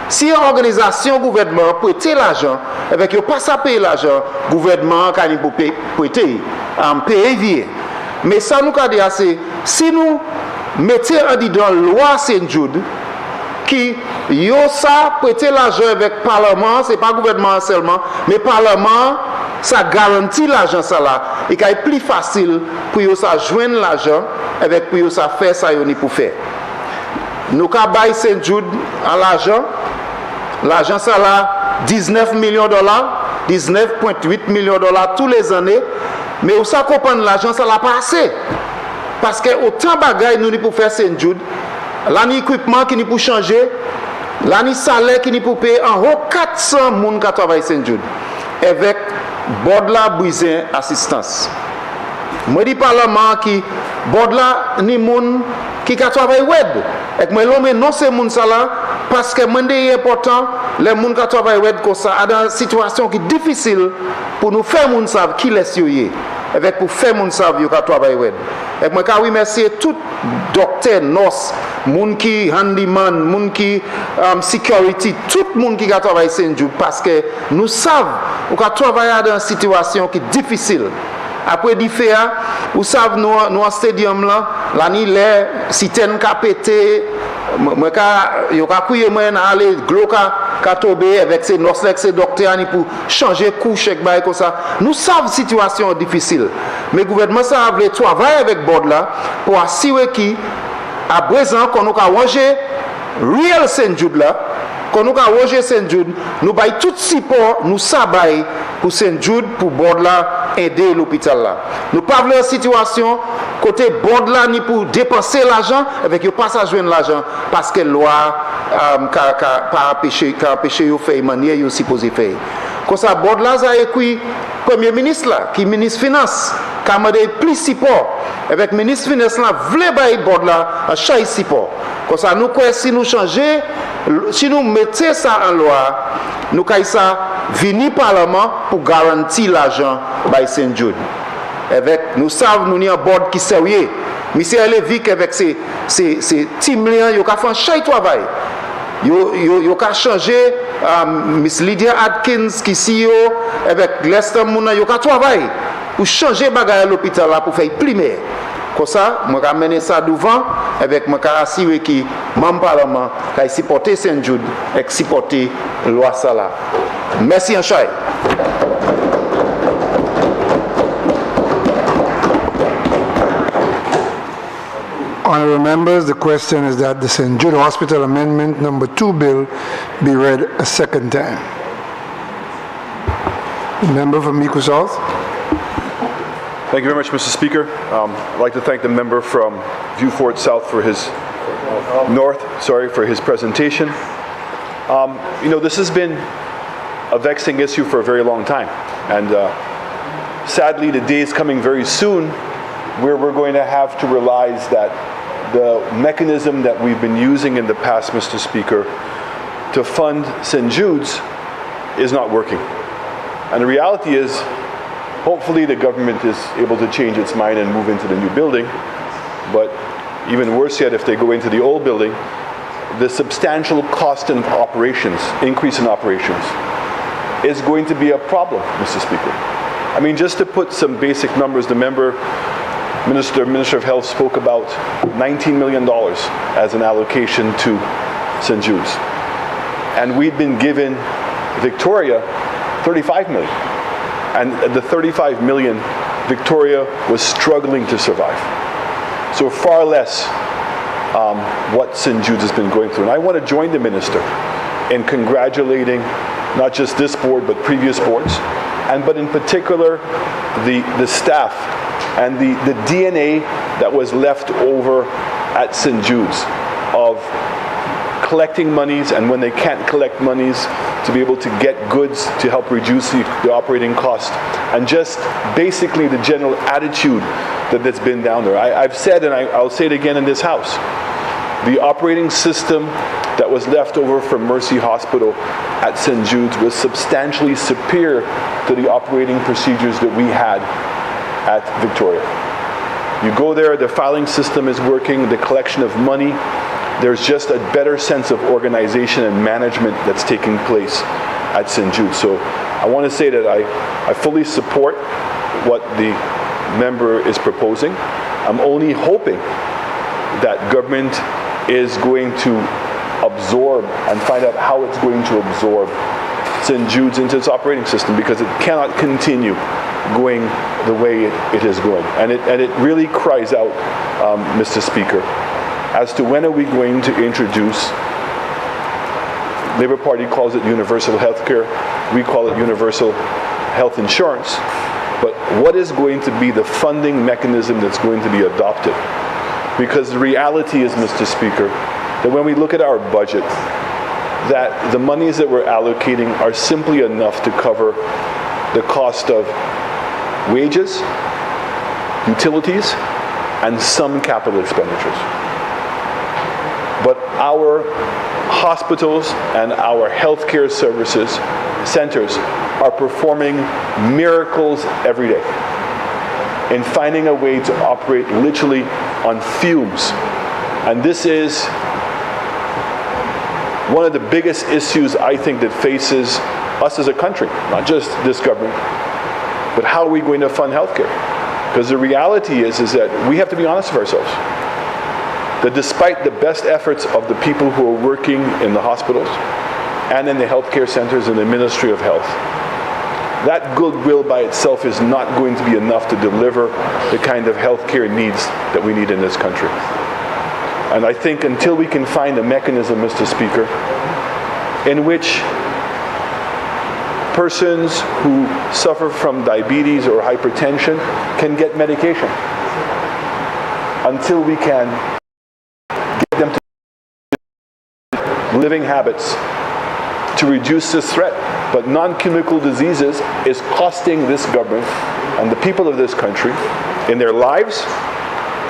si l'organisation gouvernement prête l'argent, avec il pas à payer l'argent, le gouvernement quand il peut prêter, payer. Mais ça nous a dit c'est si nous mettons dans la loi St. Jude qui yo ça prêter l'argent avec le Parlement, c'est pas le gouvernement seulement, mais le Parlement ça garantit l'argent ça là et qu'il est plus facile pour yo ça joindre l'argent avec pour yo ça faire ça yoni pour faire. Nous avons bail St. Jude à l'argent ça là 19 millions de dollars, 19,8 millions de dollars tous les années, mais où ça comprendre l'argent ça là pas assez parce que autant bagaille nous pour faire St. Jude, l'année équipement qui nous pour changer, l'année salaire qui nous pour payer en haut 400 personnes qui travaillent St. Jude avec Bordla Brisé assistance. Moi dis Parlement qui Bordla ni moun qui travaille web et moi l'homme non c'est moun ça là parce que moi c'est important les moun qui travaille web comme ça dans une situation qui est difficile pour nous faire moun savent qui laisse yoyer avec pour faire moun savent yo qui travaille web et moi quand oui merci tout docteur nurse moun qui handyman moun qui security tout moun qui travaille St. Jude parce que nous savons ou qui travaille dans une situation qui est difficile. Après du fait, vous savez, nous en stadium là, l'année les citernes qui pété, moi il y a couillé moi aller glo ka tomber avec ces nurses ces docteurs pour changer couche et comme ça. Nous savons situation difficile. Mais le gouvernement ça veut travailler avec board là pour assurer qui à présent qu'on nous a ranger real St. Jude là, qu'on nous a ranger St. Jude, nous bail tout support nous ça bail pour St. Jude pour board là aider l'hôpital là. Nous pas une situation côté board là ni pour dépenser l'argent avec yo pas à joindre l'argent parce que loi pas empêcher yo faire manière yo supposé faire. Comme ça board là ça écrit premier ministre là qui ministre finance qui a demandé plus support avec ministre finance là voulait bailler board là à chaque support. Comme ça nous quoi si nous changer si nous mettons ça en loi nous caille ça venir parlement pour garantir l'argent by St. Jude. Avec nous savons nous ni un board qui sérieux. Monsieur Levic avec ses team là yo ka fait chaque travail. Yo ka changer Miss Lydia Atkins qui CEO avec Lester Mouna yo ka travail pour changer bagaille à l'hôpital là pour faire primaire. Comme ça, je vais amener ça devant avec mon assurer que mon Parlement a supporté St. Jude et supporté la loi Salah. Merci, Anchai. Honourable members, the question is that the St. Jude Hospital Amendment Number 2 bill be read a second time. The member from Mico South. Thank you very much, Mr. Speaker. I'd like to thank the member from Vieux-Fort South for his for his presentation. You know, this has been a vexing issue for a very long time, and sadly, the day is coming very soon where we're going to have to realize that the mechanism that we've been using in the past, Mr. Speaker, to fund St. Jude's is not working. And the reality is, hopefully the government is able to change its mind and move into the new building. But even worse yet, if they go into the old building, the substantial cost in operations, increase in operations, is going to be a problem, Mr. Speaker. I mean, just to put some basic numbers, the Minister of Health spoke about $19 million as an allocation to St. Jude's. And we'd been given Victoria $35 million. And the $35 million, Victoria was struggling to survive. So far less what St. Jude's has been going through. And I want to join the minister in congratulating not just this board, but previous boards, but in particular the staff and the DNA that was left over at St. Jude's of collecting monies, and when they can't collect monies, to be able to get goods to help reduce the operating cost, and just basically the general attitude that's been down there. I've said, and I'll say it again in this house, the operating system that was left over from Mercy Hospital at St. Jude's was substantially superior to the operating procedures that we had at Victoria. You go there, the filing system is working, the collection of money, there's just a better sense of organization and management that's taking place at St. Jude's. So I want to say that I fully support what the member is proposing. I'm only hoping that government is going to absorb and find out how it's going to absorb St. Jude's into its operating system, because it cannot continue going the way it is going. And it really cries out, Mr. Speaker, as to when are we going to introduce, Labour Party calls it universal health care, we call it universal health insurance, but what is going to be the funding mechanism that's going to be adopted? Because the reality is, Mr. Speaker, that when we look at our budget, that the monies that we're allocating are simply enough to cover the cost of wages, utilities, and some capital expenditures. But our hospitals and our healthcare services centers are performing miracles every day in finding a way to operate literally on fumes. And this is one of the biggest issues, I think, that faces us as a country, not just this government, but how are we going to fund healthcare? Because the reality is that we have to be honest with ourselves. That despite the best efforts of the people who are working in the hospitals and in the healthcare centers in the Ministry of Health, that goodwill by itself is not going to be enough to deliver the kind of healthcare needs that we need in this country. And I think until we can find a mechanism, Mr. Speaker, in which persons who suffer from diabetes or hypertension can get medication, until we can get them to living habits to reduce this threat. But non-communicable diseases is costing this government and the people of this country in their lives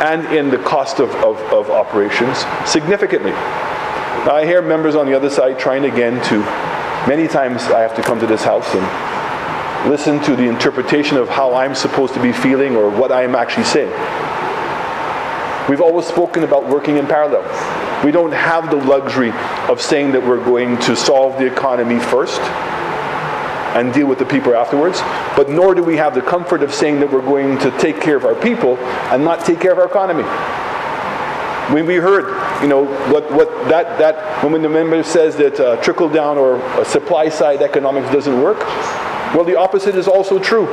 and in the cost of operations significantly. Now I hear members on the other side trying again to, many times I have to come to this house and listen to the interpretation of how I'm supposed to be feeling or what I am actually saying. We've always spoken about working in parallel. We don't have the luxury of saying that we're going to solve the economy first and deal with the people afterwards, but nor do we have the comfort of saying that we're going to take care of our people and not take care of our economy. When we heard, when the member says that trickle down or supply side economics doesn't work, well, the opposite is also true,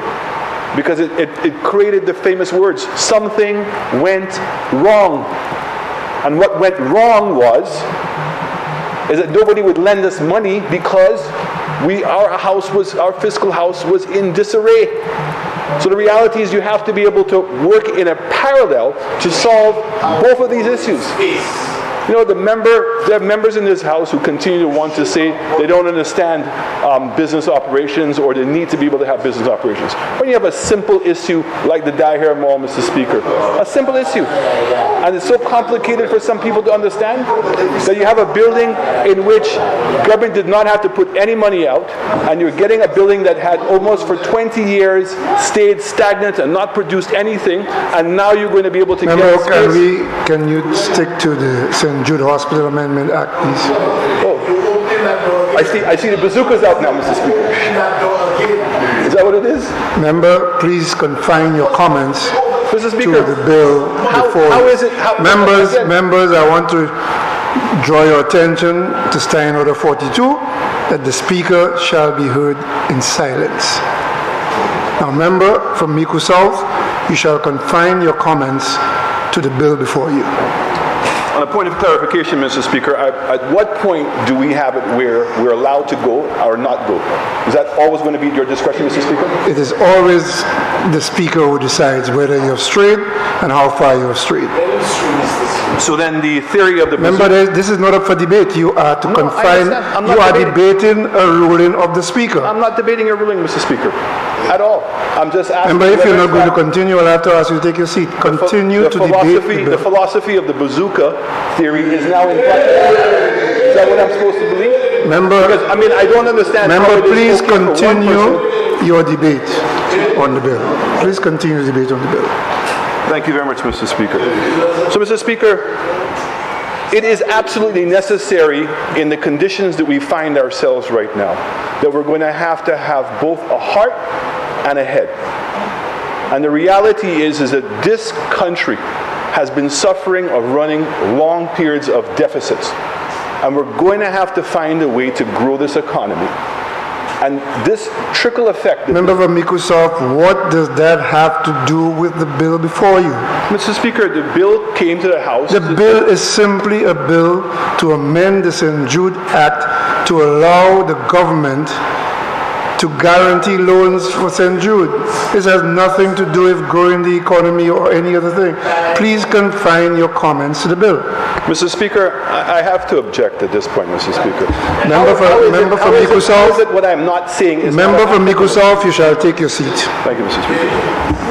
because it created the famous words, something went wrong. And what went wrong is that nobody would lend us money because our fiscal house was in disarray. So the reality is you have to be able to work in a parallel to solve both of these issues. There are members in this house who continue to want to say they don't understand business operations or the need to be able to have business operations. When you have a simple issue like the Dye Hair Mall, Mr. Speaker, a simple issue, and it's so complicated for some people to understand that you have a building in which government did not have to put any money out, and you're getting a building that had almost for 20 years stayed stagnant and not produced anything, and now you're going to be able to get space. Can you stick to the St. Jude Hospital Amendment Act, please? Oh, I see the bazookas out now, Mr. Speaker. Is that what it is? Member, please confine your comments Mr. Speaker, to the bill before how is it? Members, I want to draw your attention to Standing Order 42, that the Speaker shall be heard in silence. Now, member from Miku South, you shall confine your comments to the bill before you. On a point of clarification, Mr. Speaker, at what point do we have it where we're allowed to go or not go? Is that always going to be at your discretion, Mr. Speaker? It is always the Speaker who decides whether you're strayed and how far you're strayed. So then the theory of the Remember, this is not up for debate. You are to confine, you are debating a ruling of the Speaker. I'm not debating a ruling, Mr. Speaker, at all. I'm just asking. Remember, if you're not going to continue, I'll have to ask you to take your seat. Continue to debate the bill. The philosophy of the bazooka theory is now in practice. Is that what I'm supposed to believe? Member, because, I mean, I don't understand. Member, please continue your debate on the bill. Please continue the debate on the bill. Thank you very much, Mr. Speaker. So, Mr. Speaker, it is absolutely necessary in the conditions that we find ourselves right now that we're going to have both a heart and a head. And the reality is that this country has been suffering of running long periods of deficits. And we're going to have to find a way to grow this economy. And this trickle effect... Member for Microsoft, what does that have to do with the bill before you? Mr. Speaker, the bill came to the House... The bill is simply a bill to amend the St. Jude Act to allow the government to guarantee loans for St. Jude. This has nothing to do with growing the economy or any other thing. Please confine your comments to the bill. Mr. Speaker, I have to object at this point, Mr. Speaker. Member for Microsoft, what I'm not saying is... Member for Microsoft, you shall take your seat. Thank you, Mr. Speaker.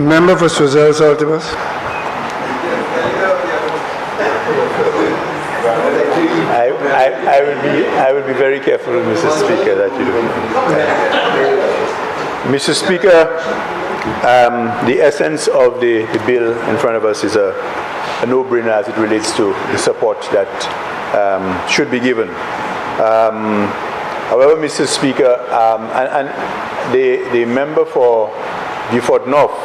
Member for Swaziland Saltibus. I will be very careful, Mr. Speaker, that you do. Mr. Speaker, the essence of the bill in front of us is a no-brainer as it relates to the support that should be given. However, Mr. Speaker, and the member for Beaufort North,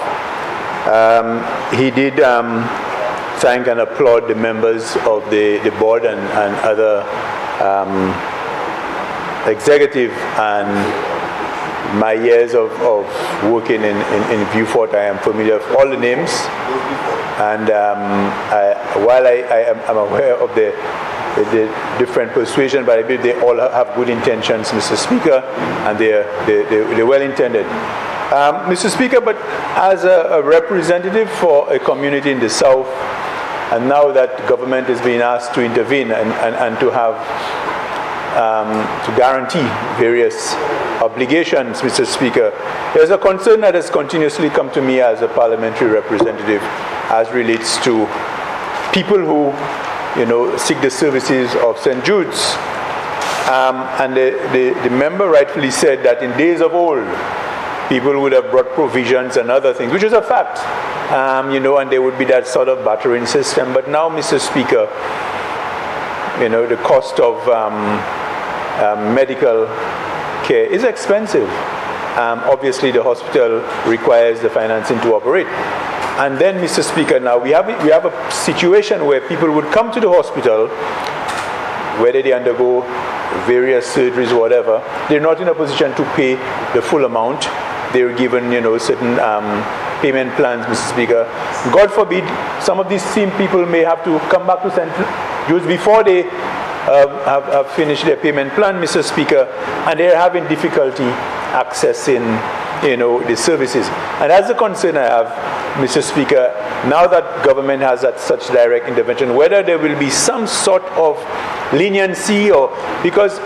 he did thank and applaud the members of the board and other executive, and my years of working in Beaufort, I am familiar with all the names, and while I am aware of the different persuasion, but I believe they all have good intentions, Mr. Speaker, and they're well intended. Mr. Speaker, but as a representative for a community in the South, and now that government is being asked to intervene and to have to guarantee various obligations, Mr. Speaker, there's a concern that has continuously come to me as a parliamentary representative as relates to people who, seek the services of St. Jude's. And the member rightfully said that in days of old, people would have brought provisions and other things, which is a fact, and there would be that sort of bartering system. But now, Mr. Speaker, the cost of medical care is expensive. Obviously, the hospital requires the financing to operate. And then, Mr. Speaker, now we have a situation where people would come to the hospital, whether they undergo various surgeries or whatever, they're not in a position to pay the full amount. They're given, certain payment plans, Mr. Speaker. God forbid, some of these same people may have to come back to St. Jude's before they have finished their payment plan, Mr. Speaker, and they're having difficulty accessing, the services. And that's the concern I have, Mr. Speaker, now that government has that such direct intervention, whether there will be some sort of leniency, or because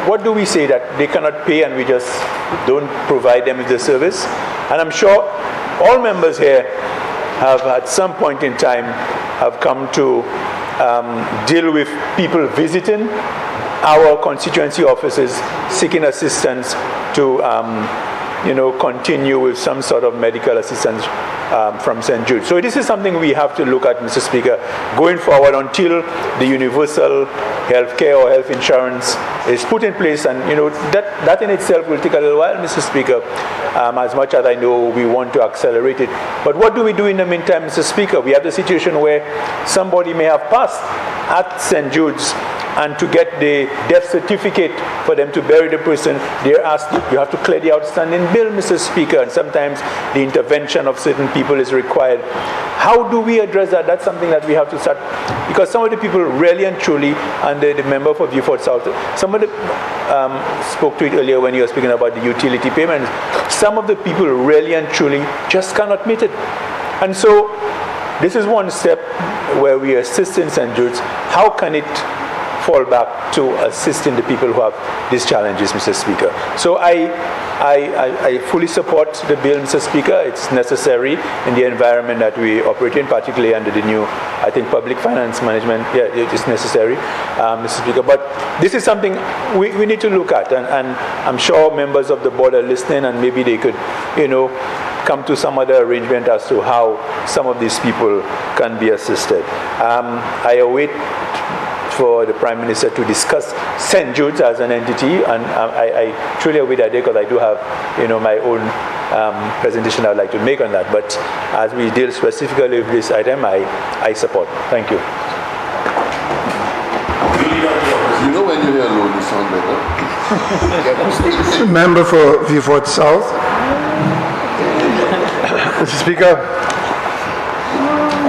what do we say, that they cannot pay and we just don't provide them with the service? And I'm sure all members here have at some point in time have come to deal with people visiting our constituency offices seeking assistance to continue with some sort of medical assistance from St. Jude. So this is something we have to look at, Mr. Speaker, going forward until the universal health care or health insurance is put in place. And that in itself will take a little while, Mr. Speaker. As much as I know we want to accelerate it. But what do we do in the meantime, Mr. Speaker? We have the situation where somebody may have passed at St. Jude's, and to get the death certificate for them to bury the person, they're asked, you have to clear the outstanding bill, Mr. Speaker, and sometimes the intervention of certain people is required. How do we address that? That's something that we have to start, because some of the people really and truly, and the member for Beaufort South, somebody spoke to it earlier when you were speaking about the utility payments. Some of the people really and truly just cannot meet it. And so this is one step where we assist in St. Jude's. How can it fall back to assisting the people who have these challenges, Mr. Speaker? So I fully support the bill, Mr. Speaker. It's necessary in the environment that we operate in, particularly under the new, I think, public finance management. Yeah, it is necessary, Mr. Speaker. But this is something we need to look at, and I'm sure members of the board are listening, and maybe they could, come to some other arrangement as to how some of these people can be assisted. I await for the Prime Minister to discuss St. Jude's as an entity, and I truly await that day, because I do have my own presentation I'd like to make on that. But as we deal specifically with this item, I support. Thank you. When you're alone, you sound better. Member for Beaufort South. Mr. Speaker,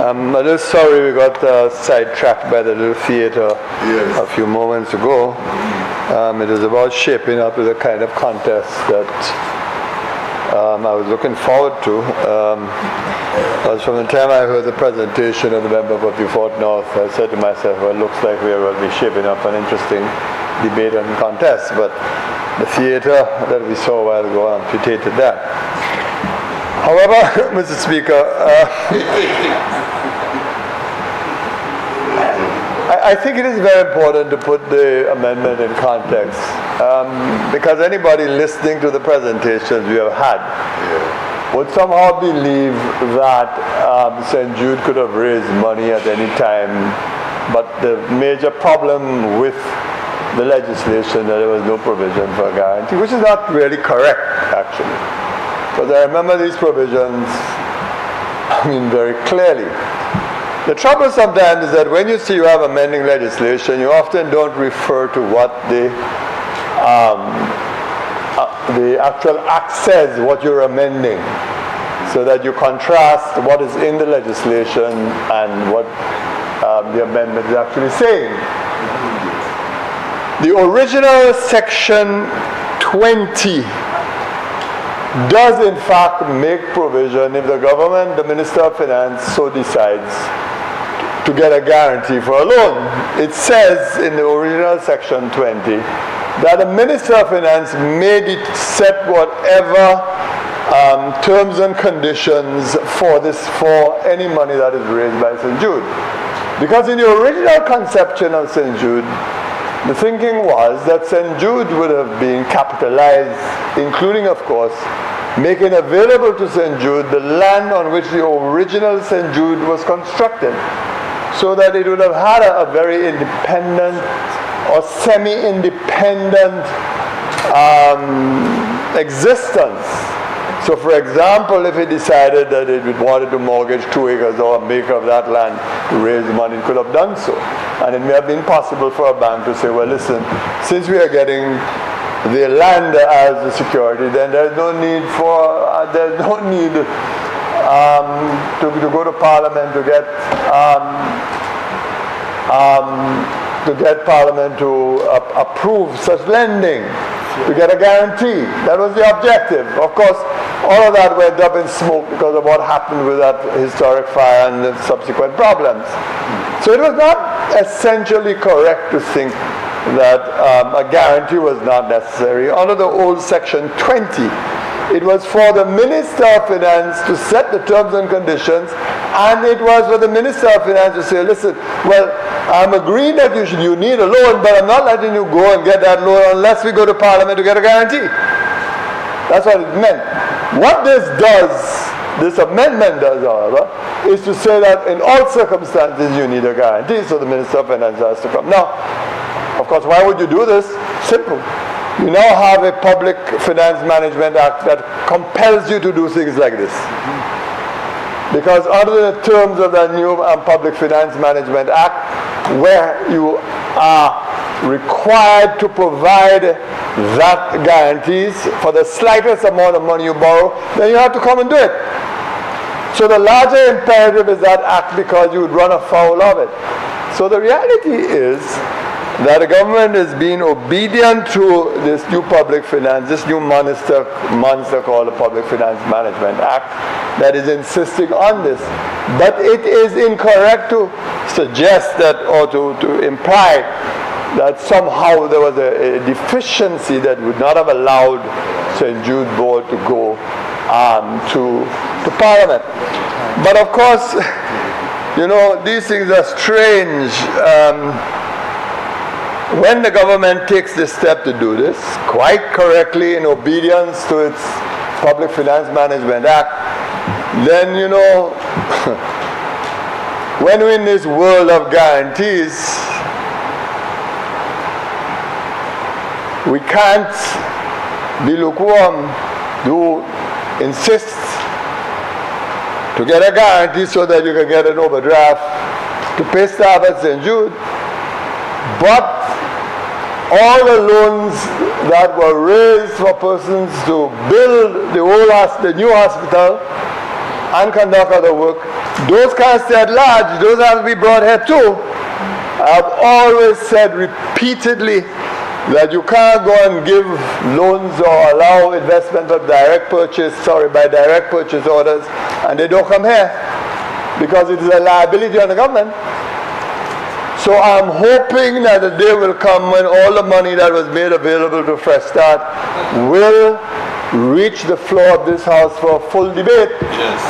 I'm a little sorry we got sidetracked by the little theater a few moments ago. It is about shaping up to the kind of contest that I was looking forward to. Because from the time I heard the presentation of the member for Beaufort North, I said to myself, well, it looks like we are going to be shaping up an interesting debate and contest. But the theater that we saw a while ago amputated that. However, Mr. Speaker, I think it is very important to put the amendment in context, because anybody listening to the presentations we have had would somehow believe that St. Jude could have raised money at any time, but the major problem with the legislation that there was no provision for a guarantee, which is not really correct, actually. Because I remember these provisions, very clearly. The trouble sometimes is that when you see you have amending legislation, you often don't refer to what the actual act says, what you're amending, so that you contrast what is in the legislation and what the amendment is actually saying. The original section 20 does in fact make provision if the government, the Minister of Finance, so decides to get a guarantee for a loan. It says in the original section 20 that the Minister of Finance may set whatever terms and conditions for any money that is raised by St. Jude. Because in the original conception of St. Jude, the thinking was that St. Jude would have been capitalized, including, of course, making available to St. Jude the land on which the original St. Jude was constructed, so that it would have had a very independent or semi-independent existence. So, for example, if it decided that it wanted to mortgage 2 acres or an acre of that land to raise money, it could have done so. And it may have been possible for a bank to say, well, listen, since we are getting the land as the security, then there's no need to go to Parliament to get Parliament to approve such lending, to get a guarantee. That was the objective. Of course, all of that went up in smoke because of what happened with that historic fire and the subsequent problems. So it was not essentially correct to think that a guarantee was not necessary. Under the old section 20, it was for the Minister of Finance to set the terms and conditions, and it was for the Minister of Finance to say, listen, well, I'm agreeing that you need a loan, but I'm not letting you go and get that loan unless we go to Parliament to get a guarantee. That's what it meant. What this does this amendment does, however, is to say that in all circumstances you need a guarantee, so the Minister of Finance has to come. Now, of course, why would you do this? Simple. You now have a Public Finance Management Act that compels you to do things like this. Because under the terms of the new Public Finance Management Act, where you are required to provide that guarantees for the slightest amount of money you borrow, then you have to come and do it. So the larger imperative is that act, because you would run afoul of it. So the reality is that the government is being obedient to this new public finance, this new monster called the Public Finance Management Act, that is insisting on this. But it is incorrect to suggest that, or to imply that somehow there was a deficiency that would not have allowed St. Jude Board to go to Parliament. But of course, you know, these things are strange. When the government takes this step to do this, quite correctly in obedience to its Public Finance Management Act, then, you know, when we're in this world of guarantees, we can't be lukewarm. You insist to get a guarantee so that you can get an overdraft to pay staff at St. Jude. But all the loans that were raised for persons to build the new hospital and conduct other work, those can't stay at large. Those have to be brought here too. I've always said repeatedly that you can't go and give loans or allow investment of by direct purchase orders, and they don't come here because it is a liability on the government. So I'm hoping that the day will come when all the money that was made available to Fresh Start will reach the floor of this House for a full debate. Yes.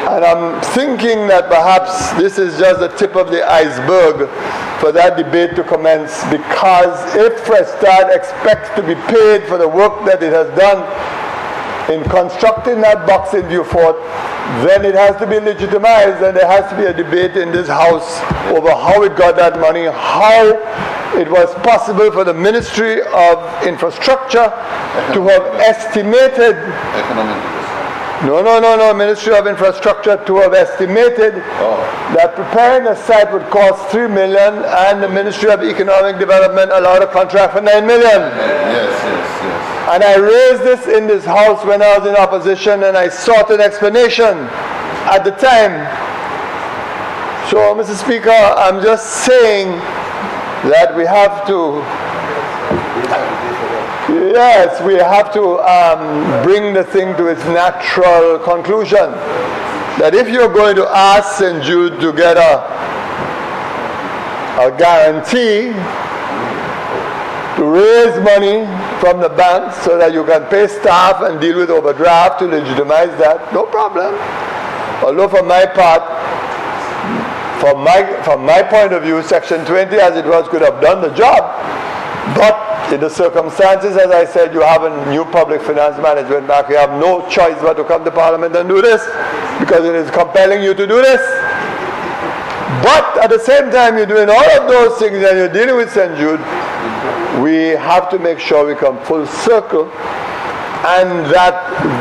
And I'm thinking that perhaps this is just the tip of the iceberg for that debate to commence, because if Fresh Start expects to be paid for the work that it has done in constructing that Boxing View Fort, then it has to be legitimized, and there has to be a debate in this House over how it got that money, how it was possible for the Ministry of Infrastructure to have estimated Ministry of Infrastructure to have estimated that preparing a site would cost $3 million, and the Ministry of Economic Development allowed a contract for $9 million. Yes. And I raised this in this House when I was in opposition, and I sought an explanation at the time. So, Mr. Speaker, I'm just saying that we have to bring the thing to its natural conclusion. That if you're going to ask St. Jude to get a guarantee to raise money from the bank so that you can pay staff and deal with overdraft to legitimize that, no problem. Although from my part, from my point of view, Section 20 as it was could have done the job. But in the circumstances, as I said, you have a new Public Finance Management Act. You have no choice but to come to Parliament and do this, because it is compelling you to do this. But at the same time, you're doing all of those things and you're dealing with St. Jude, we have to make sure we come full circle, and that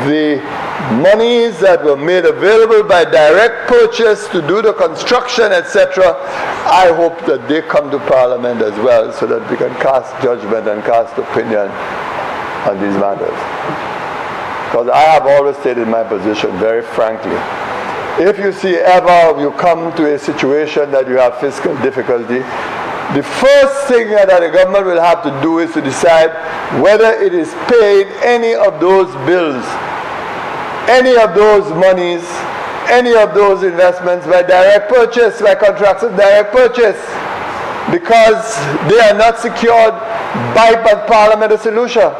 the monies that were made available by direct purchase to do the construction, etc., I hope that they come to Parliament as well, so that we can cast judgment and cast opinion on these matters. Because I have always stated my position very frankly. If you see ever you come to a situation that you have fiscal difficulty, the first thing that the government will have to do is to decide whether it is paid any of those bills, any of those monies, any of those investments by direct purchase, by contracts of direct purchase, because they are not secured by Parliament or St. Lucia.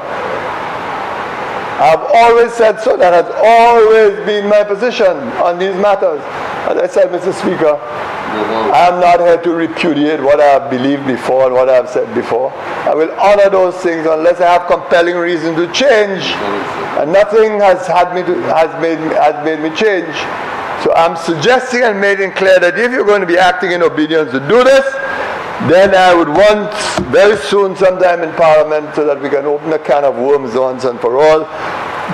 I've always said so. That has always been my position on these matters. As I said, Mr. Speaker, I'm not here to repudiate what I have believed before and what I have said before. I will honor those things unless I have compelling reason to change. And nothing has made me change. So I'm suggesting and making clear that if you're going to be acting in obedience to do this, then I would want very soon, sometime in Parliament, so that we can open a can of worms once and for all,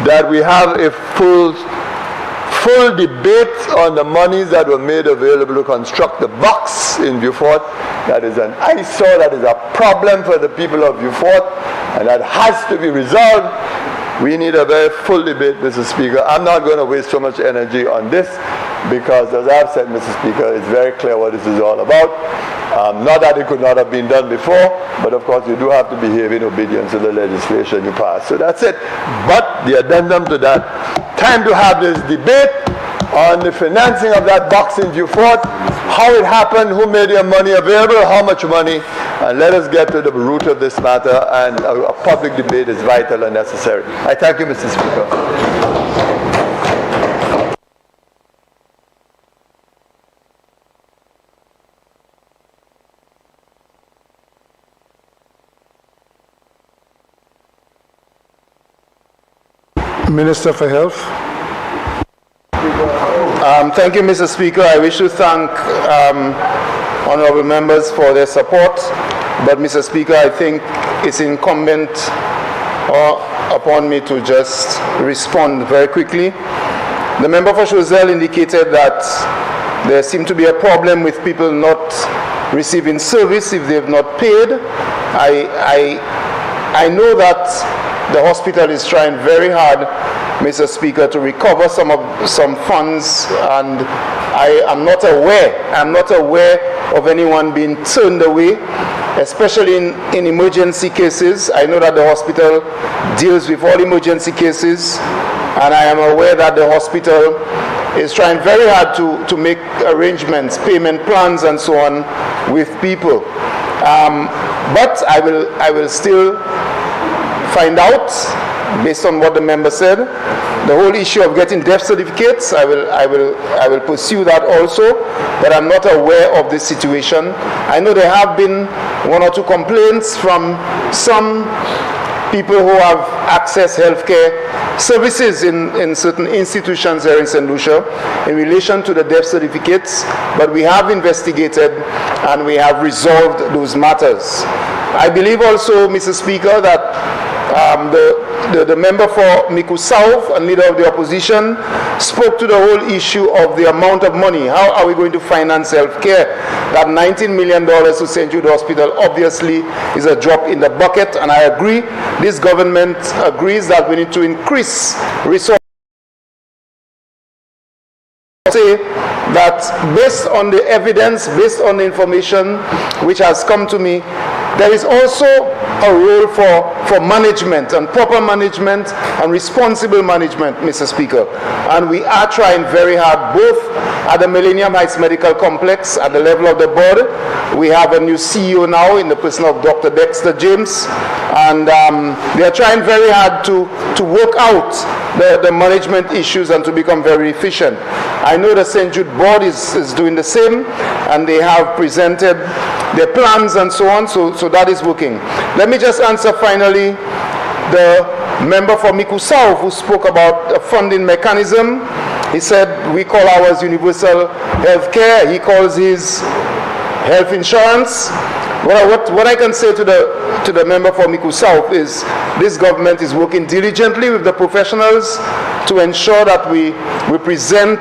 that we have a full debate on the monies that were made available to construct the box in Beaufort. That is an eyesore, that is a problem for the people of Beaufort, and that has to be resolved. We need a very full debate, Mr. Speaker. I'm not going to waste so much energy on this because, as I've said, Mr. Speaker, it's very clear what this is all about. Not that it could not have been done before, but of course you do have to behave in obedience to the legislation you pass. So that's it. But the addendum to that, time to have this debate on the financing of that box in Beaufort, how it happened, who made your money available, how much money, and let us get to the root of this matter, and a public debate is vital and necessary. I thank you, Mr. Speaker. Minister for Health. Thank you, Mr. Speaker. I wish to thank honorable members for their support, but Mr. Speaker, I think it's incumbent upon me to just respond very quickly. The member for Choiseul indicated that there seemed to be a problem with people not receiving service if they have not paid. I know that the hospital is trying very hard, Mr. Speaker, to recover some funds, and I'm not aware of anyone being turned away, especially in emergency cases. I know that the hospital deals with all emergency cases, and I am aware that the hospital is trying very hard to make arrangements, payment plans and so on with people. But I will still find out, based on what the member said, the whole issue of getting death certificates. I will pursue that also, but I'm not aware of this situation. I know there have been one or two complaints from some people who have accessed healthcare services in certain institutions here in St. Lucia in relation to the death certificates, but we have investigated and we have resolved those matters. I believe also, Mr. Speaker, that the member for Miku South and leader of the opposition spoke to the whole issue of the amount of money. How are we going to finance health care? That $19 million to St. Jude Hospital obviously is a drop in the bucket, and I agree. This government agrees that we need to increase resources. Say that based on the evidence, based on the information which has come to me, there is also a role for management and proper management and responsible management, Mr. Speaker. And we are trying very hard, both at the Millennium Heights Medical Complex, at the level of the board. We have a new CEO now in the person of Dr. Dexter James, and they are trying very hard to work out the management issues and to become very efficient. I know the St. Jude board is doing the same, and they have presented their plans and so on, so that is working. Let me just answer finally the member for Miku South who spoke about a funding mechanism. He said we call ours universal health care, he calls his health insurance. What I can say to the member for Miku South is this government is working diligently with the professionals to ensure that we present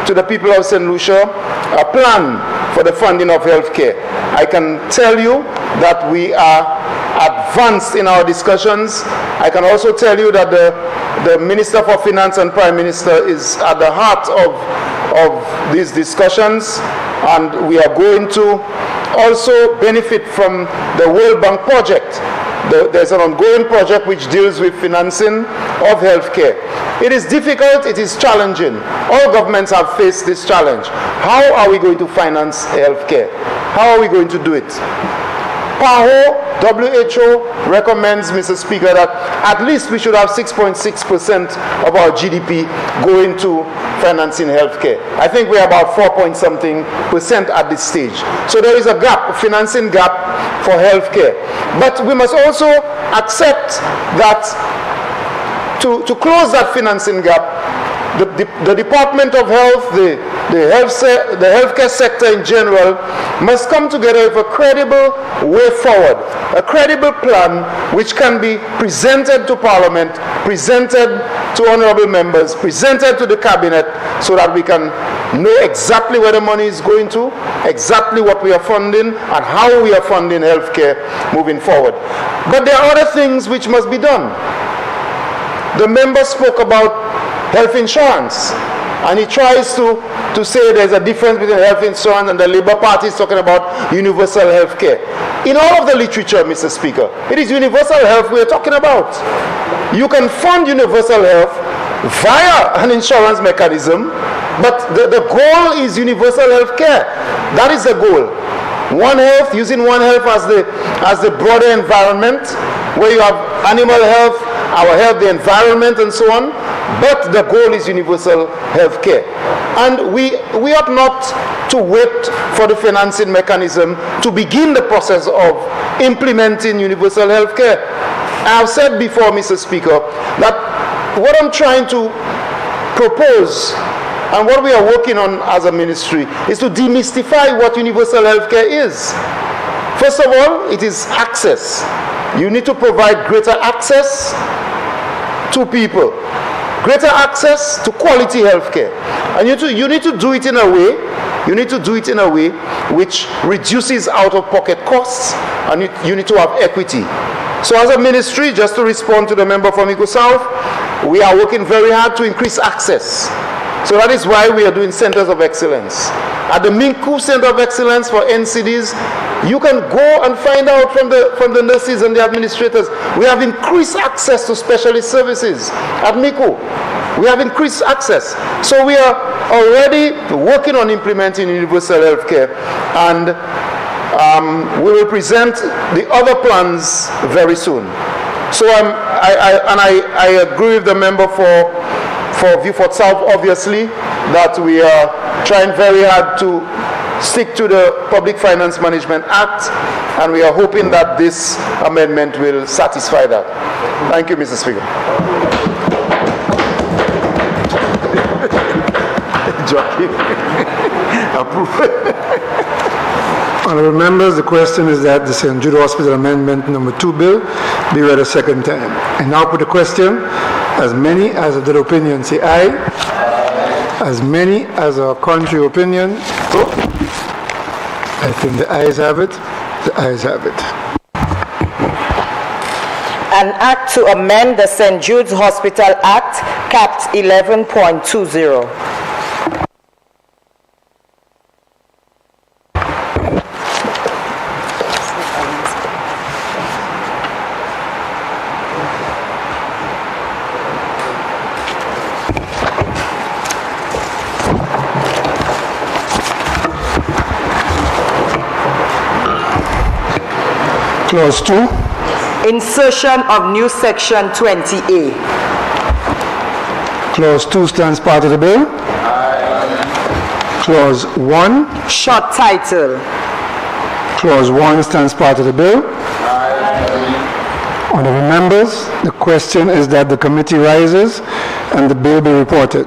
to the people of St. Lucia a plan for the funding of health care. I can tell you that we are advanced in our discussions. I can also tell you that the Minister for Finance and Prime Minister is at the heart of these discussions, and we are going to also benefit from the World Bank project. There's an ongoing project which deals with financing of healthcare. It is difficult, it is challenging. All governments have faced this challenge. How are we going to finance healthcare? How are we going to do it? PAHO, WHO recommends, Mr. Speaker, that at least we should have 6.6% of our GDP going to financing healthcare. I think we're about 4-point-something% at this stage. So there is a gap, a financing gap for healthcare. But we must also accept that to close that financing gap, the Department of Health, the healthcare sector in general, must come together with a credible way forward, a credible plan which can be presented to Parliament, presented to honorable members, presented to the Cabinet, so that we can know exactly where the money is going to, exactly what we are funding, and how we are funding healthcare moving forward. But there are other things which must be done. The member spoke about health insurance, and he tries to say there's a difference between health insurance, and the Labour Party is talking about universal health care. In all of the literature, Mr. Speaker, it is universal health we are talking about. You can fund universal health via an insurance mechanism, but the goal is universal health care. That is the goal. One Health, using One Health as the broader environment, where you have animal health, our health, the environment, and so on. But the goal is universal health care. And we ought not to wait for the financing mechanism to begin the process of implementing universal health care. I have said before, Mr. Speaker, that what I'm trying to propose and what we are working on as a ministry is to demystify what universal health care is. First of all, it is access. You need to provide greater access to people. Greater access to quality healthcare, and you need to do it in a way. You need to do it in a way which reduces out-of-pocket costs, and you need to have equity. So, as a ministry, just to respond to the member from Eco South, we are working very hard to increase access. So that is why we are doing centers of excellence. At the Minku Center of Excellence for NCDs, you can go and find out from the nurses and the administrators. We have increased access to specialist services at Miku. We have increased access. So we are already working on implementing universal health care, and we will present the other plans very soon. So I agree with the member for Viewfort South, obviously, that we are trying very hard to stick to the Public Finance Management Act, and we are hoping that this amendment will satisfy that. Thank you, Mr. Speaker. Honourable members, the question is that the St. Jude Hospital Amendment number 2 bill be read a second time. I now put the question. As many as of their opinion say aye. As many as our contrary opinion. I think the ayes have it. The ayes have it. An act to amend the St. Jude's Hospital Act, capped 11.20. Clause 2. Insertion of new section 20A. Clause 2 stands part of the bill. Aye. Clause 1. Short title. Clause 1 stands part of the bill. Aye. Honourable members, the question is that the committee rises and the bill be reported.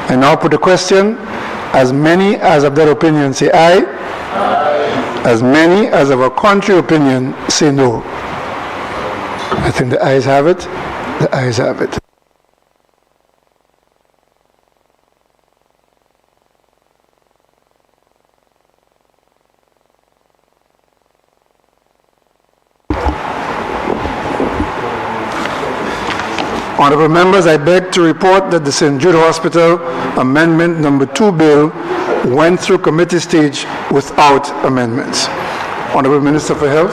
I now put the question. As many as of their opinion say aye. As many as of a contrary opinion say no. I think the ayes have it. The ayes have it. Honourable members, I beg to report that the St. Jude Hospital Amendment number 2 bill went through committee stage without amendments. Honourable Minister for Health.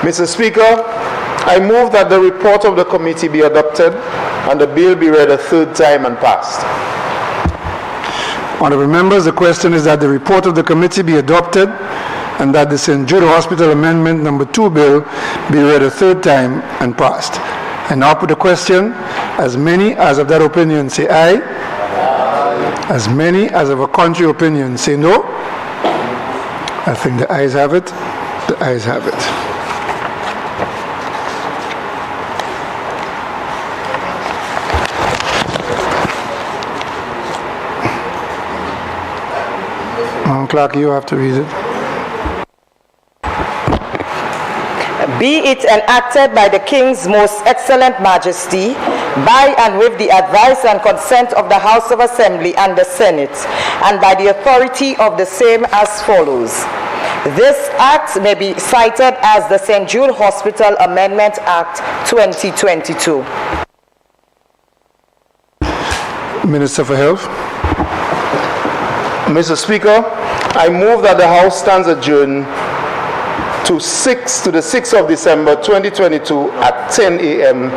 Mr. Speaker, I move that the report of the committee be adopted and the bill be read a third time and passed. Honourable members, the question is that the report of the committee be adopted and that the St. Jude Hospital Amendment Number 2 bill be read a third time and passed. And now put the question. As many as of that opinion say aye. Aye. As many as of a contrary opinion say no. I think the ayes have it. The ayes have it. Clerk, you have to read it. Be it enacted by the King's most excellent Majesty, by and with the advice and consent of the House of Assembly and the Senate, and by the authority of the same as follows. This act may be cited as the St. Jude Hospital Amendment Act 2022. Minister for Health. Mr. Speaker, I move that the House stands adjourned to the 6th of December 2022 at 10 a.m. No,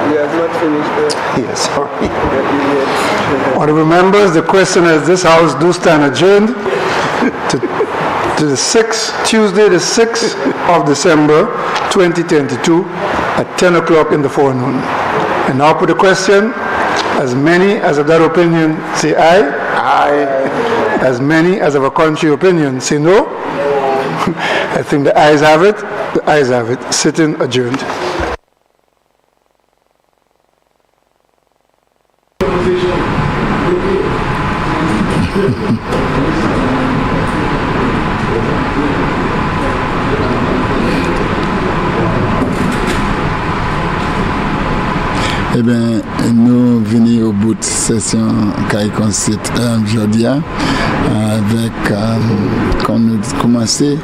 we have not finished. Yes, sorry. Honorable members, the question is this House do stand adjourned to the 6th, Tuesday the 6th of December 2022 at 10 o'clock in the forenoon. And now put the question. As many as of that opinion say aye. Aye. As many as of a contrary opinion say no. I think the ayes have it. The ayes have it. Sitting adjourned. Eh bien, nous venons au bout de session Constituency aujourd'hui avec, quand nous commençons,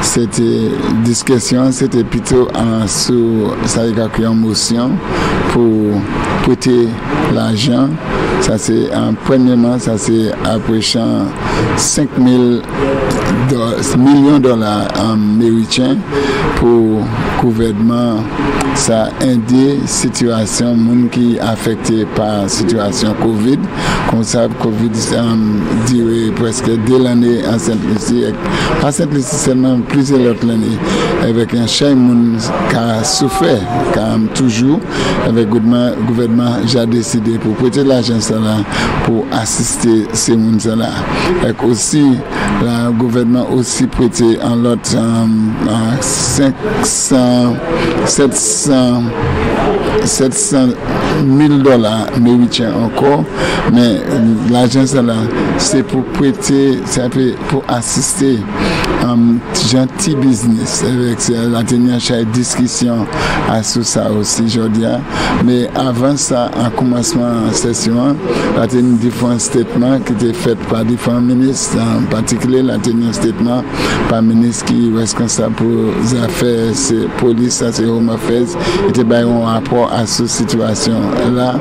c'était discussion, c'était plutôt sur une motion pour prêter l'argent. Ça c'est premièrement, ça c'est approchant 5 millions de dollars américains pour gouvernement. Ça aide situation monde qui affecté par situation Covid. Comme ça, Covid duré presque 2 années à Sainte-Lucie. À Sainte-Lucie seulement plusieurs autres années. Avec un chien monde qui a souffert, qui a toujours avec le gouvernement j'ai décidé pour prêter l'argent là pour assister ces monde là. Et aussi le gouvernement aussi prêté en lot 700 000 dollars américains encore, mais l'argent là c'est pour prêter, c'est pour assister gentil business avec la dernière discussion à sur ça aussi aujourd'hui, mais avant ça en commencement de session la dernière différents statements qui étaient faits par différents ministres, en particulier la dernière statement par ministre qui est responsable pour les affaires police, ça c'est Home Affairs, était bien en rapport à cette situation là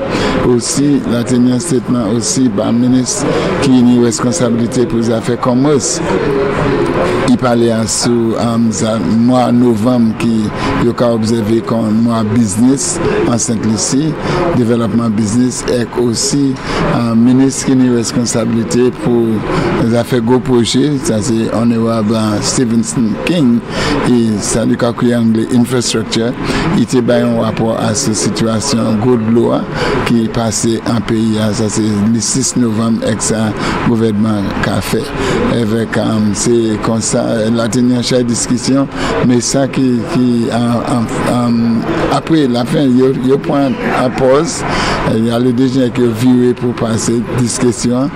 aussi la dernière statement aussi par ministre qui a une responsabilité pour les affaires commerce. Il parlait sur mois novembre qui a observé comme mois business en Sainte-Lucie, développement business, et aussi un ministre qui a une responsabilité pour les affaires gros projets, ça c'est honorable Stevenson King, et ça lui a créé anglais infrastructure. Il était bien en rapport à cette situation good loi qui est passée en pays, ça c'est le 6 novembre avec ça gouvernement qui a fait avec c'est comme ça la dernière discussion, mais ça qui après la fin il point à pause, il y a le déjeuner qui est viré pour passer discussion,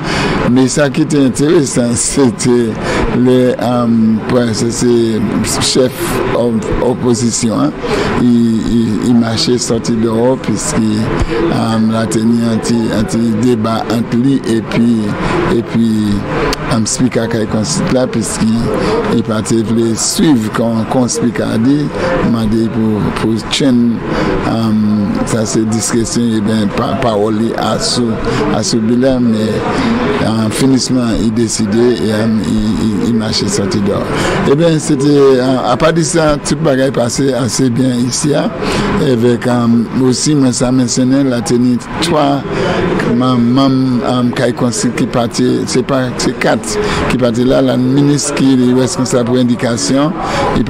mais ça qui était intéressant c'était le chef opposition, il marchait sorti dehors puisqu'il a tenu un débat entre lui et puis speaker qui est constitué là puisqu'il partait voulait suivre quand speaker a dit m'a dit pour chaîne ça c'est discussion et bien parole à ce bilan, mais en finissement il décidait et il marchait sorti dehors. Et bien c'était à part de ça tout le bagage passé assez bien ici avec aussi moi ça mentionné la tenue 3 Kai Conseil qui partait, c'est 4 qui partait là, la ministre qui est responsable pour indication, il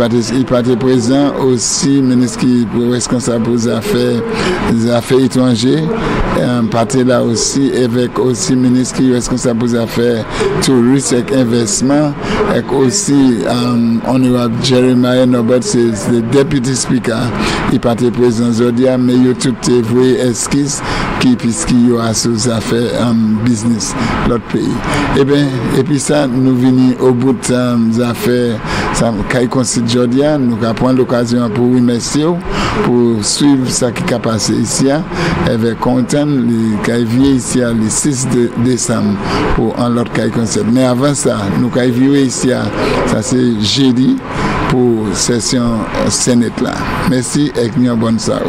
partait présent aussi, ministre qui est responsable pour les affaires étrangères, partait là aussi, avec aussi ministre qui est responsable pour les affaires touristes et investissement, et aussi honorable Jeremiah Norbert, c'est le deputy speaker, il partait présent aujourd'hui, mais il y a toutes les vraies esquisses puisqu'il y a sous affaires business l'autre pays. Et puis ça, nous venons au bout des affaires, ça Kai Conseil aujourd'hui, nous allons prendre l'occasion pour remercier, pour suivre ce qui a passé ici, avec content, qui vient ici le 6 décembre pour un autre Kai Conseil. Mais avant ça, nous allons vivre ici, ça c'est jeudi pour session Sénat là. Merci et une bonne soirée.